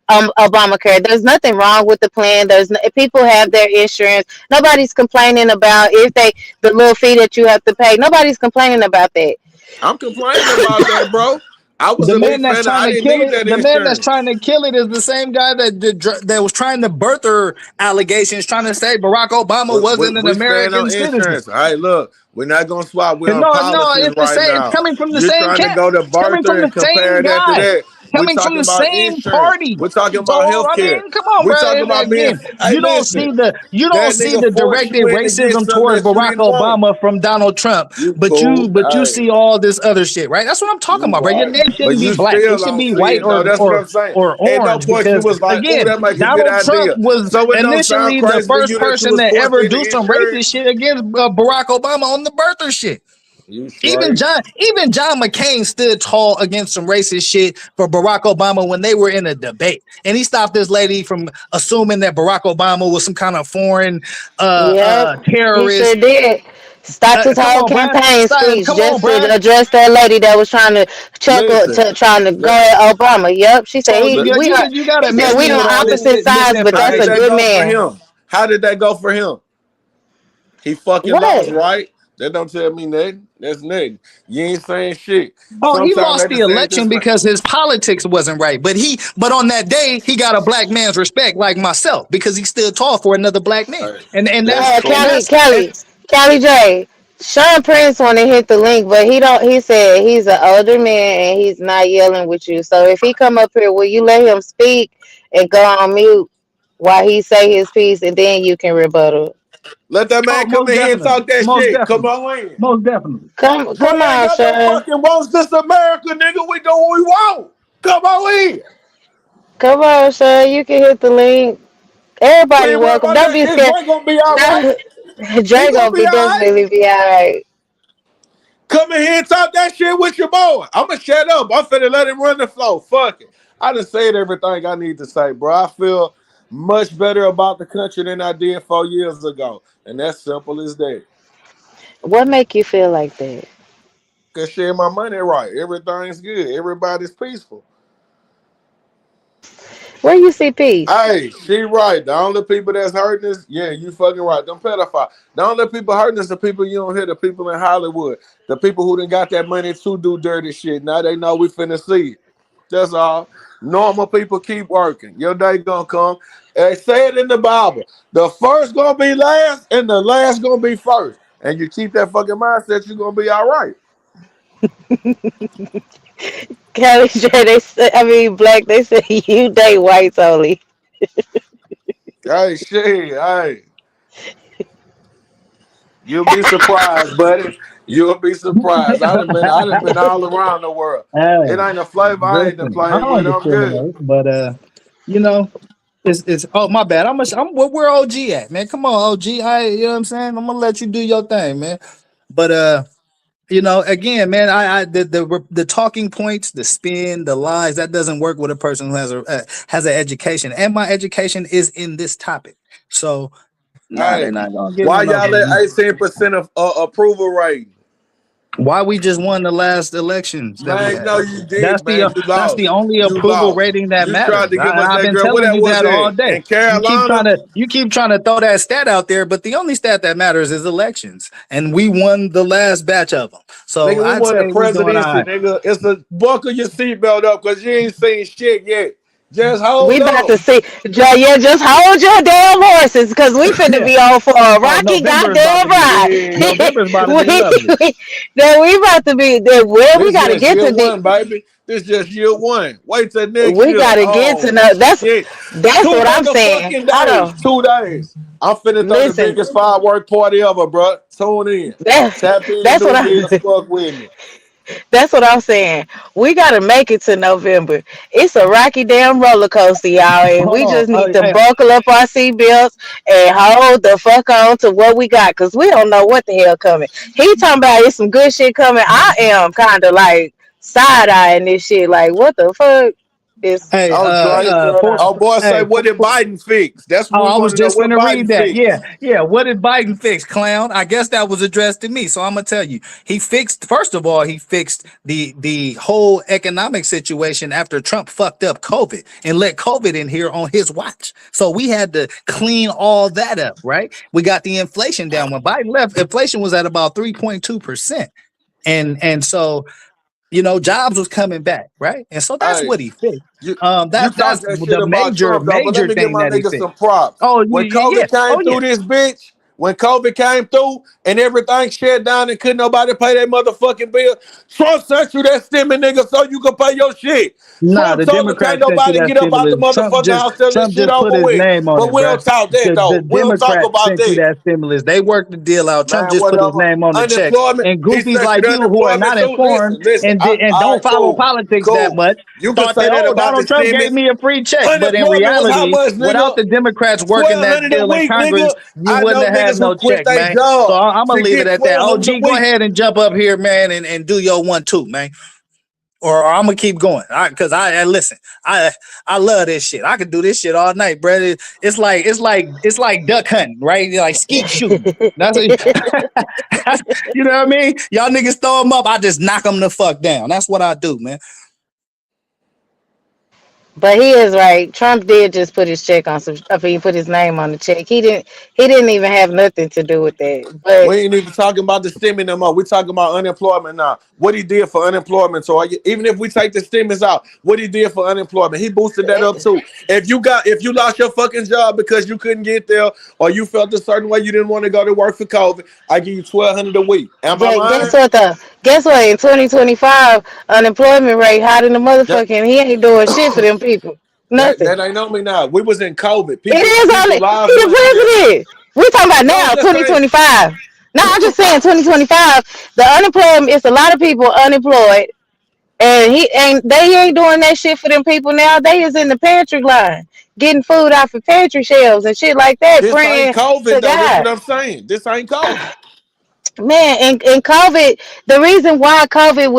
A: Obamacare. There's nothing wrong with the plan. People have their insurance. Nobody's complaining about if the little fee that you have to pay. Nobody's complaining about that.
C: I'm complaining about that, bro. I was
E: The
C: a
E: man
C: leak
E: that's
C: fan.
E: trying
C: I
E: to
C: didn't
E: kill
C: need
E: it,
C: that
E: the man that's
C: insurance.
E: trying to kill it is the same guy that was trying to birth her allegations, trying to say Barack Obama wasn't an
C: We stand
E: American
C: on
E: citizen.
C: insurance. All right, look, we're not gonna swap. We're on
E: No,
C: policies
E: it's the
C: right
E: same. It's
C: now.
E: coming from the
C: You're
E: same
C: trying to
E: camp.
C: go to
E: It's coming from
C: birther
E: the
C: and
E: same
C: compare that to
E: guy.
C: that. We're
E: Coming from
C: talking
E: the
C: about
E: same
C: insurance.
E: party.
C: We're talking
E: So
C: about health
E: I
C: care.
E: mean, come on,
C: We're
E: bro.
C: talking
E: And
C: about being.
E: again,
C: Hey, listen,
E: you don't
C: that
E: see
C: nigga
E: the
C: forced
E: directed
C: you in to get
E: racism
C: something
E: towards
C: that you
E: Barack
C: didn't want.
E: Obama from Donald Trump,
C: You
E: but
C: cool.
E: you
C: Hey,
E: see all this other shit, right? That's what I'm talking
C: you
E: about, bro. Your
C: right.
E: name
C: But
E: shouldn't be
C: you
E: black. It
C: still
E: should
C: don't
E: be
C: see
E: white
C: it. No, that's what I'm saying.
E: or
C: At no
E: orange,
C: point you
E: because
C: was like, oh,
E: again,
C: that make a good
E: Donald Trump
C: idea.
E: was
C: So it don't sound
E: initially the
C: crazy to
E: first
C: you that you
E: person
C: was
E: to
C: forced
E: ever
C: into
E: do some
C: insurance.
E: racist shit against Barack Obama on the birther shit.
C: You straight.
E: Even John McCain stood tall against some racist shit for Barack Obama when they were in a debate, and he stopped this lady from assuming that Barack Obama was some kind of foreign
A: Yep, he sure
E: terrorist.
A: did. Stopped his
E: Come
A: whole
E: on, bruh.
A: campaign speech
E: Come on,
A: just to
E: bruh.
A: address that lady that was trying to
C: Listen,
A: trying to go
C: let,
A: at Obama. Yep, she said
E: So
C: let,
A: we are.
E: you gotta
A: He said
E: miss
A: we
E: me
A: on
E: with all this
A: opposite sides, but
C: how
A: that's
C: did
A: a
C: that
E: misinformation.
A: good
C: go for
A: man.
C: him? How did that go for him? He fucking lost,
A: What?
C: right? That don't tell me nothing. That's nothing. You ain't saying shit.
E: Oh, he
C: Sometimes
E: lost
C: they
E: the
C: just say
E: election
C: just
E: because his politics wasn't right. But on that day, he got a black man's respect, like myself, because he stood tall for another black man.
C: hey,
E: And
C: that's
A: Yeah,
C: cool.
A: Kelly J. Sean Prince want to hit the link, but he don't. He said he's an older man and he's not yelling with you. So if he come up here, will you let him speak and go on mute while he say his piece, and then you can rebuttal?
C: Let that man come
E: most
C: in here and
E: definitely,
C: talk that
E: most
C: shit. Come
E: definitely,
C: on in.
E: most definitely.
C: Bro,
A: Come
C: I ain't
A: on,
C: got no
A: Sean.
C: fucking wants. This America, nigga. We do what we want. Come on in.
A: Come on, Sean. You can hit the link.
C: We
A: Everybody
C: ain't worried
A: welcome.
C: about
A: Don't
C: that.
A: be
C: Is
A: scared.
C: Drake gonna be all right?
A: No,
C: He
A: Dre
C: gonna
A: gonna
C: be
A: be
C: all right.
A: definitely be all right.
C: Come in here and talk that shit with your boy. I'ma shut up. I'm finna let him run the flow. Fuck it. I done said everything I need to say, bro. I feel much better about the country than I did 4 years ago. And that's simple as that.
A: What make you feel like that?
C: Cause share my money right. Everything's good. Everybody's peaceful.
A: Where you see peace?
C: Hey, she right. The only people that's hurting us, yeah, you fucking right. Them pedophiles. The only people hurting us the people you don't hear, the people in Hollywood. The people who done got that money to do dirty shit. Now they know we finna see it. That's all. Normal people keep working. Your day gonna come. They say it in the Bible. The first gonna be last, and the last gonna be first. And you keep that fucking mindset, you're gonna be all right.
A: Kelly J, they say, I mean, black, they say you date whites only.
C: Hey, shit, hey. You'll be surprised, buddy. You'll be surprised. I done been all around the world. It
E: Hey,
C: ain't a flavor I ain't done
E: listen, I
C: played
E: don't
C: with. I'm good.
E: discriminate, but you know, it's oh my bad. I'm where OG at, man. Come on, OG. You know what I'm saying? I'm gonna let you do your thing, man. But again, man, the talking points, the spin, the lies, that doesn't work with a person who has an education, and my education is in this topic. So nah,
C: Hey,
E: they're not gonna get
C: why
E: me no
C: y'all at
E: damn.
C: 18% of approval rating?
E: Why we just won the last elections that we
C: Man,
E: had?
C: no, you did, man. You
E: That's
C: lost.
E: the only
C: You
E: approval
C: lost.
E: rating that
C: You tried
E: matters.
C: to give us
E: I've
C: that
E: been
C: girl. What
E: telling
C: that
E: you
C: was
E: that all
C: at?
E: day.
C: In Carolina?
E: You keep trying to throw that stat out there, but the only stat that matters is elections, and we won the last batch of them. So
C: Nigga, we
E: I'd
C: won the
E: say we doing all
C: presidency,
E: right.
C: nigga. It's a buckle your seatbelt up because you ain't seen shit yet. Just
A: We
C: hold
A: about
C: up.
A: to see. Yeah, just hold your damn horses, cause we finna
E: Yeah.
A: be on for a
E: Oh,
A: rocky goddamn ride.
C: Shit.
E: November is about to be lovely.
A: We about to be there. Where we
C: This
A: gotta
C: just
A: get
C: year
A: to
C: one, baby. This just year one. Wait till next
A: we
C: year.
A: gotta get to
C: Oh
A: know.
C: shit.
A: That's
C: Two
A: what I'm saying.
C: motherfucking
A: Hold
C: days.
A: on.
C: 2 days. I'm finna throw the
A: Listen,
C: biggest firework party ever, bro. Tune in.
A: that,
C: Tap in,
A: that's what
C: New Year's,
A: I.
C: fuck with me.
A: That's what I'm saying. We gotta make it to November. It's a rocky damn roller coaster, y'all, and
E: Hold
A: we
E: on.
A: just need to
E: Hey,
A: buckle up our seatbelts and hold the fuck on to what we got, cause we don't know what the hell coming. He talking about it's some good shit coming. I am kind of like side eyeing this shit. Like, what the fuck is
E: hey,
C: Oh, Drake.
A: going
E: for,
A: on?
C: Oh, boy, say,
E: hey,
C: what did Biden fix? That's what
E: Oh,
C: we
E: I
C: want
E: was
C: to know.
E: just
C: What
E: gonna read
C: Biden
E: that.
C: fix?
E: Yeah. What did Biden fix, clown? I guess that was addressed to me, so I'm gonna tell you. He fixed. First of all, he fixed the whole economic situation after Trump fucked up COVID and let COVID in here on his watch. So we had to clean all that up, right? We got the inflation down. When Biden left, inflation was at about 3.2%, and so you know, jobs was coming back, right? And so that's
C: Hey,
E: what he fixed.
C: you
E: That's
C: talk that shit
E: the
C: about Trump though, but let
E: major
C: me give
E: thing
C: my
E: that he
C: niggas
E: fixed.
C: some props.
E: Oh,
C: When
E: yeah.
C: COVID came
E: Oh, yeah.
C: through this bitch, when COVID came through and everything shut down and couldn't nobody pay their motherfucking bill, Trump sent you that stimmy nigga so you can pay your shit.
E: Nah,
C: Trump
E: the
C: told me can't
E: Democrats sent you
C: nobody
E: that
C: get up out the
E: stimulus.
C: motherfucking house till this
E: Trump
C: shit
E: just put
C: over
E: his
C: with.
E: name on
C: But
E: it,
C: we
E: bruh.
C: don't talk that
E: The
C: though. We don't talk
E: Democrats
C: about
E: sent you
C: that.
E: that stimulus. They worked the deal out. Trump
C: Man,
E: just put his
C: whatever.
E: name on the check.
C: Unemployment.
E: And
C: He
E: goofies
C: sent you
E: like
C: the
E: you who are
C: unemployment
E: not
C: too.
E: informed
C: Listen.
E: and
C: All
E: don't
C: right,
E: follow politics that
C: cool.
E: much
C: You can
E: thought
C: say
E: that,
C: that
E: oh,
C: about the
E: Donald Trump gave
C: stimulus.
E: me a free check. But in
C: Unemployment was how
E: reality,
C: much,
E: without
C: nigga?
E: the Democrats working that
C: 1,200 a
E: bill in
C: week,
E: Congress,
C: nigga.
E: you
C: I
E: wouldn't
C: know
E: have had
C: niggas who
E: no
C: quit
E: check,
C: their
E: man. So
C: job
E: I'm going
C: to
E: to leave it
C: get
E: at that.
C: 1,200 a
E: OG, go
C: week.
E: ahead and jump up here, man, and do your 1-2, man. Or I'm gonna keep going, because I listen. I love this shit. I could do this shit all night, brother. It's like duck hunting, right? Like skeet shooting. That's what, you know what I mean. Y'all niggas throw them up, I just knock them the fuck down. That's what I do, man.
A: But he is right. Trump did just put his check on some. He put his name on the check. He didn't. He didn't even have nothing to do with that. But
C: We ain't even talking about the stimulus no more. We talking about unemployment now. What he did for unemployment. So even if we take the stimulus out, what he did for unemployment, he boosted that up too. If you lost your fucking job because you couldn't get there or you felt a certain way you didn't want to go to work for COVID, I give you $1,200 a week. Am I lying?
A: guess what? In 2025, unemployment rate hot in the
C: That
A: motherfucking. He ain't doing shit for them people. Nothing.
C: that ain't on me now. We was in COVID.
A: It is
C: People
A: only.
C: lives
A: He
C: went. Yeah.
A: the president. We talking about
C: No, I'm
A: now,
C: just saying.
A: 2025. No, I'm just saying 2025. The unemployment. It's a lot of people unemployed. And they ain't doing that shit for them people now. They is in the pantry line getting food off of pantry shelves and shit like that,
C: This ain't
A: praying
C: COVID
A: to
C: though. This what
A: God.
C: I'm saying. This ain't COVID.
A: Man, and COVID, the reason why COVID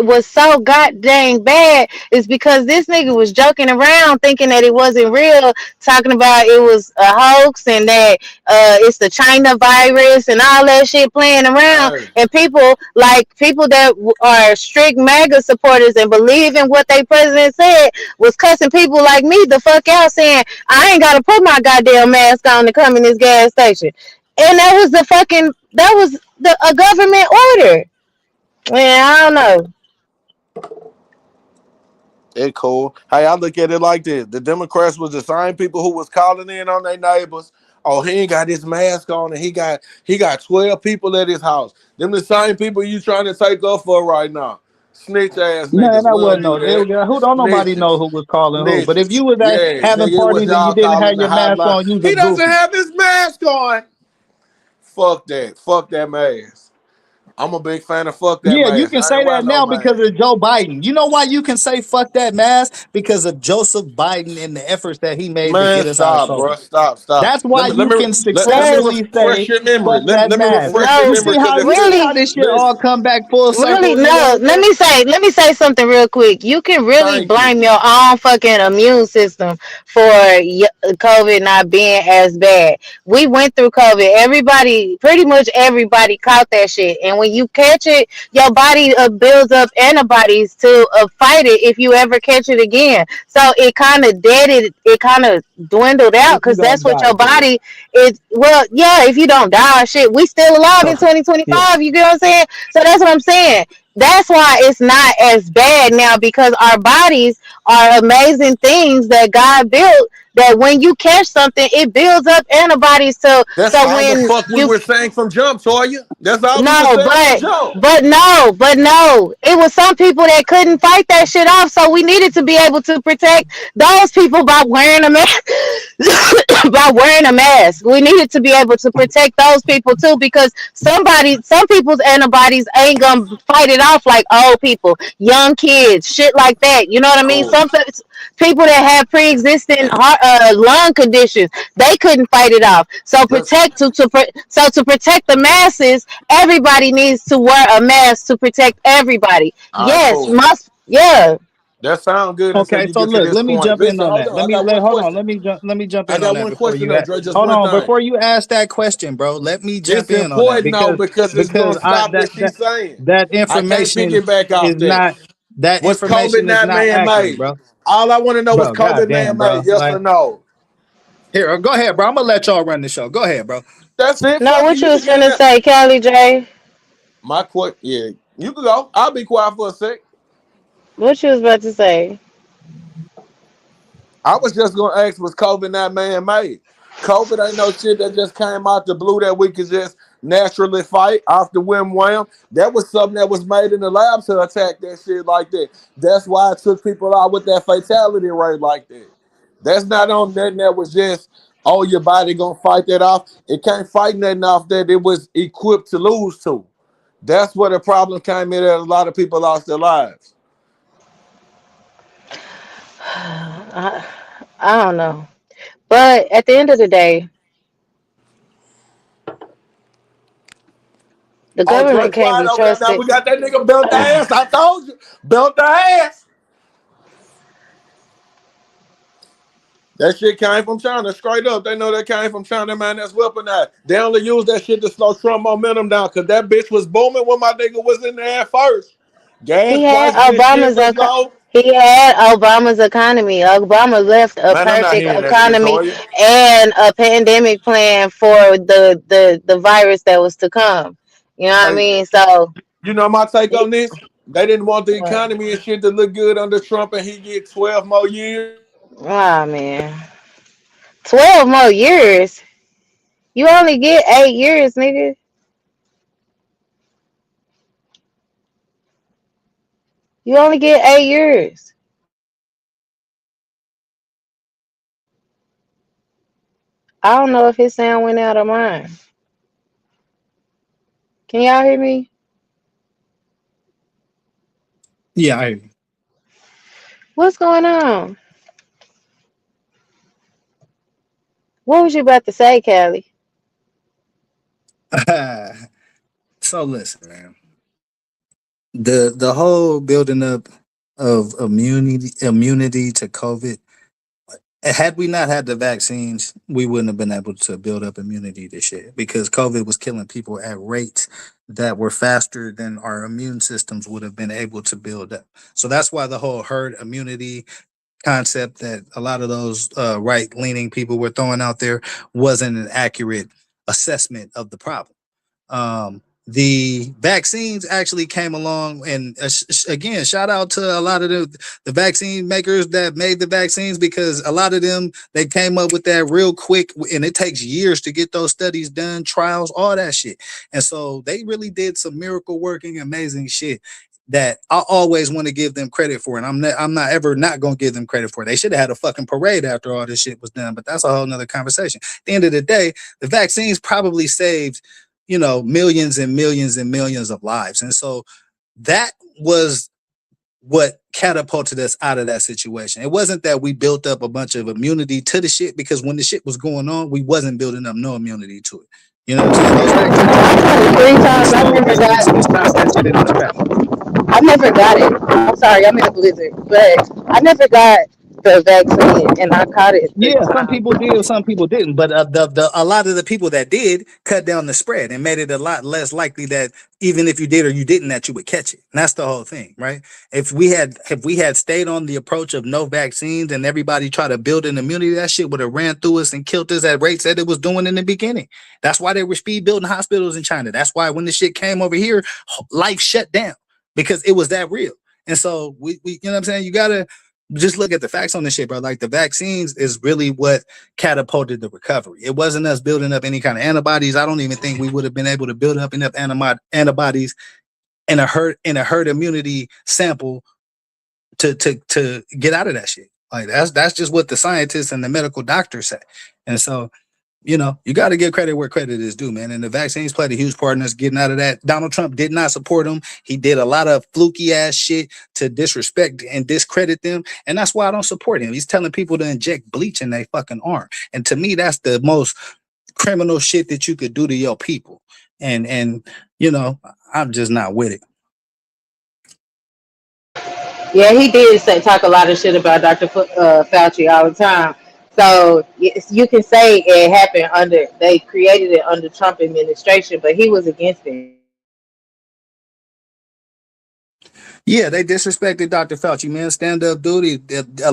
A: was so goddamn bad is because this nigga was joking around thinking that it wasn't real, talking about it was a hoax and that it's the China virus and all that shit playing around.
C: Hey,
A: And people that are strict MAGA supporters and believe in what their president said was cussing people like me the fuck out, saying I ain't gotta put my goddamn mask on to come in this gas station. And that was a government order. Man, I don't know.
C: it cool. Hey, I look at it like this: the Democrats was the same people who was calling in on their neighbors. Oh, he ain't got his mask on, and he got 12 people at his house. Them the same people you trying to take up for right now. Snitch ass
E: Man,
C: niggas.
E: that
C: We'll
E: wasn't
C: do
E: no.
C: that.
E: Who don't nobody
C: Snitches.
E: know who was calling who. But if
C: Snitches.
E: you was
C: Yeah,
E: having
C: nigga, it was
E: parties and you
C: y'all
E: didn't have
C: calling the
E: your mask
C: hotline.
E: on, you was a
C: He doesn't
E: goofy.
C: have his mask on. Fuck that. Fuck that mask. I'm a big fan of fuck that
E: Yeah, you
C: mask.
E: can
C: I
E: say
C: ain't wear
E: that
C: no
E: now because
C: mask.
E: of Joe Biden. You know why you can say fuck that mask? Because of Joseph Biden and the efforts that he made to
C: Man,
E: get us out of
C: stop, bro.
E: COVID.
C: Stop.
E: That's
C: Let
E: why
C: me let
E: you
C: me
E: can
C: let me
A: That's
E: successfully
C: refresh
E: say
C: your memory.
E: fuck
C: Let,
E: that
C: let me
E: mask.
C: refresh your
E: You
A: no,
C: memory
E: see
C: because
E: how
C: if
E: you
C: you
E: see
A: really,
E: how this shit all
C: listen,
E: come back full
A: really,
E: circle,
A: no.
E: nigga?
A: Let me say something real quick. You can really
C: thank you.
A: blame your own fucking immune system for COVID not being as bad. We went through COVID. Pretty much everybody caught that shit. And when you catch it, your body builds up antibodies to fight it if you ever catch it again. So it kind of dwindled out
E: If you
A: because that's
E: don't
A: what
E: die,
A: your
E: Jay.
A: body is. Well, yeah, if you don't die, shit, we still alive in
E: Yeah.
A: 2025. You get what I'm saying? So that's what I'm saying. That's why it's not as bad now because our bodies are amazing things that God built. That when you catch something, it builds up antibodies.
C: That's
A: So
C: all the
A: when
C: fuck we
A: you
C: were saying from jump, Toya. That's all we were
A: no,
C: saying from jump.
A: but no. It was some people that couldn't fight that shit off, so we needed to be able to protect those people by wearing a mask. By wearing a mask, we needed to be able to protect those people too, because some people's antibodies ain't gonna fight it off like old people, young kids, shit like that. You know what I mean?
C: Cool.
A: Some people that have pre-existing lung conditions, they couldn't fight it off. So
C: That's
A: to protect the masses, everybody needs to wear a mask to protect everybody.
C: all right,
A: Yes,
C: cool.
A: must yeah.
C: That sounds good until
E: Okay,
C: you
E: so
C: get to
E: look,
C: this
E: let me
C: point.
E: jump in
C: Listen,
E: on
C: hold
E: that.
C: on. I got one
E: Hold on,
C: question.
E: let me jump
C: I
E: in on
C: got
E: that
C: one
E: before
C: question
E: you
C: though,
E: ask.
C: Dre. Just
E: Hold
C: one
E: on,
C: thing.
E: before you ask that question, bro. Let me
C: It's
E: jump in on that
C: important though because it's
E: because
C: gonna
E: I
C: stop what she's saying.
E: that
C: I can't
E: information
C: piggyback
E: is
C: off that.
E: not
C: Was COVID not man
E: accurate,
C: made?
E: bro.
C: All I want to know was
E: Bro,
C: COVID man
E: goddamn,
C: made?
E: bro.
C: Yes or
E: Like,
C: no?
E: here, go ahead, bro. I'm gonna let y'all run the show. Go ahead, bro.
C: That's it.
A: No,
C: Fuck it.
A: what you
C: You can
A: was
C: get in
A: finna
C: there.
A: say, Kelly J?
C: My question, yeah. You can go. I'll be quiet for a sec.
A: What you was about to say?
C: I was just gonna ask, was COVID not man made? COVID ain't no shit that just came out the blue that we could just naturally fight off the whim wham. That was something that was made in the lab to attack that shit like that. That's why it took people out with that fatality rate like that. That's not on nothing that was just, oh, your body gonna fight that off. It can't fight nothing off that it was equipped to lose to. That's where the problem came in that a lot of people lost their lives.
A: I, I don't know. But at the end of the day, the
C: Oh, Drake
A: government can't
C: quiet
A: be
C: over there now.
A: trusted.
C: We got that nigga belt the ass. I told you. Belt the ass. That shit came from China, straight up. They know that came from China, man. That's weaponized. They only use that shit to slow Trump momentum down because that bitch was booming when my nigga was in there at first. Gas
A: He had
C: prices and shit
A: Obama's
C: was low.
A: he had Obama's economy. Obama left a
C: Man, I'm not
A: perfect
C: hearing that shit,
A: economy
C: Toya.
A: and a pandemic plan for the virus that was to come. You know what I
C: Hey,
A: mean? So,
C: you know my take
A: it,
C: on this? They didn't want the
A: what?
C: economy and shit to look good under Trump and he get 12 more years.
A: Oh man, 12 more years. You only get 8 years, nigga. You only get 8 years. I don't know if his sound went out of mine. Can y'all hear me?
E: Yeah, I
A: What's going on? What was you about to say, Callie?
E: so listen, man. The whole building up of immunity to COVID. Had we not had the vaccines, we wouldn't have been able to build up immunity to shit because COVID was killing people at rates that were faster than our immune systems would have been able to build up. So that's why the whole herd immunity concept that a lot of those right leaning people were throwing out there wasn't an accurate assessment of the problem. The vaccines actually came along, and again, shout out to a lot of the vaccine makers that made the vaccines because a lot of them they came up with that real quick, and it takes years to get those studies done, trials, all that shit. And so they really did some miracle working, amazing shit that I always want to give them credit for, and I'm not ever not gonna give them credit for. They should have had a fucking parade after all this shit was done, but that's a whole nother conversation. At the end of the day, the vaccines probably saved millions and millions and millions of lives. And so that was what catapulted us out of that situation. It wasn't that we built up a bunch of immunity to the shit because when the shit was going on, we wasn't building up no immunity to it. You know what I'm saying? Those vaccines
A: I got it three
E: really
A: times. I
E: slowed
A: never
E: and,
A: got.
E: and stopped that shit in its tracks.
A: I never got it. I'm sorry, I'm in a blizzard, but I never got the vaccine, and I caught it three
E: Yeah, some
A: times.
E: people did, some people didn't, but the a lot of the people that did cut down the spread and made it a lot less likely that even if you did or you didn't, that you would catch it. And that's the whole thing, right? If we had stayed on the approach of no vaccines and everybody tried to build an immunity, that shit would have ran through us and killed us at rates that it was doing in the beginning. That's why they were speed building hospitals in China. That's why when the shit came over here, life shut down because it was that real. And so we you know what I'm saying? You gotta just look at the facts on this shit, bro. Like the vaccines is really what catapulted the recovery. It wasn't us building up any kind of antibodies. I don't even think we would have been able to build up enough antibodies in a herd immunity sample to get out of that shit. Like that's just what the scientists and the medical doctors say. And so you got to give credit where credit is due, man. And the vaccines played a huge part in us getting out of that. Donald Trump did not support them. He did a lot of fluky ass shit to disrespect and discredit them. And that's why I don't support him. He's telling people to inject bleach in their fucking arm. And to me, that's the most criminal shit that you could do to your people. And I'm just not with it.
A: Yeah, he did talk a lot of shit about Fauci all the time. So yes, you can say it happened they created it under Trump administration, but he was against it.
E: Yeah, they disrespected Dr. Fauci, man. Stand up duty.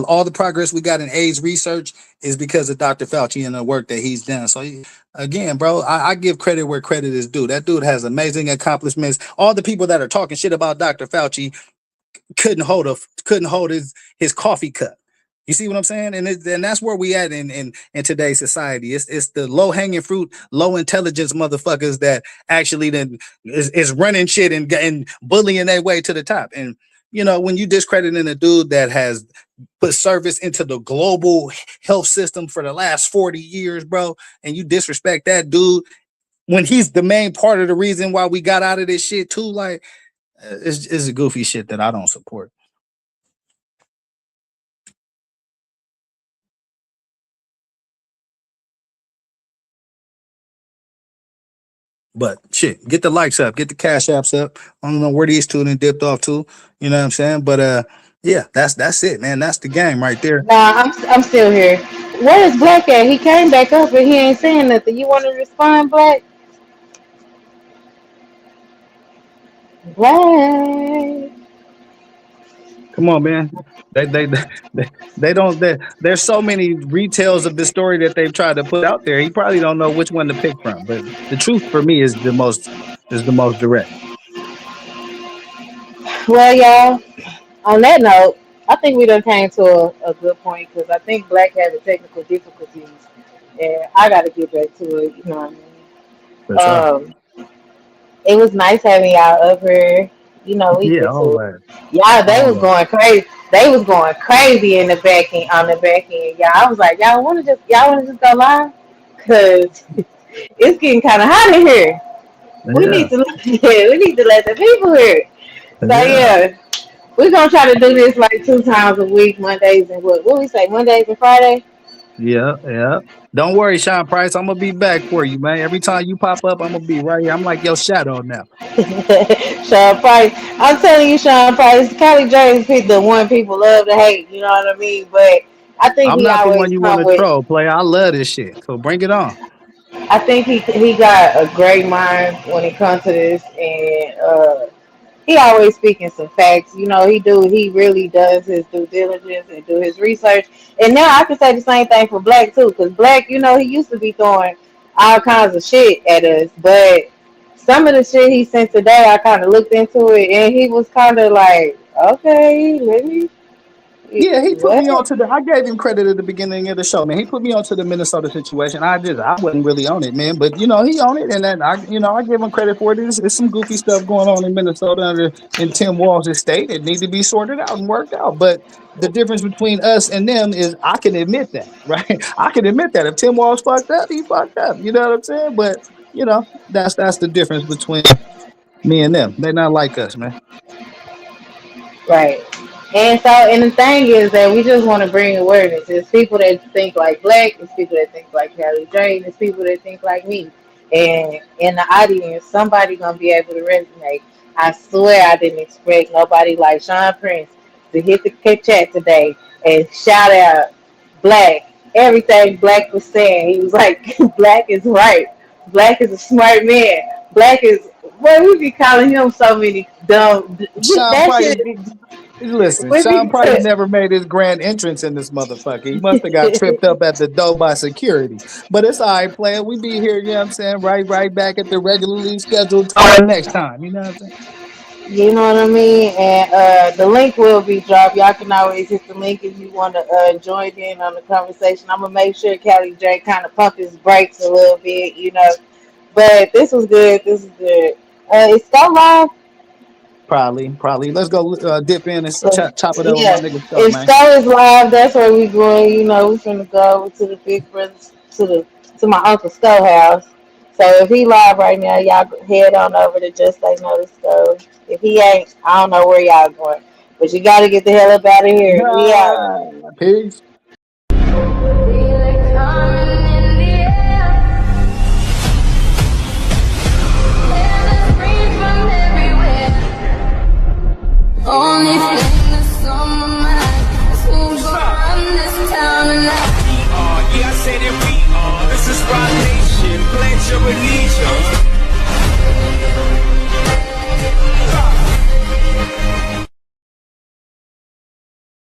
E: All the progress we got in AIDS research is because of Dr. Fauci and the work that he's done. So, again, bro, I give credit where credit is due. That dude has amazing accomplishments. All the people that are talking shit about Dr. Fauci couldn't hold his coffee cup. You see what I'm saying? And that's where we at in today's society. It's the low hanging fruit, low intelligence motherfuckers that actually then is running shit and bullying their way to the top. And you know, when you discrediting a dude that has put service into the global health system for the last 40 years, bro, and you disrespect that dude when he's the main part of the reason why we got out of this shit too, like it's a goofy shit that I don't support. But shit, get the likes up, get the cash apps up. I don't know where these two done dipped off to, you know what I'm saying? But yeah, that's it, man. That's the game right there.
A: Nah, I'm still here. Where is Black at? He came back up and he ain't saying nothing. You want to respond, Black? Black.
E: Come on, man. They don't. There's so many retails of the story that they've tried to put out there. He probably don't know which one to pick from. But the truth for me is the most direct.
A: Well, y'all, on that note, I think we done came to a good point because I think Black had the technical difficulties and I got to get back to it. You know what I mean?
E: For sure.
A: It was nice having y'all over. You know, we
E: right.
A: Y'all, they was going crazy. They was going crazy in the back end, on the back end. Y'all, I was like, y'all want to just go live? Cause it's getting kind of hot in here. Yeah. We need to let the people hear it. So yeah, we're gonna try to do this like 2 times a week, Mondays and what we say, Mondays and Fridays.
E: Yeah. Don't worry, Sean Price. I'm gonna be back for you, man. Every time you pop up, I'm gonna be right here. I'm like your shadow now.
A: Sean Price. I'm telling you, Sean Price, Kylie James picked the one people love to hate, you know what I mean? But I think
E: I'm not the one you want to troll, player. I love this shit. So bring it on.
A: I think he got a great mind when it comes to this, and he always speaking some facts. You know, he really does his due diligence and do his research. And now I can say the same thing for Black too, because Black, you know, he used to be throwing all kinds of shit at us, but some of the shit he sent today, I kind of looked into it, and he was kind of like, okay, let me.
E: Yeah, he put me on to I gave him credit at the beginning of the show, man. He put me on to the Minnesota situation. I wasn't really on it, man. But you know, he on it, and then I give him credit for it. There's some goofy stuff going on in Minnesota in Tim Walz' estate. It needs to be sorted out and worked out. But the difference between us and them is I can admit that, right? I can admit that if Tim Walz fucked up, he fucked up. You know what I'm saying? But you know, that's the difference between me and them. They're not like us, man.
A: Right. And the thing is that we just want to bring awareness. There's people that think like Black, there's people that think like Kylie J, there's people that think like me. And in the audience, somebody gonna be able to resonate. I swear I didn't expect nobody like Sean Prince to hit the chat today and shout out Black. Everything Black was saying. He was like, Black is right. Black is a smart man. Black is, well, we be calling him so many dumb.
E: Listen, Sean Price never made his grand entrance in this motherfucker. He must have got tripped up at the door by security. But it's all right, player. We be here, you know what I'm saying? Right back at the regularly scheduled time next time. You know what I'm saying?
A: You know what I mean? And the link will be dropped. Y'all can always hit the link if you want to join in on the conversation. I'm going to make sure Kylie J kind of pump his brakes a little bit, you know. But this was good. It's still live.
E: Probably. Let's go dip in and chop it over.
A: Yeah,
E: my nigga stuff,
A: if
E: man.
A: Star is live, that's where we going. You know, we finna go to the big brothers, to my Uncle Stowe house. So if he live right now, y'all head on over to Just Like Notice Stove. If he ain't, I don't know where y'all going, but you gotta get the hell up out of here. We out.
E: Peace.
F: Only thing that's on my mind is who's gonna run this town tonight. Yeah, I say that we are. This is Rock Nation. Pledge your allegiance.